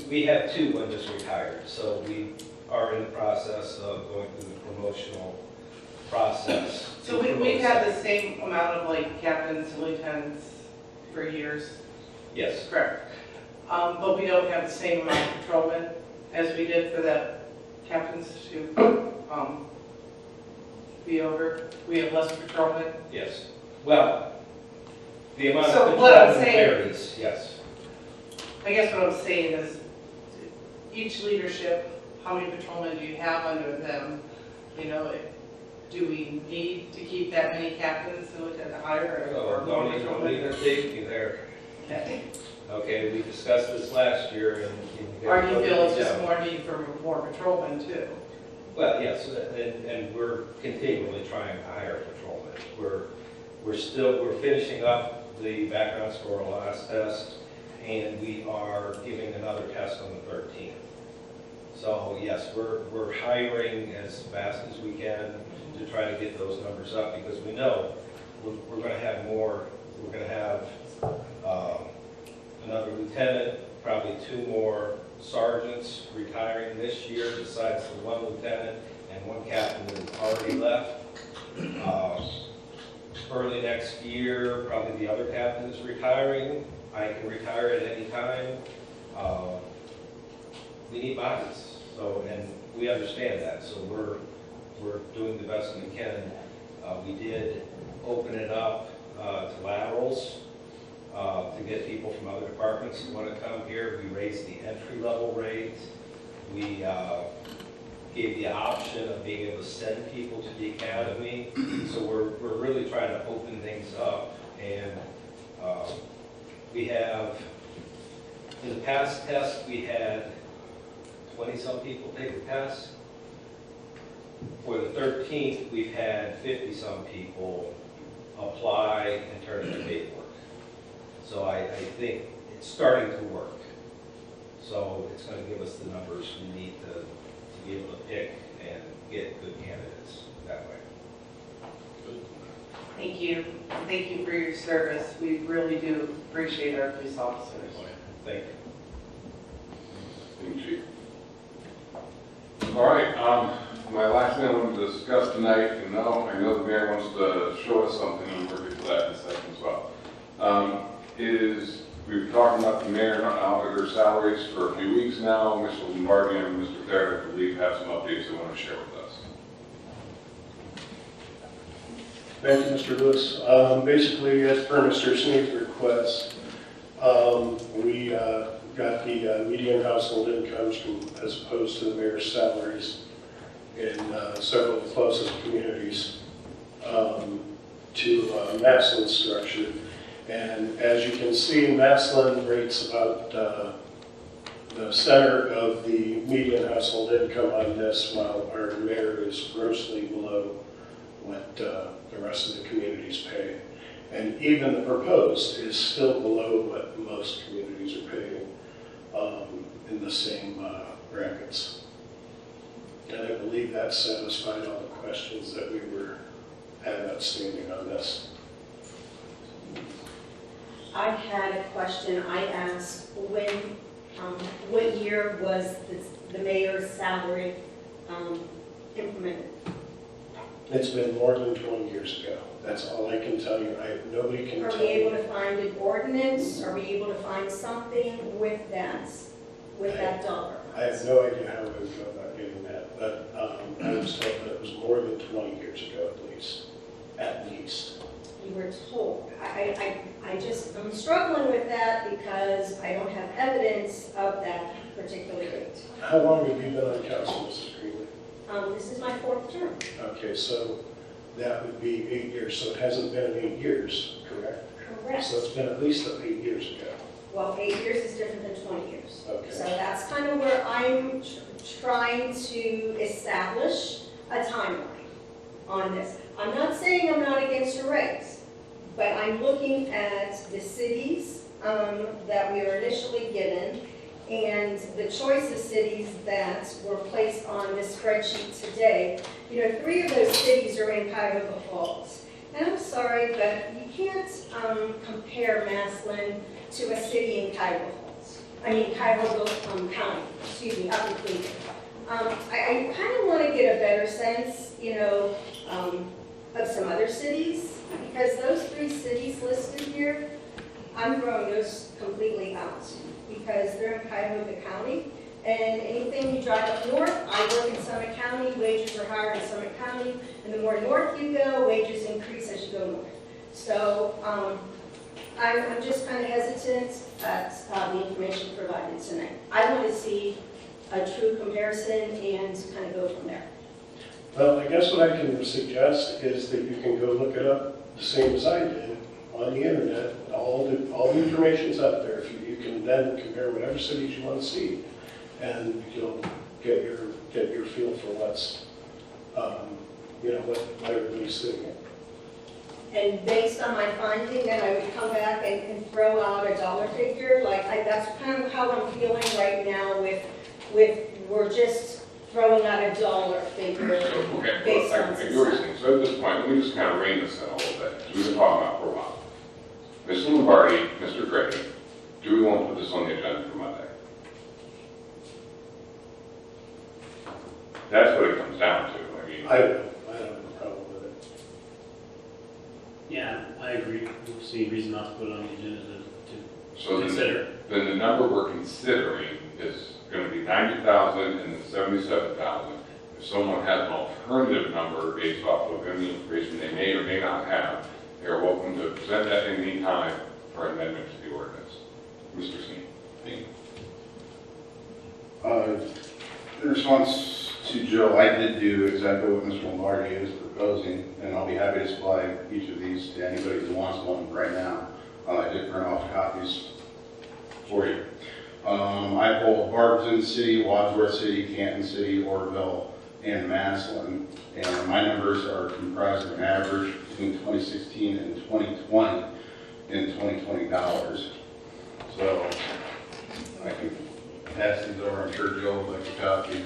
[SPEAKER 20] We have 2, one just retired, so we are in the process of going through the promotional process.
[SPEAKER 9] So we've had the same amount of like captains and lieutenants for years?
[SPEAKER 20] Yes.
[SPEAKER 9] Correct. But we don't have the same amount of patrolmen as we did for the captains to be over. We have less patrolmen?
[SPEAKER 20] Yes. Well, the amount
[SPEAKER 9] So
[SPEAKER 20] of
[SPEAKER 9] what I'm
[SPEAKER 20] patrolmen
[SPEAKER 9] saying-
[SPEAKER 20] varies, yes.
[SPEAKER 9] I guess what I'm saying is, each leadership, how many patrolmen do you have under them? You know, do we need to keep that many captains to look at the higher or more
[SPEAKER 20] Don't
[SPEAKER 9] patrolmen?
[SPEAKER 20] even take me there. Okay, we discussed this last year and.
[SPEAKER 9] Or do you feel it's just more need for more patrolmen too?
[SPEAKER 20] Well, yes, and we're continually trying to hire patrolmen. We're finishing up the background score last test, and we are giving another test on the 13th. So yes, we're hiring as fast as we can to try to get those numbers up, because we know we're going to have more. We're going to have another lieutenant, probably 2 more sergeants retiring this year, besides the 1 lieutenant and 1 captain that already left. Early next year, probably the other captain is retiring. I can retire at any time. We need bodies, and we understand that. So we're doing the best we can. We did open it up to laterals to get people from other departments who want to come here. We raised the entry-level rate. We gave the option of being able to send people to the academy. So we're really trying to open things up. And we have, in the past test, we had 20-some people take the test. For the 13th, we've had 50-some people apply and turn in their paperwork. So I think it's starting to work. So it's going to give us the numbers we need to be able to pick and get good candidates that way.
[SPEAKER 9] Thank you. Thank you for your service. We really do appreciate our police officers.
[SPEAKER 20] Thank you.
[SPEAKER 14] Thank you, Chief. All right, my last thing I wanted to discuss tonight, and now I know the mayor wants to show us something, and we'll get to that in a second as well, is we've been talking about the mayor and auditor salaries for a few weeks now. Mr. Lombardi and Mr. Thayer, I believe, have some updates they want to share with us.
[SPEAKER 3] Thank you, Mr. Lewis. Basically, as per Mr. Sneed's request, we got the median household incomes as opposed to the mayor's salaries in several of the closest communities to Massillon structure. And as you can see, Massillon rates about the center of the median household income on this, while our mayor is grossly below what the rest of the communities pay. And even the proposed is still below what most communities are paying in the same brackets. And I believe that satisfied all the questions that we had outstanding on this.
[SPEAKER 5] I had a question. I asked what year was the mayor's salary implemented?
[SPEAKER 3] It's been more than 20 years ago. That's all I can tell you. Nobody can
[SPEAKER 5] Are
[SPEAKER 3] tell
[SPEAKER 5] we able
[SPEAKER 3] you.
[SPEAKER 5] to find an ordinance? Are we able to find something with that dollar?
[SPEAKER 3] I have no idea how we would go about getting that, but I was told that it was more than 20 years ago at least. At least.
[SPEAKER 5] You were told. I'm struggling with that because I don't have evidence of that particular rate.
[SPEAKER 3] How long have you been on council, Mrs. Greenlee?
[SPEAKER 5] This is my 4th term.
[SPEAKER 3] Okay, so that would be 8 years. So it hasn't been 8 years, correct?
[SPEAKER 5] Correct.
[SPEAKER 3] So it's been at least 8 years ago.
[SPEAKER 5] Well, 8 years is different than 20 years.
[SPEAKER 3] Okay.
[SPEAKER 5] So that's kind of where I'm trying to establish a timeline on this. I'm not saying I'm not against a raise, but I'm looking at the cities that we were initially given and the choice of cities that were placed on this spreadsheet today. You know, 3 of those cities are in Cuyahoga Falls. And I'm sorry, but you can't compare Massillon to a city in Cuyahoga Falls. I mean, Cuyahoga County, excuse me, up in Cleveland. I kind of want to get a better sense, you know, of some other cities, because those 3 cities listed here, I'm throwing those completely out because they're in Cuyahoga County. And anything you drive up north, I work in Summit County, wages are higher in Summit County, and the more north you go, wages increase as you go north. So I'm just kind of hesitant at the information provided tonight. I want to see a true comparison and kind of go from there.
[SPEAKER 3] Well, I guess what I can suggest is that you can go look it up the same as I did on the internet. All the information's out there. If you can then compare whatever cities you want to see, and you'll get your feel for what's you know what everybody's sitting at.
[SPEAKER 5] And based on my finding, then I would come back and throw out a dollar figure. Like that's kind of how I'm feeling right now with we're just throwing out a dollar figure
[SPEAKER 4] Okay,
[SPEAKER 5] based
[SPEAKER 4] well,
[SPEAKER 5] on
[SPEAKER 4] I get what you're saying. So at this point, let me just kind of rein this in a little bit, because we've been talking about it for a while. Mr. Lombardi, Mr. Gray, do we want to put this on the agenda for Monday? That's what it comes down to. I mean,
[SPEAKER 3] I don't have a problem with it.
[SPEAKER 7] Yeah, I agree. We'll see reason not to put it on the agenda to
[SPEAKER 4] so
[SPEAKER 7] consider.
[SPEAKER 4] Then the number we're considering is going to be 90,000 and 77,000. If someone has an alternative number based off of any information they may or may not have, they are welcome to present that at any time for amendment to the ordinance. Mr. Sneed.
[SPEAKER 13] In response to Joe, I did do exactly what Mr. Lombardi is proposing, and I'll be happy to supply each of these to anybody who wants one right now. I did print off copies for you. I pulled Barberton City, Wadsworth City, Canton City, Orville, and Massillon, and my numbers are comprised of an average between 2016 and 2020 in 2020 dollars. So I can pass these over. I'm sure Joe would like a copy.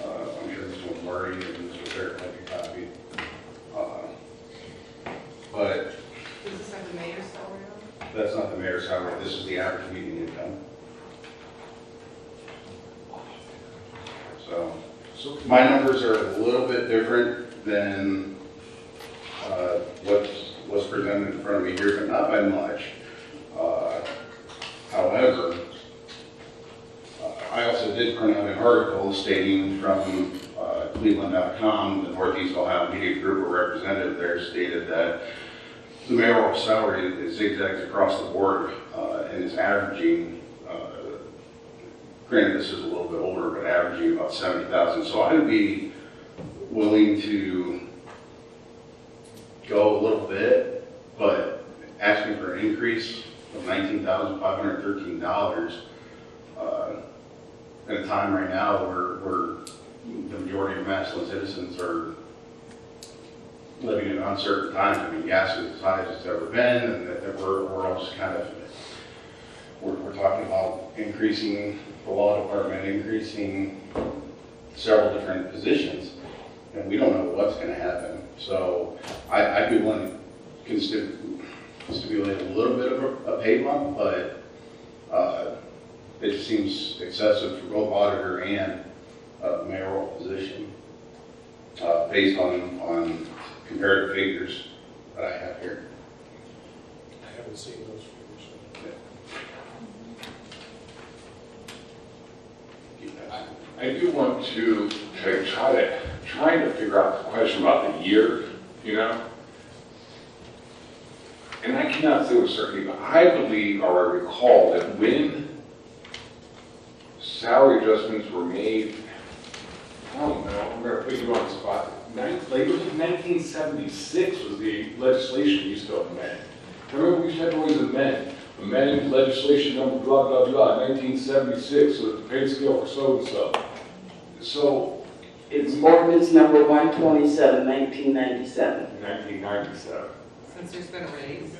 [SPEAKER 13] I'm sure Mr. Lombardi and Mr. Fair would like a copy. But
[SPEAKER 9] Does this have the mayor's salary on it?
[SPEAKER 13] that's not the mayor's salary. This is the average median income. So my numbers are a little bit different than what's presented in front of me here, but not by much. However, I also did print out an article stating from Cleveland.com, the Northeast Ohio Media Group, a representative there stated that the mayoral salary is zigzags across the board and is averaging, granted this is a little bit older, but averaging about $70,000. So I would be willing to go a little bit, but asking for an increase of $19,513 at a time right now where the majority of Massillon citizens are living in uncertain times. I mean, gas is as high as it's ever been, and that we're all just kind of, we're talking about increasing the law department, increasing several different positions, and we don't know what's going to happen. So I'd be willing to stipulate a little bit of a pay bump, but it just seems excessive for both auditor and mayoral position based on comparative figures that I have here.
[SPEAKER 14] I haven't seen those figures. I do want to trying to figure out the question about the year, you know? And I cannot say with certainty, but I believe or I recall that when salary adjustments were made, I don't know, I'm going to put you on the spot. Like 1976 was the legislation we used to amend. Remember, we used to have to always amend legislation number blah, blah, blah, 1976, so the pay scale for so-and-so. So,
[SPEAKER 2] It's ordinance number 127, 1997.
[SPEAKER 14] 1997.
[SPEAKER 21] Since there's been a raise.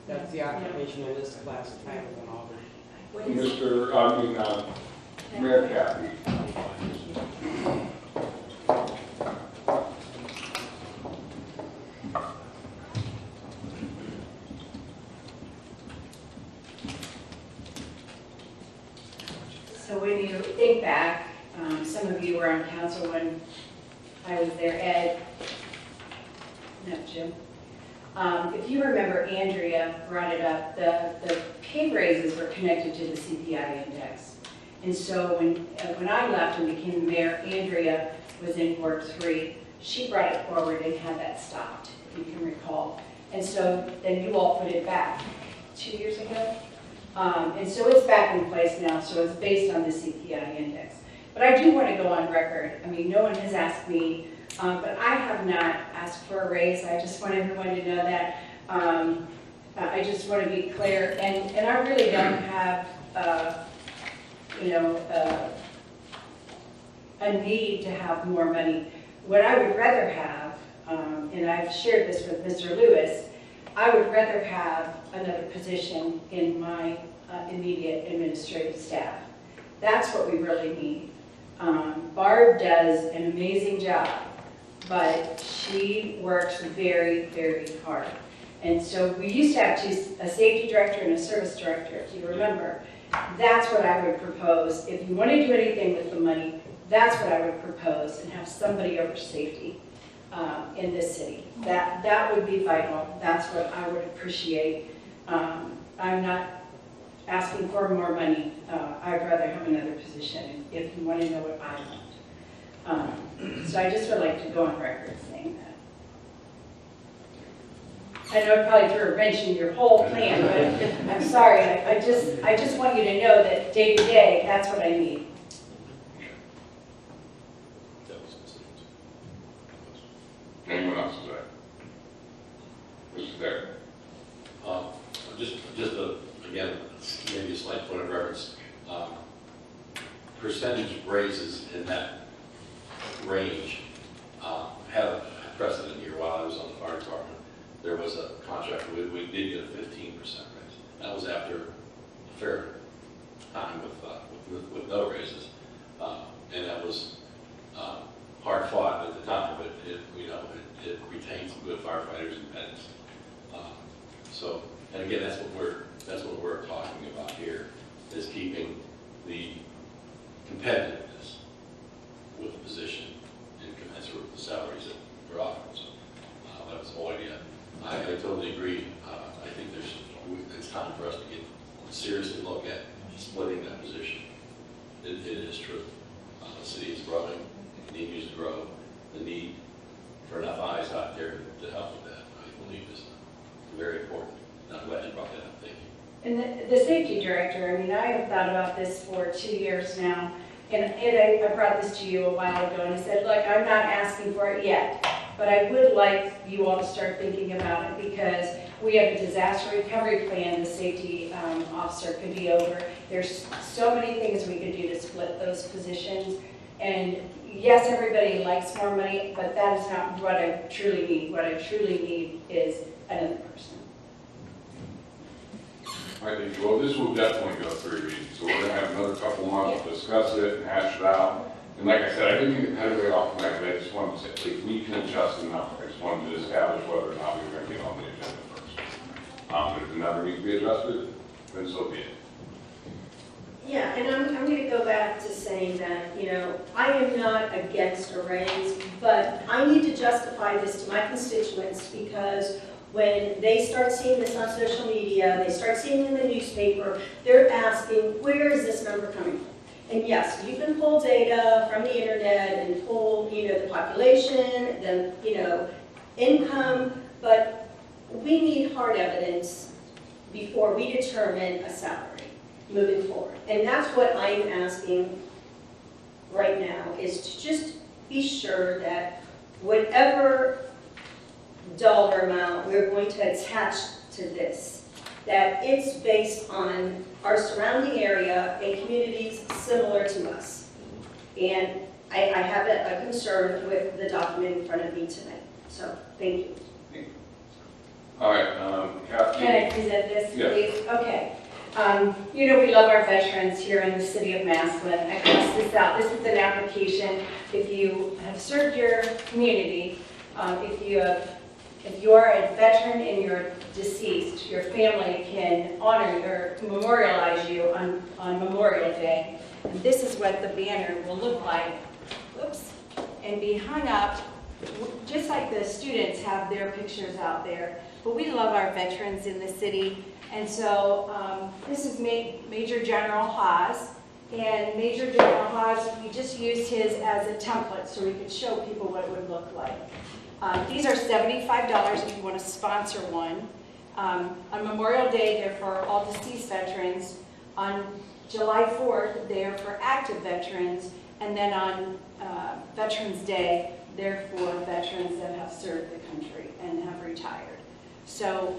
[SPEAKER 21] That's the occupational list classified as an Auburn.
[SPEAKER 14] Mayor Kathy.
[SPEAKER 1] So when you think back, some of you were on council when I was there, Ed, no, Jim. If you remember, Andrea brought it up, the pay raises were connected to the CPI index. And so when I left and became the mayor, Andrea was in Ward 3. She brought it forward and had that stopped, if you can recall. And so then you all put it back 2 years ago. And so it's back in place now, so it's based on the CPI index. But I do want to go on record. I mean, no one has asked me, but I have not asked for a raise. I just want everyone to know that. I just want to be clear. And I really don't have, a need to have more money. What I would rather have, and I've shared this with Mr. Lewis, I would rather have another position in my immediate administrative staff. That's what we really need. Barb does an amazing job, but she works very, very hard. And so we used to have a safety director and a service director, if you remember. That's what I would propose. If you want to do anything with the money, that's what I would propose, and have somebody over safety in this city. That would be vital. That's what I would appreciate. I'm not asking for more money. I'd rather have another position, if you want to know what I want. So I just would like to go on record saying that. I know it probably threw a wrench in your whole plan, but I'm sorry. I just want you to know that day to day, that's what I need.
[SPEAKER 14] Anyone else is there? Mr. There.
[SPEAKER 8] Again, maybe a slight point of reference. Percentage raises in that range have precedent here. While I was on the fire department, there was a contract, we did get a 15% raise. That was after a fair time with no raises. And that was hard fought at the time, but it retained some good firefighters and medics. And again, that's what we're talking about here, is keeping the competitiveness with the position and commensurate with the salaries that we're offering. So that was the whole idea. I totally agree. I think it's time for us to seriously look at splitting that position. It is true. The city is growing, continues to grow, the need for enough eyes out there to help with that, I believe is very important. And I'm glad you brought that up. Thank you.
[SPEAKER 1] And the safety director, I mean, I have thought about this for 2 years now, and I brought this to you a while ago, and I said, look, I'm not asking for it yet, but I would like you all to start thinking about it, because we have a disaster recovery plan the safety officer could be over. There's so many things we could do to split those positions, and yes, everybody likes more money, but that is not what I truly need. What I truly need is another person.
[SPEAKER 4] I think, well, this will definitely go 3 readings, so we're gonna have another couple months to discuss it and hash it out. And like I said, I didn't mean to cut it off my head, I just wanted to say, please, we can adjust the number. I just wanted to establish whether or not we were gonna get on the agenda first. If the number needs to be adjusted, then so be it.
[SPEAKER 5] Yeah, and I'm going to go back to saying that, you know, I am not against a raise, but I need to justify this to my constituents, because when they start seeing this on social media, they start seeing it in the newspaper, they're asking, where is this number coming from? And yes, you can pull data from the internet and pull, you know, the population, the, you know, income, but we need hard evidence before we determine a salary moving forward. And that's what I'm asking right now, is to just be sure that whatever dollar amount we're going to attach to this, that it's based on our surrounding area and communities similar to us. And I have a concern with the document in front of me tonight. So, thank you.
[SPEAKER 4] All right, Kathy.
[SPEAKER 1] Can I present this,
[SPEAKER 4] Yeah.
[SPEAKER 1] please? Okay. You know, we love our veterans here in the city of Massillon. I passed this out. This is an application. If you have served your community, if you are a veteran and you're deceased, your family can honor or memorialize you on Memorial Day. And this is what the banner will look like. Whoops. And be hung up, just like the students have their pictures out there. But we love our veterans in the city. And so this is Major General Haas. And Major General Haas, we just used his as a template so we could show people what it would look like. These are $75 if you want to sponsor one. On Memorial Day, they're for all deceased veterans. On July 4th, they're for active veterans. And then on Veterans Day, they're for veterans that have served the country and have retired. So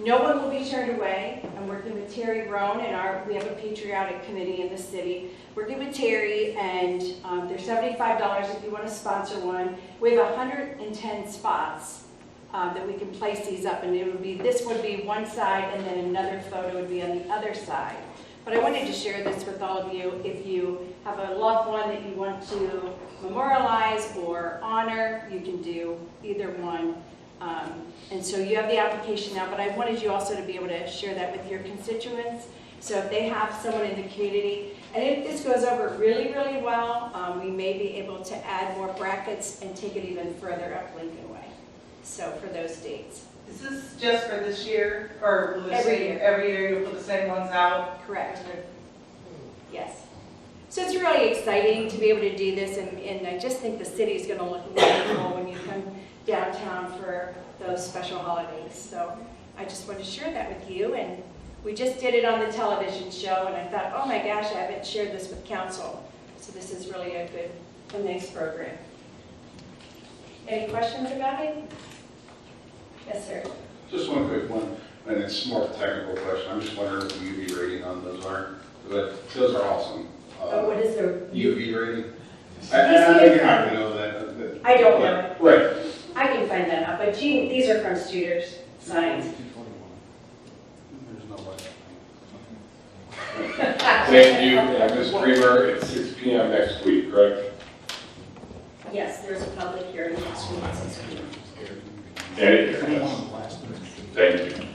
[SPEAKER 1] no one will be turned away. I'm working with Terry Roan, and we have a patriotic committee in the city. Working with Terry, and they're $75 if you want to sponsor one. We have 110 spots that we can place these up, and this would be one side, and then another photo would be on the other side. But I wanted to share this with all of you. If you have a loved one that you want to memorialize or honor, you can do either one. And so you have the application now, but I wanted you also to be able to share that with your constituents. So if they have someone in the community, and if this goes over really, really well, we may be able to add more brackets and take it even further up Lincoln Way. So for those dates.
[SPEAKER 9] Is this just for this year, or will
[SPEAKER 1] Every year.
[SPEAKER 9] every year you'll put the same ones out?
[SPEAKER 1] Correct. Yes. So it's really exciting to be able to do this, and I just think the city is going to look wonderful when you come downtown for those special holidays. So I just want to share that with you, and we just did it on the television show, and I thought, oh my gosh, I haven't shared this with council. So this is really a nice program. Any questions about it? Yes, sir.
[SPEAKER 13] Just one quick one, and it's more of a technical question. I'm just wondering what the UV rating on those are. But those are awesome.
[SPEAKER 1] What is the
[SPEAKER 13] UV rating? I think you're not going to know that.
[SPEAKER 1] I don't know it.
[SPEAKER 13] Right.
[SPEAKER 1] I can find that out, but Gene, these are from Studer's signs.
[SPEAKER 13] There's no way.
[SPEAKER 4] Thank you, Ms. Creamer. It's 6 p.m. next week, correct?
[SPEAKER 5] Yes, there's a public hearing next week.
[SPEAKER 4] Any hearings? Thank you.